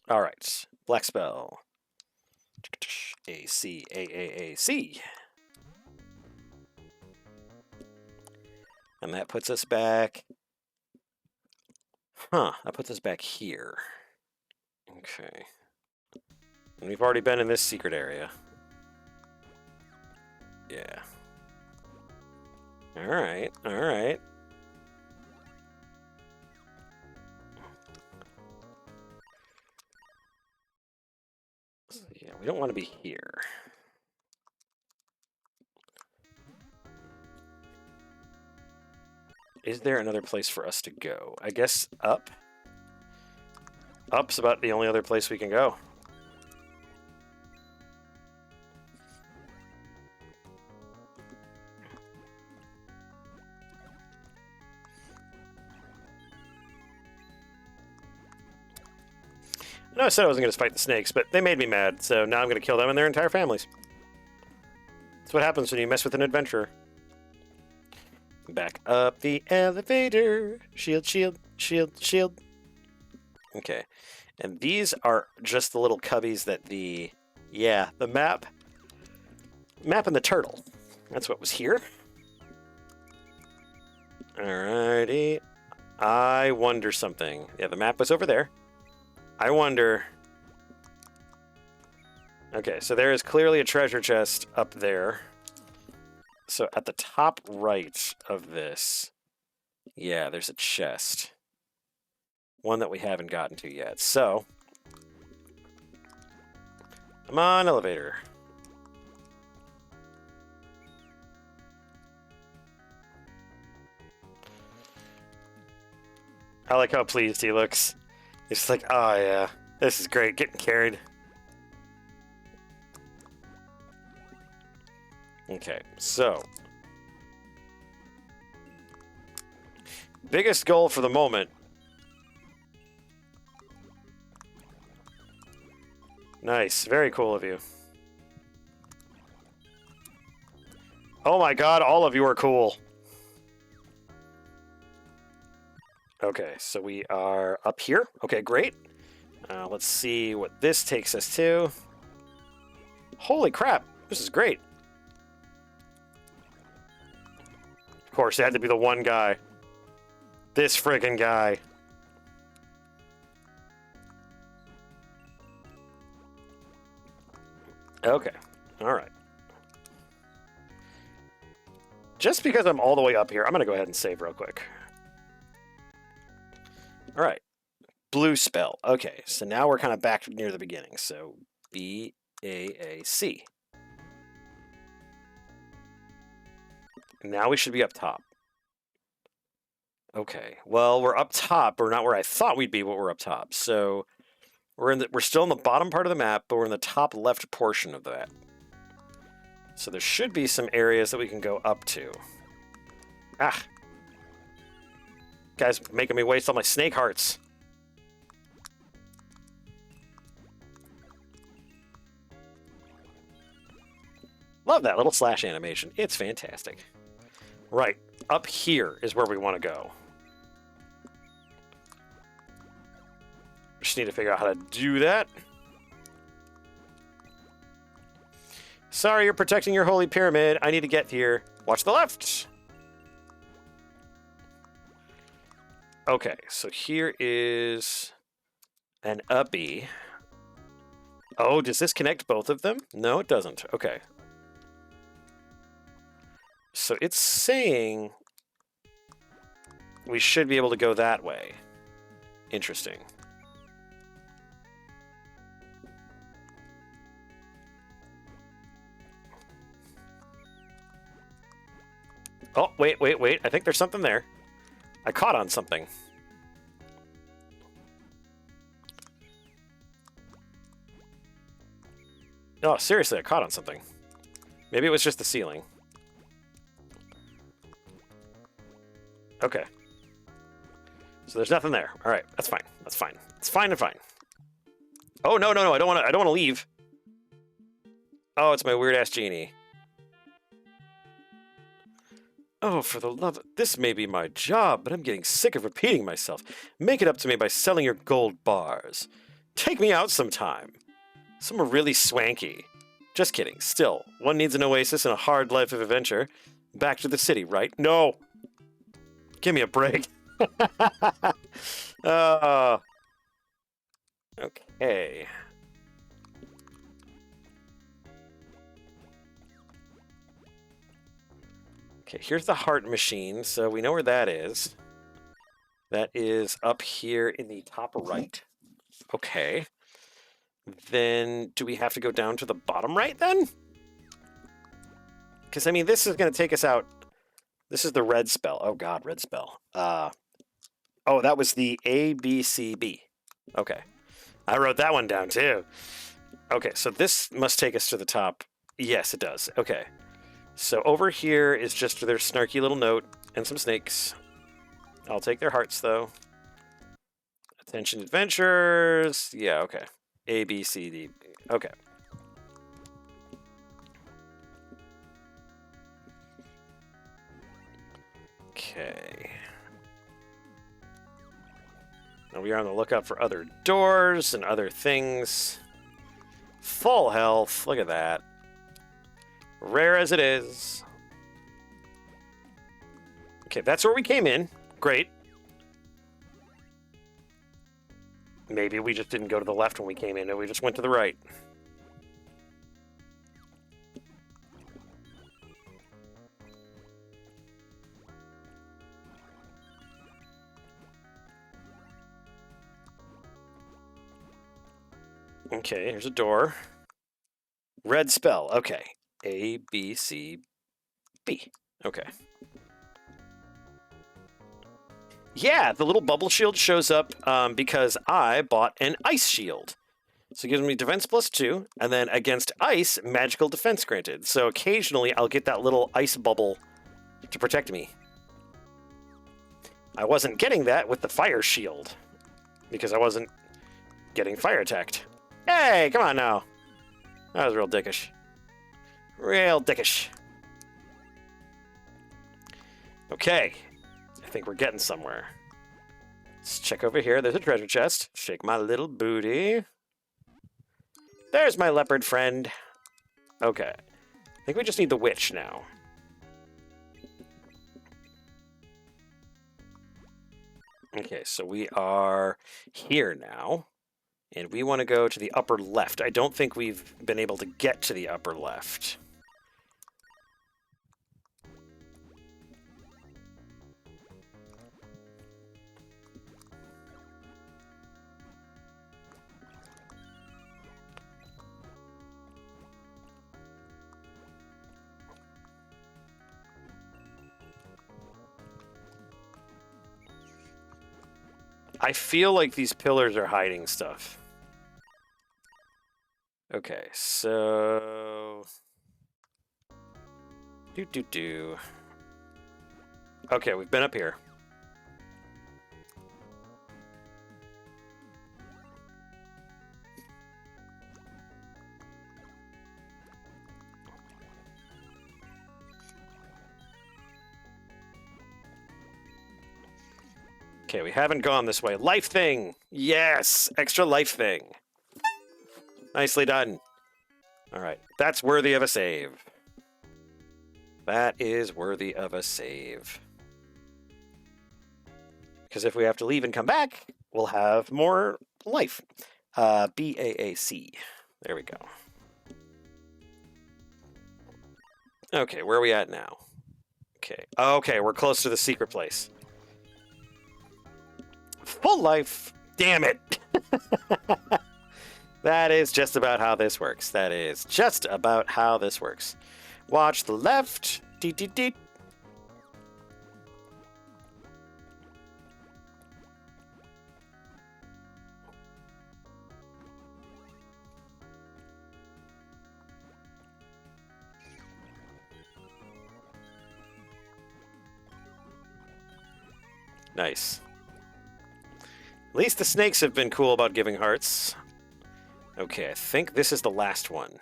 All right. Black spell. A-C, A-A-A-C. And that puts us back... huh, that puts us back here. Okay. And we've already been in this secret area. Yeah. Alright, alright. we don't want to be here. Is there another place for us to go? I guess up? Up's about the only other place we can go. No, I said I wasn't going to fight the snakes, but they made me mad, so now I'm going to kill them and their entire families. That's what happens when you mess with an adventurer. Back up the elevator. Shield, shield, shield, shield. Okay. And these are just the little cubbies that the map and the turtle. That's what was here. Alrighty. I wonder something. Yeah, the map was over there. I wonder... Okay, so there is clearly a treasure chest up there. So at the top right of this, yeah, there's a chest. One that we haven't gotten to yet. So, come on, elevator. I like how pleased he looks. He's like, oh yeah, this is great, getting carried. Okay, so biggest goal for the moment. Nice, very cool of you. Oh my god, all of you are cool. Okay, so we are up here. Okay, great. Let's see what this takes us to. Holy crap, this is great. Of course, it had to be the one guy. This friggin' guy. Okay, alright. Just because I'm all the way up here, I'm going to go ahead and save real quick. Alright. Blue spell. Okay, so now we're kind of back near the beginning. So, B-A-A-C. Now we should be up top. Okay, well, we're up top. We're not where I thought we'd be, but we're up top. So, we're still in the bottom part of the map, but we're in the top left portion of that. So there should be some areas that we can go up to. Ah! Guys making me waste all my snake hearts. Love that little slash animation. It's fantastic. Right, up here is where we want to go. Just need to figure out how to do that. Sorry, you're protecting your holy pyramid. I need to get here. Watch the left. Okay, so here is an uppy. Oh, does this connect both of them? No, it doesn't. Okay. So it's saying we should be able to go that way. Interesting. Oh, wait. I think there's something there. I caught on something. Oh, seriously, I caught on something. Maybe it was just the ceiling. Okay. So there's nothing there. All right, that's fine. That's fine. It's fine and fine. Oh, no, I don't want to leave. Oh, it's my weird-ass genie. Oh, for the love of... This may be my job, but I'm getting sick of repeating myself. Make it up to me by selling your gold bars. Take me out sometime. Somewhere really swanky. Just kidding. Still, one needs an oasis in a hard life of adventure. Back to the city, right? No! Give me a break. Okay. Okay, here's the heart machine, so we know where that is. That is up here in the top right. Okay. then do we have to go down to the bottom right then? Because, I mean, this is going to take us out. This is the red spell. Oh, God, red spell. Oh, that was the ABCB. Okay. I wrote that one down, too. Okay, so this must take us to the top. Yes, it does. Okay. So over here is just their snarky little note and some snakes. I'll take their hearts, though. Attention adventures. Yeah, okay. A, B, C, D. Okay. Okay. Now we are on the lookout for other doors and other things. Full health. Look at that. Rare as it is. Okay, that's where we came in. Great. Maybe we just didn't go to the left when we came in, and we just went to the right. Okay, here's a door. Red spell. Okay. A, B, C, B. Okay. Yeah, the little bubble shield shows up because I bought an ice shield. So it gives me defense +2, and then against ice, magical defense granted. So occasionally I'll get that little ice bubble to protect me. I wasn't getting that with the fire shield because I wasn't getting fire attacked. Hey, come on now. That was real dickish. Real dickish. Okay. I think we're getting somewhere. Let's check over here. There's a treasure chest. Shake my little booty. There's my leopard friend. Okay. I think we just need the witch now. Okay, so we are here now. And we want to go to the upper left. I don't think we've been able to get to the upper left. I feel like these pillars are hiding stuff. Okay, so... Okay, we've been up here. Okay, we haven't gone this way. Life thing! Yes! Extra life thing. Nicely done. Alright, that's worthy of a save. That is worthy of a save. Because if we have to leave and come back, we'll have more life. BAAC. There we go. Okay, where are we at now? Okay. Okay, we're close to the secret place. Full life. Damn it. That is just about how this works. That is just about how this works. Watch the left. Deet, deet, deet. Nice. At least the snakes have been cool about giving hearts. Okay, I think this is the last one.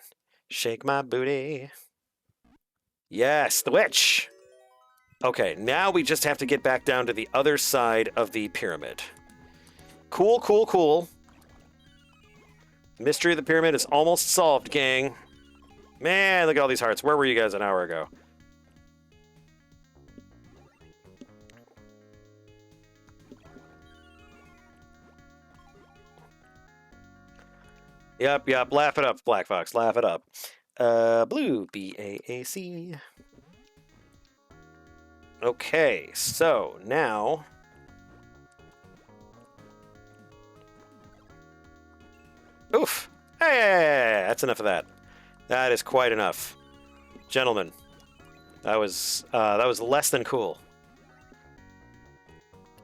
Shake my booty. Yes, the witch! Okay, now we just have to get back down to the other side of the pyramid. Cool, cool, cool. Mystery of the pyramid is almost solved, gang. Man, look at all these hearts. Where were you guys an hour ago? Yep, yep. Laugh it up, Black Fox. Laugh it up. Blue. B-A-A-C. Okay, so now... Oof. Hey, That's enough of that. That is quite enough. Gentlemen, that was less than cool.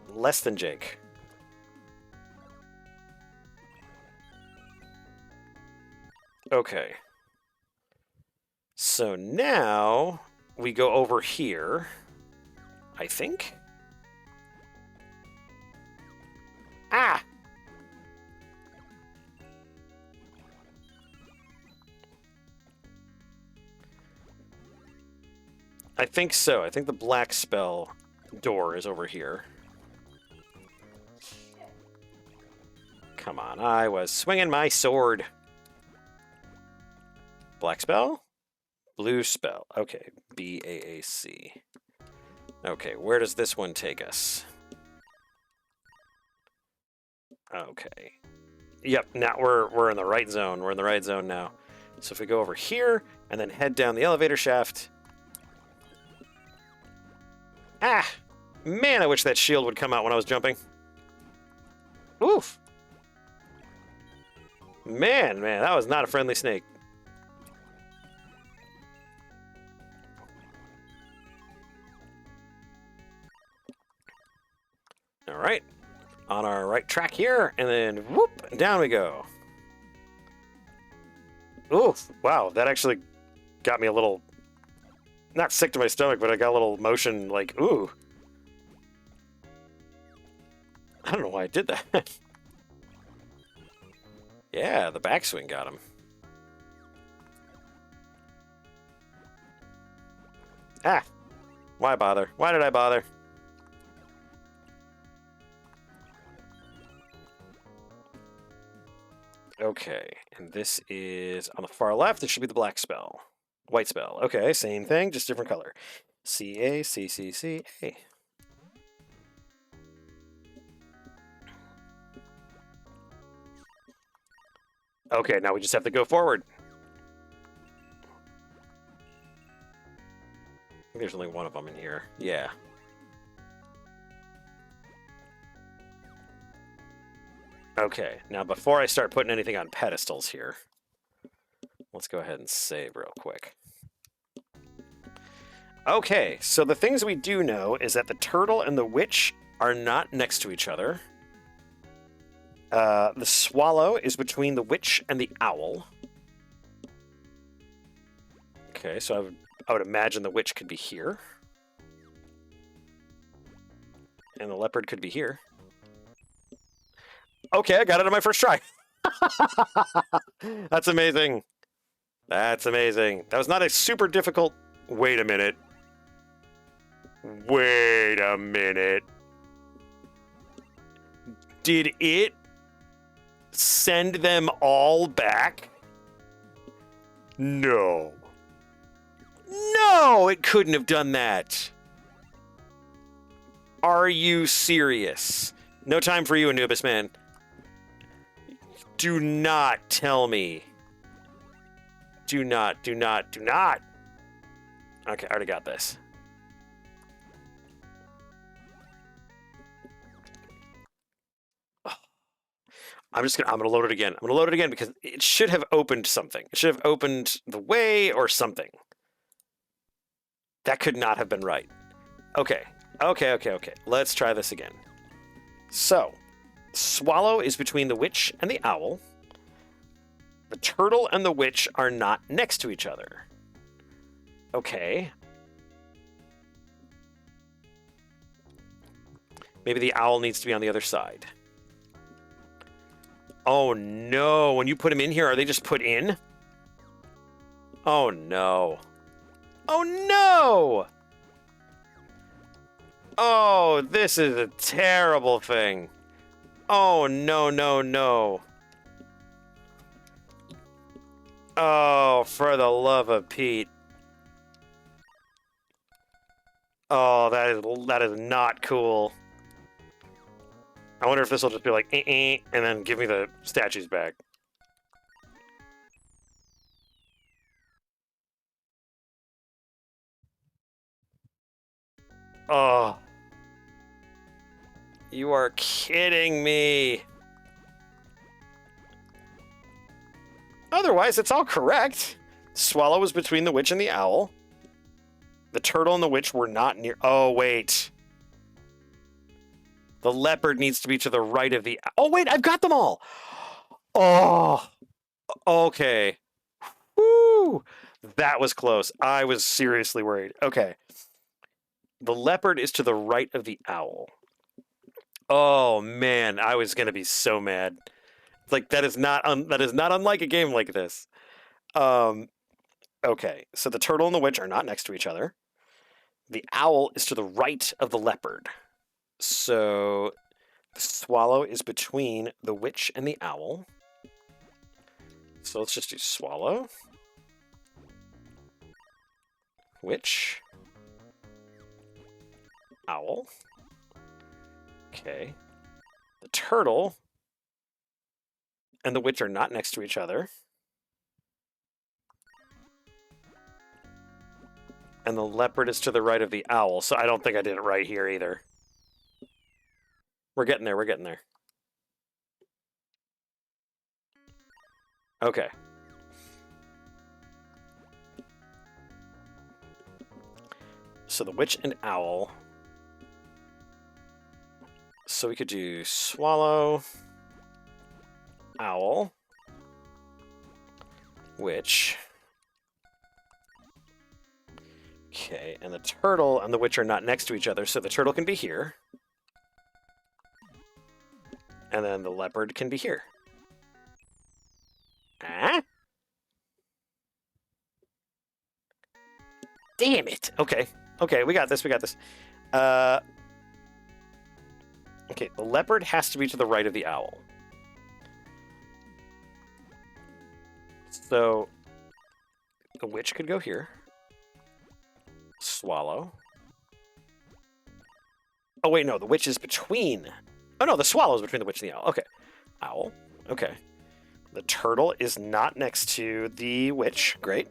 Less than Jake. Okay. So now we go over here, I think. Ah! I think so. I think the black spell door is over here. Come on, I was swinging my sword. Black spell? Blue spell. Okay, BAAC. Okay, where does this one take us? Okay. Yep, now we're in the right zone. We're in the right zone now. So if we go over here and then head down the elevator shaft. Ah! Man, I wish that shield would come out when I was jumping. Oof! Man, that was not a friendly snake. All right. On our right track here, and then whoop, down we go. Oof, wow, that actually got me a little, not sick to my stomach, but I got a little motion like, ooh. I don't know why I did that. Yeah, the backswing got him. Ah, why bother? Why did I bother? Okay, and this is on the far left. It should be the black spell. White spell. Okay, same thing, just different color. C-A, C-C-C-A. Okay, now we just have to go forward. I think there's only one of them in here. Yeah. Okay, now before I start putting anything on pedestals here, let's go ahead and save real quick. Okay, so the things we do know is that the turtle and the witch are not next to each other. The swallow is between the witch and the owl. Okay, so I would imagine the witch could be here. And the leopard could be here. Okay, I got it on my first try. That's amazing. That's amazing. That was not a super difficult... Wait a minute. Wait a minute. Did it send them all back? No. No, it couldn't have done that. Are you serious? No time for you, Anubis, man. Do not tell me. Do not. Okay, I already got this. I'm gonna load it again. I'm gonna load it again because it should have opened something. It should have opened the way or something. That could not have been right. Okay. Let's try this again. So, swallow is between the witch and the owl. The turtle and the witch are not next to each other. Okay. Maybe the owl needs to be on the other side. Oh no, when you put them in here, are they just put in? Oh no. Oh no! Oh, this is a terrible thing. Oh no. Oh, for the love of Pete. Oh, that is not cool. I wonder if this will just be like, and then give me the statues back. Oh. You are kidding me. Otherwise, it's all correct. Swallow was between the witch and the owl. The turtle and the witch were not near... Oh, wait. The leopard needs to be to the right of the... Oh, wait, I've got them all! Oh, okay. Woo! That was close. I was seriously worried. Okay. The leopard is to the right of the owl. Oh, man, I was going to be so mad. Like, that is not unlike a game like this. Okay, so the turtle and the witch are not next to each other. The owl is to the right of the leopard. So the swallow is between the witch and the owl. So let's just do swallow. Witch. Owl. Okay. The turtle and the witch are not next to each other. And the leopard is to the right of the owl, so I don't think I did it right here either. We're getting there, we're getting there. Okay. So the witch and owl. So we could do swallow, owl, witch. Okay, and the turtle and the witch are not next to each other, so the turtle can be here. And then the leopard can be here. Ah? Damn it! Okay, okay, we got this, we got this. Okay, the leopard has to be to the right of the owl. So, the witch could go here. Swallow. Oh, wait, no, the witch is between... Oh, no, the swallow is between the witch and the owl. Okay. Owl. Okay. The turtle is not next to the witch. Great.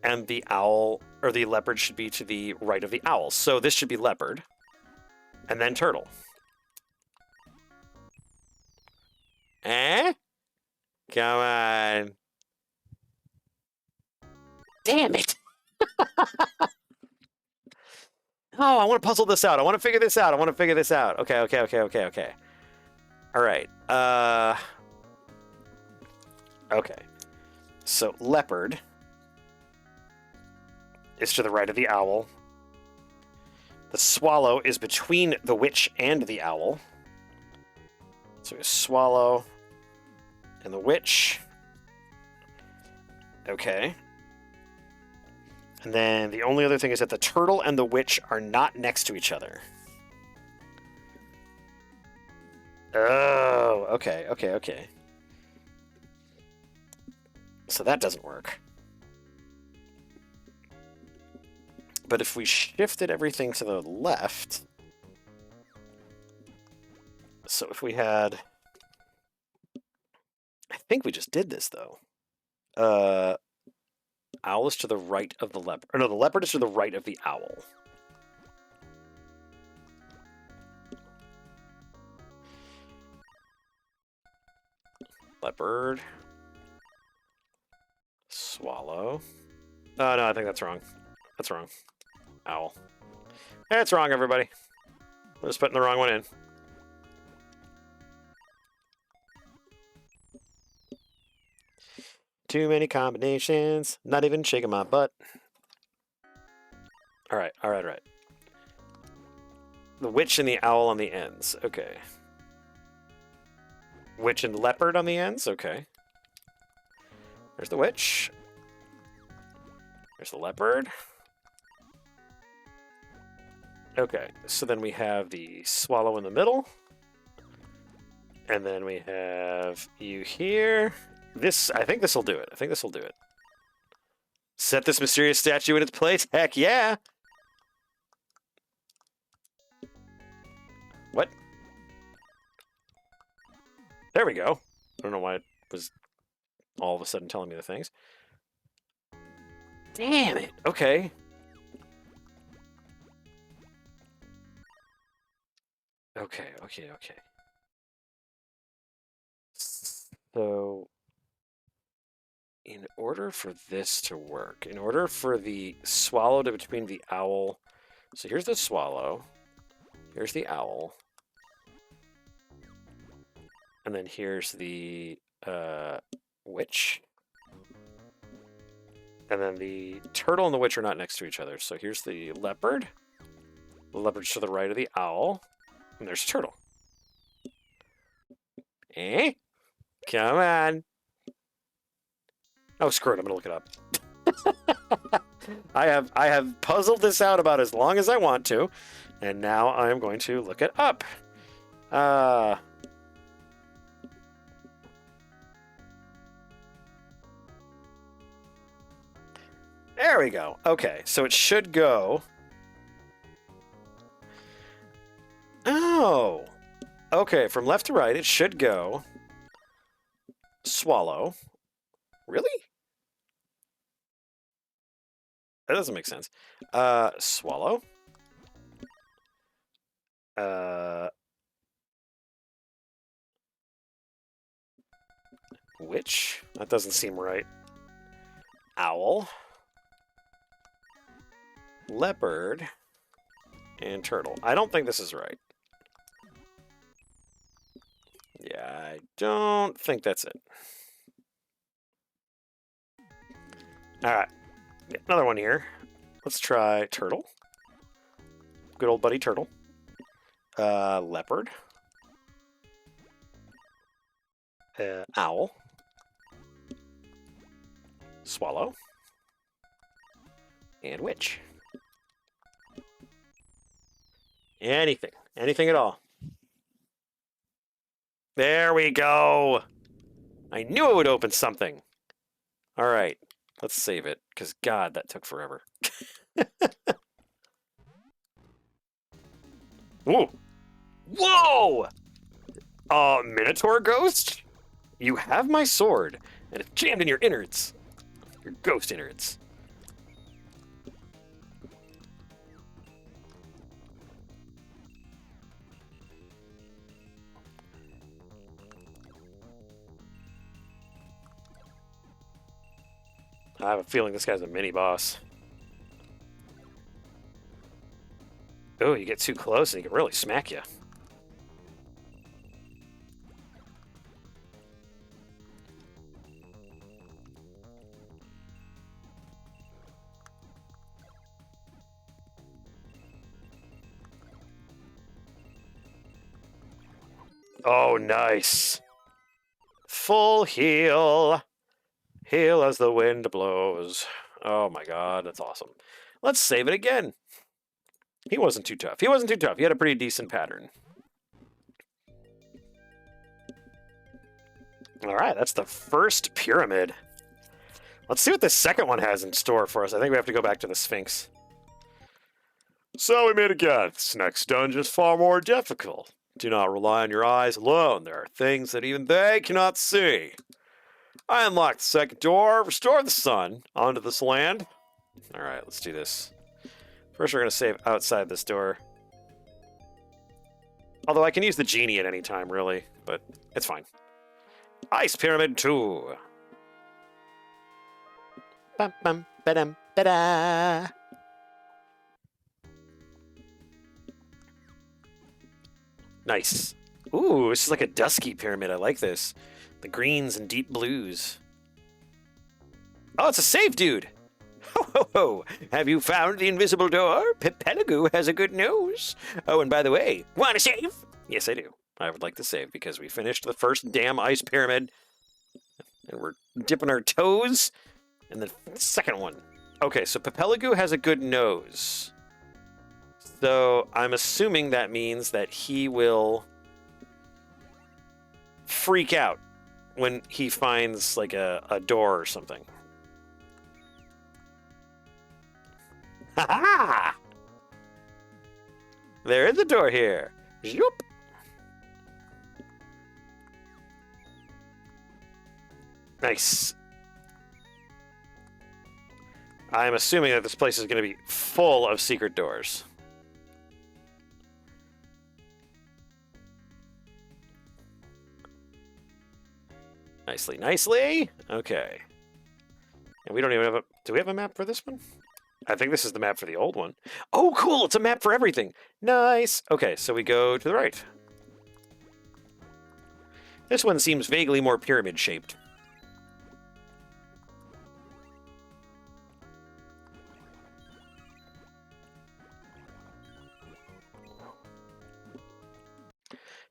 And the owl, or the leopard, should be to the right of the owl. So this should be leopard. And then turtle. Eh? Come on. Damn it. Oh, I want to puzzle this out. I want to figure this out. I want to figure this out. Okay, okay, okay, okay, okay. All right. Okay. So leopard is to the right of the owl. The swallow is between the witch and the owl. So we swallow and the witch. Okay. And then the only other thing is that the turtle and the witch are not next to each other. Oh, okay, okay, okay. So that doesn't work. But if we shifted everything to the left... So if we had... I think we just did this, though. Owl is to the right of the leopard. Or no, the leopard is to the right of the owl. Leopard. Swallow. Oh, no, I think that's wrong. That's wrong. Owl. That's wrong, everybody. I'm just putting the wrong one in. Too many combinations. Not even shaking my butt. Alright, alright, alright. The witch and the owl on the ends. Okay. Witch and leopard on the ends. Okay. There's the witch. There's the leopard. Okay, so then we have the swallow in the middle. And then we have you here. This, I think this will do it. I think this will do it. Set this mysterious statue in its place. Heck yeah! What? There we go. I don't know why it was all of a sudden telling me the things. Damn it. Okay. Okay, okay, okay. So... in order for this to work, in order for the swallow to between the owl... So here's the swallow. Here's the owl. And then here's the witch. And then the turtle and the witch are not next to each other. So here's the leopard. The leopard's to the right of the owl. And there's turtle. Eh? Come on. Oh, screw it. I'm going to look it up. I have puzzled this out about as long as I want to. And now I am going to look it up. There we go. Okay, so it should go... Oh! Okay, from left to right, it should go... Swallow. Really? That doesn't make sense. Swallow. Witch? That doesn't seem right. Owl. Leopard. And turtle. I don't think this is right. Yeah, I don't think that's it. Alright. Another one here. Let's try turtle. Good old buddy turtle. Leopard. Owl. Swallow. And witch. Anything. Anything at all. There we go. I knew it would open something. All right. Let's save it, because God, that took forever. Whoa! Whoa! Minotaur ghost? You have my sword, and it's jammed in your innards. Your ghost innards. I have a feeling this guy's a mini-boss. Oh, you get too close and he can really smack you. Oh, nice. Full heal. Heal as the wind blows. Oh my god, that's awesome. Let's save it again. He wasn't too tough. He wasn't too tough. He had a pretty decent pattern. Alright, that's the first pyramid. Let's see what the second one has in store for us. I think we have to go back to the Sphinx. So we made a guess. Next dungeon is far more difficult. Do not rely on your eyes alone. There are things that even they cannot see. I unlocked the second door. Restore the sun onto this land. Alright, let's do this. First, we're going to save outside this door. Although I can use the genie at any time, really. But it's fine. Ice Pyramid 2. Bum, bum, ba-dum, ba-da. Nice. Ooh, this is like a dusky pyramid. I like this. The greens and deep blues. Oh, it's a save dude. Ho, ho, ho. Have you found the invisible door? Pepelagoo has a good nose. Oh, and by the way, want to save? Yes, I do. I would like to save because we finished the first damn ice pyramid. And we're dipping our toes in the second one. Okay, so Pepelagoo has a good nose. So I'm assuming that means that he will freak out when he finds like a door or something. Ha ha! There is a door here. Zoop. Nice. I'm assuming that this place is going to be full of secret doors. Nicely, nicely. Okay. And we don't even have a... Do we have a map for this one? I think this is the map for the old one. Oh, cool! It's a map for everything! Nice! Okay, so we go to the right. This one seems vaguely more pyramid-shaped.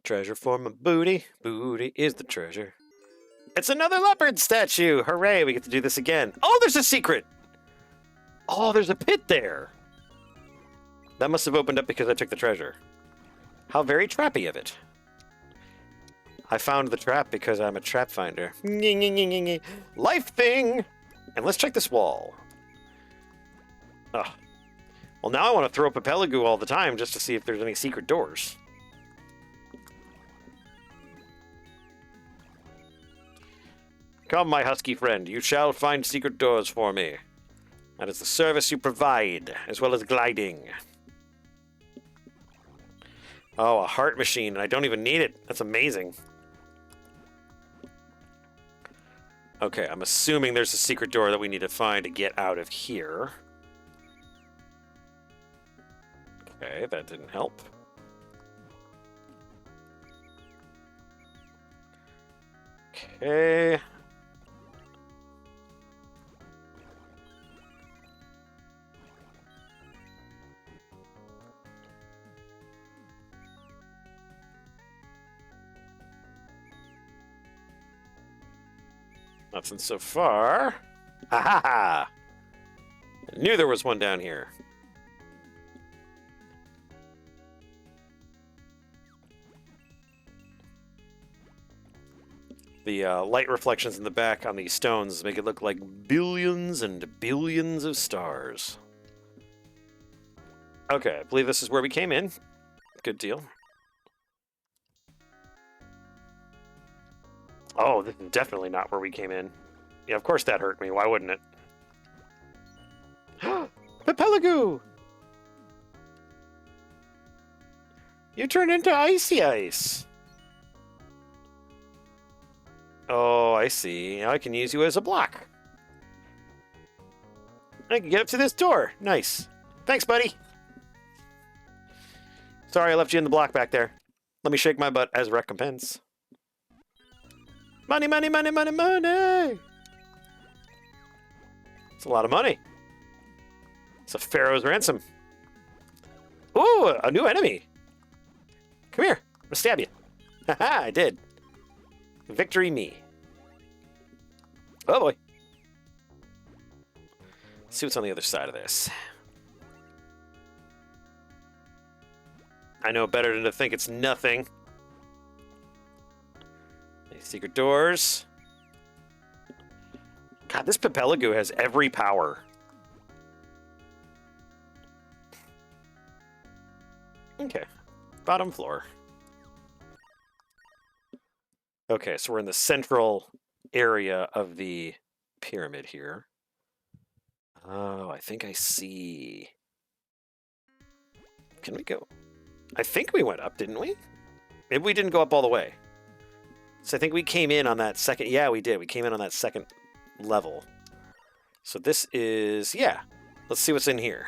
Treasure for my booty. Booty is the treasure. It's another leopard statue! Hooray, we get to do this again. Oh, there's a secret! Oh, there's a pit there! That must have opened up because I took the treasure. How very trappy of it. I found the trap because I'm a trap finder. Life thing! And let's check this wall. Oh. Well, now I want to throw up a Pelagoo all the time just to see if there's any secret doors. Come, my husky friend, you shall find secret doors for me. That is the service you provide, as well as gliding. Oh, a heart machine, and I don't even need it. That's amazing. Okay, I'm assuming there's a secret door that we need to find to get out of here. Okay, that didn't help. Okay. Nothing so far. Ha ha ha! I knew there was one down here. The light reflections in the back on these stones make it look like billions and billions of stars. Okay, I believe this is where we came in. Good deal. Oh, this is definitely not where we came in. Yeah, of course that hurt me. Why wouldn't it? The Pelagoo! You turned into Icy Ice! Oh, I see. Now I can use you as a block. I can get up to this door. Nice. Thanks, buddy. Sorry I left you in the block back there. Let me shake my butt as recompense. Money, money, money, money, money! It's a lot of money. It's a Pharaoh's ransom. Ooh, a new enemy. Come here. I'm gonna stab you. Haha, I did. Victory me. Oh boy. Let's see what's on the other side of this. I know better than to think it's nothing. Any secret doors? God, this Pelagoo has every power. Okay. Bottom floor. Okay, so we're in the central area of the pyramid here. Oh, I think I see. Can we go? I think we went up, didn't we? Maybe we didn't go up all the way. So I think we came in on that second... Yeah, we did. We came in on that second level. So this is... Yeah. Let's see what's in here.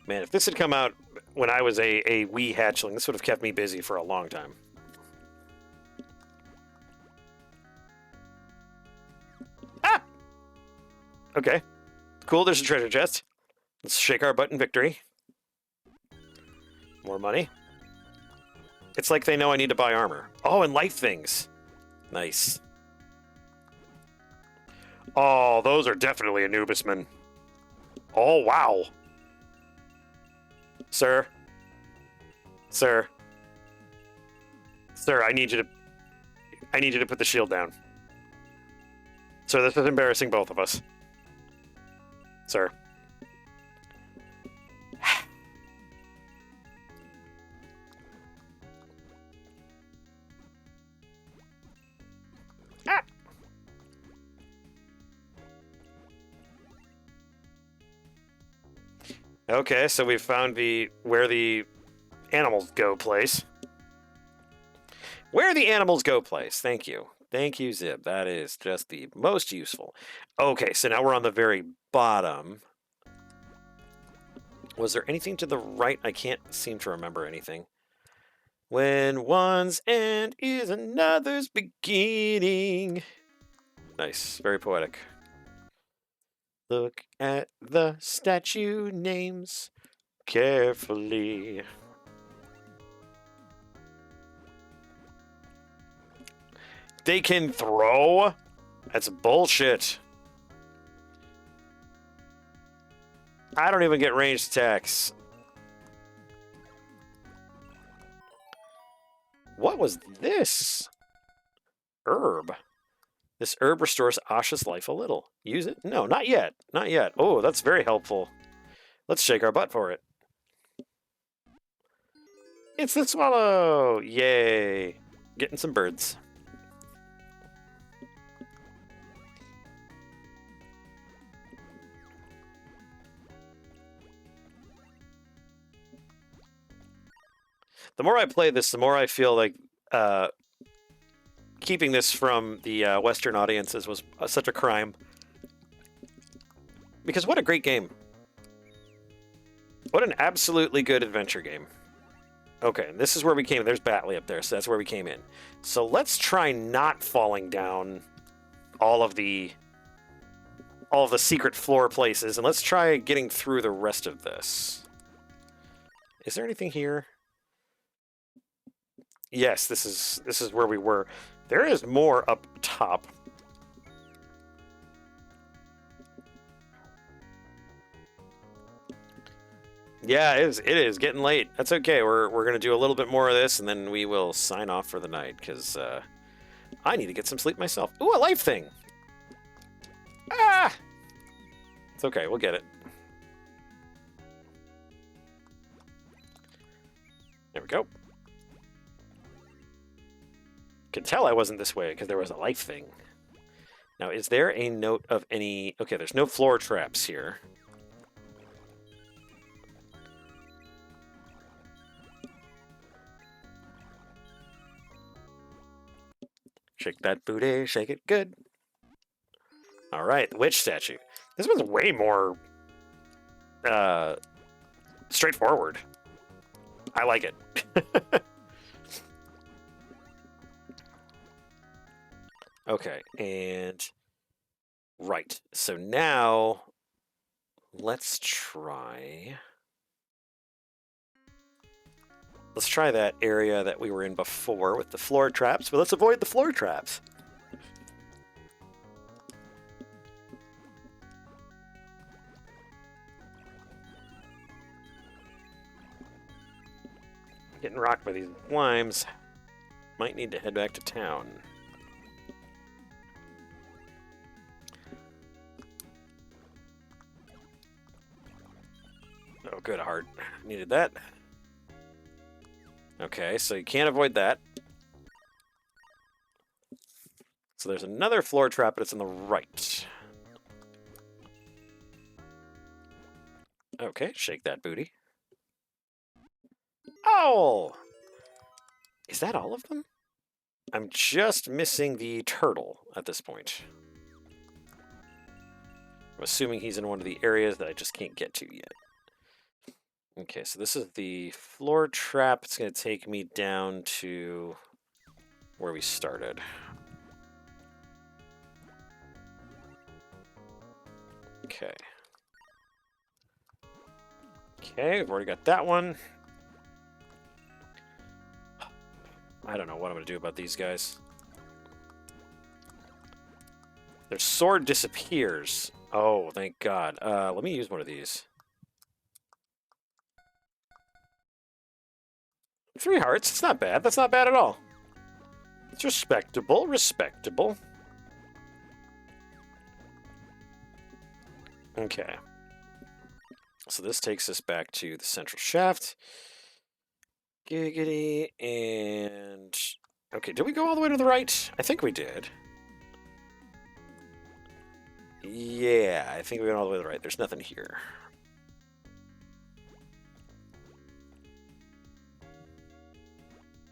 Man, if this had come out when I was a wee hatchling, this would have kept me busy for a long time. Ah! Okay. Cool, there's a treasure chest. Let's shake our butt in victory. More money. It's like they know I need to buy armor. Oh, and life things. Nice. Oh, those are definitely Anubismen. Oh, wow. Sir. Sir. Sir, I need you to put the shield down. Sir, this is embarrassing both of us. Sir. Ah! Okay, so we found where the animals go place. Where the animals go place. Thank you. Thank you, Zib. That is just the most useful. Okay, so now we're on the very bottom. Was there anything to the right? I can't seem to remember anything. When one's end is another's beginning. Nice. Very poetic. Look at the statue names carefully. They can throw? That's bullshit. I don't even get ranged attacks. What was this? Herb. This herb restores Asha's life a little. Use it? No, not yet. Not yet. Oh, that's very helpful. Let's shake our butt for it. It's the swallow! Yay. Getting some birds. The more I play this, the more I feel like keeping this from the Western audiences was such a crime. Because what a great game. What an absolutely good adventure game. Okay, and this is where we came. There's Batley up there, so that's where we came in. So let's try not falling down all of the secret floor places, and let's try getting through the rest of this. Is there anything here? Yes, this is where we were. There is more up top. Yeah, it is getting late. That's okay. We're gonna do a little bit more of this, and then we will sign off for the night because I need to get some sleep myself. Ooh, a life thing. Ah, it's okay. We'll get it. There we go. Can tell I wasn't this way because there was a life thing. Now, is there a note of any... Okay, there's no floor traps here. Shake that booty, shake it good. All right, the witch statue. This one's way more straightforward. I like it. Okay, and right. So now let's try that area that we were in before with the floor traps, but let's avoid the floor traps. Getting rocked by these slimes. Might need to head back to town. Oh, good heart. Needed that. Okay, so you can't avoid that. So there's another floor trap, but it's on the right. Okay, shake that booty. Owl! Is that all of them? I'm just missing the turtle at this point. I'm assuming he's in one of the areas that I just can't get to yet. Okay, so this is the floor trap. It's going to take me down to where we started. Okay. Okay, we've already got that one. I don't know what I'm going to do about these guys. Their sword disappears. Oh, thank God. Let me use one of these. 3 hearts. It's not bad. That's not bad at all. It's respectable. Respectable. Okay. So this takes us back to the central shaft. Giggity. And... Okay, did we go all the way to the right? I think we did. Yeah, I think we went all the way to the right. There's nothing here.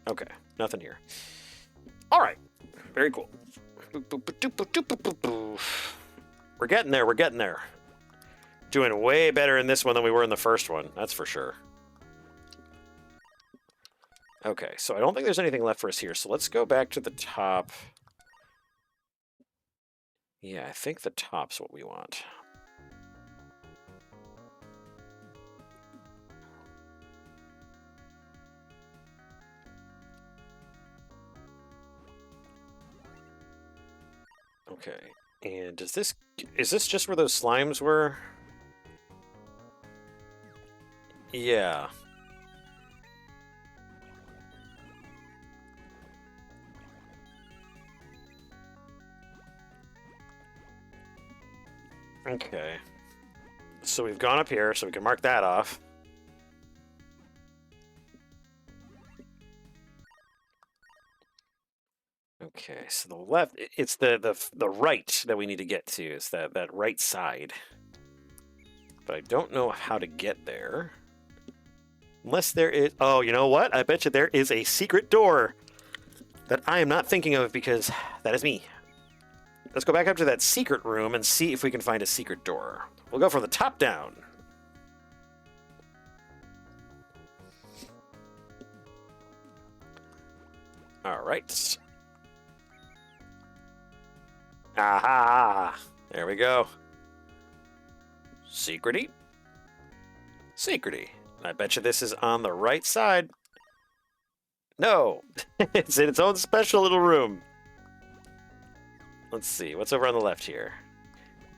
Okay, nothing here. All right, very cool. We're getting there, we're getting there. Doing way better in this one than we were in the first one, that's for sure. Okay, so I don't think there's anything left for us here, so let's go back to the top. Yeah, I think the top's what we want. Okay, and is this just where those slimes were? Yeah. Okay. So we've gone up here, so we can mark that off. Okay, so the left, it's the right that we need to get to. It's that right side. But I don't know how to get there. Unless there is... Oh, you know what? I bet you there is a secret door that I am not thinking of because that is me. Let's go back up to that secret room and see if we can find a secret door. We'll go from the top down. All right. Aha! There we go. Secrety. Secrety. I bet you this is on the right side. No! It's in its own special little room. Let's see. What's over on the left here?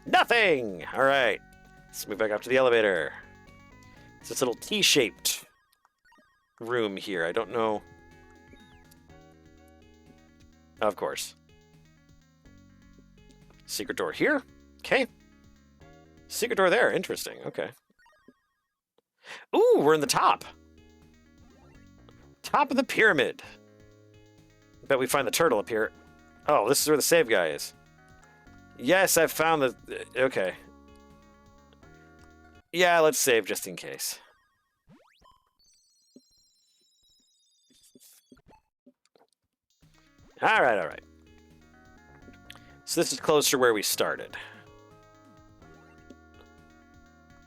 Nothing! Alright. Let's move back up to the elevator. It's this little T-shaped room here. I don't know. Of course. Secret door here. Okay. Secret door there. Interesting. Okay. Ooh, we're in the top. Top of the pyramid. Bet we find the turtle up here. Oh, this is where the save guy is. Yes, I've found the... Okay. Yeah, let's save just in case. Alright, alright. So this is closer to where we started.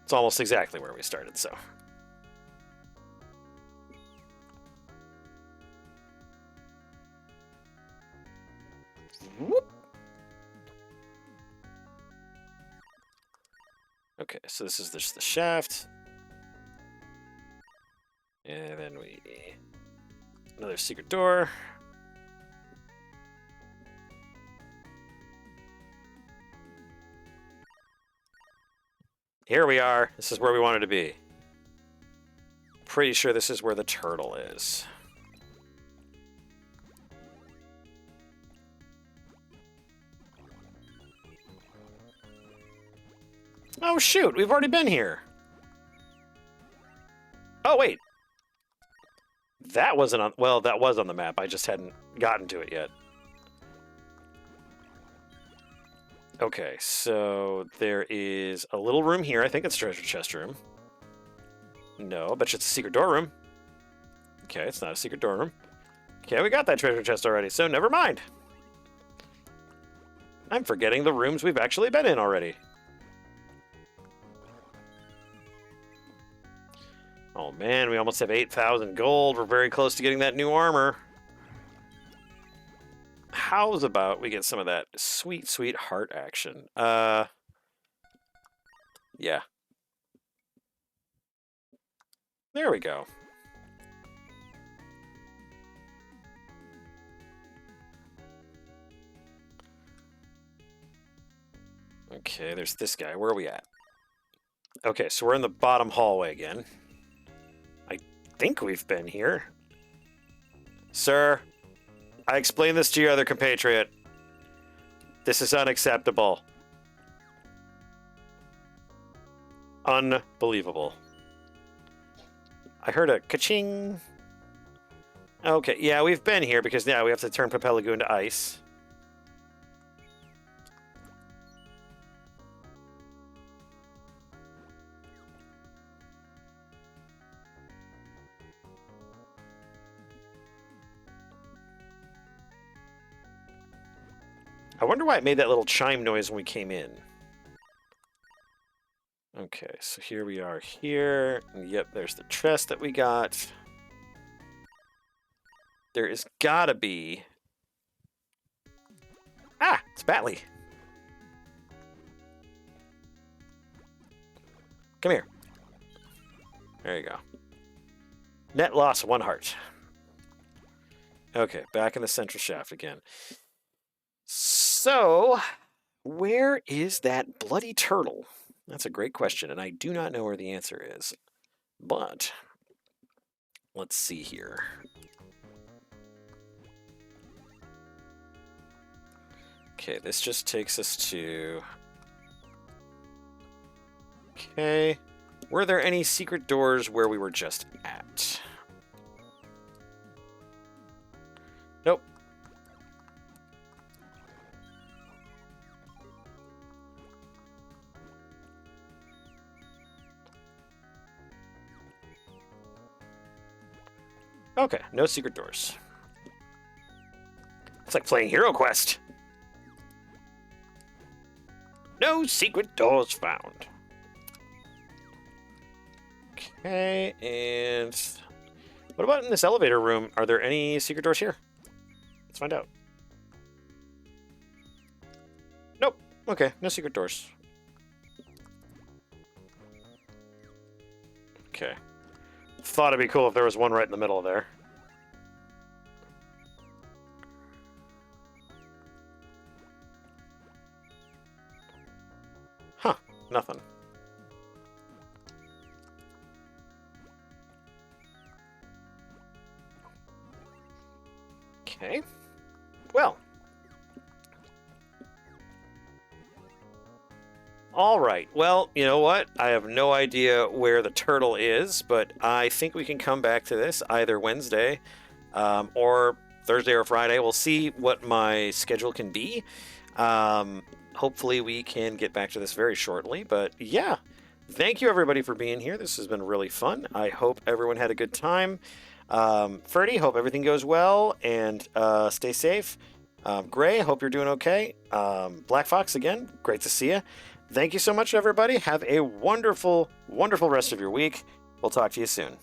It's almost exactly where we started, so... Whoop. Okay, so this is just the shaft. And then another secret door. Here we are. This is where we wanted to be. Pretty sure this is where the turtle is. Oh shoot, we've already been here. Oh wait. That wasn't on, well, that was on the map. I just hadn't gotten to it yet. Okay, so there is a little room here. I think it's treasure chest room. No, I bet you it's a secret door room. Okay, it's not a secret door room. Okay, we got that treasure chest already, so never mind. I'm forgetting the rooms we've actually been in already. Oh man, we almost have 8,000 gold. We're very close to getting that new armor. How's about we get some of that sweet, sweet heart action? Yeah. There we go. Okay, there's this guy. Where are we at? Okay, so we're in the bottom hallway again. I think we've been here. Sir, I explained this to your other compatriot. This is unacceptable. Unbelievable. I heard a ka-ching. Okay, yeah, we've been here because now we have to turn Papelagoon into ice. I wonder why it made that little chime noise when we came in. Okay, so here we are here. Yep, there's the chest that we got. There is gotta be... Ah, it's Batley. Come here. There you go. Net loss, 1 heart. Okay, back in the central shaft again. So, where is that bloody turtle? That's a great question, and I do not know where the answer is. But, let's see here. Okay, this just takes us to... Okay. Were there any secret doors where we were just at? Nope. Okay, no secret doors. It's like playing Hero Quest. No secret doors found. Okay, and what about in this elevator room? Are there any secret doors here? Let's find out. Nope. Okay, no secret doors. Okay. Thought it'd be cool if there was one right in the middle there. Huh, nothing. Okay. Well. All right. Well, you know what? I have no idea where the turtle is, but I think we can come back to this either Wednesday or Thursday or Friday. We'll see what my schedule can be. Hopefully we can get back to this very shortly. But yeah, thank you everybody for being here. This has been really fun. I hope everyone had a good time. Ferdy, hope everything goes well and stay safe. Gray, hope you're doing okay. Black Fox, again, great to see you. Thank you so much, everybody. Have a wonderful, wonderful rest of your week. We'll talk to you soon.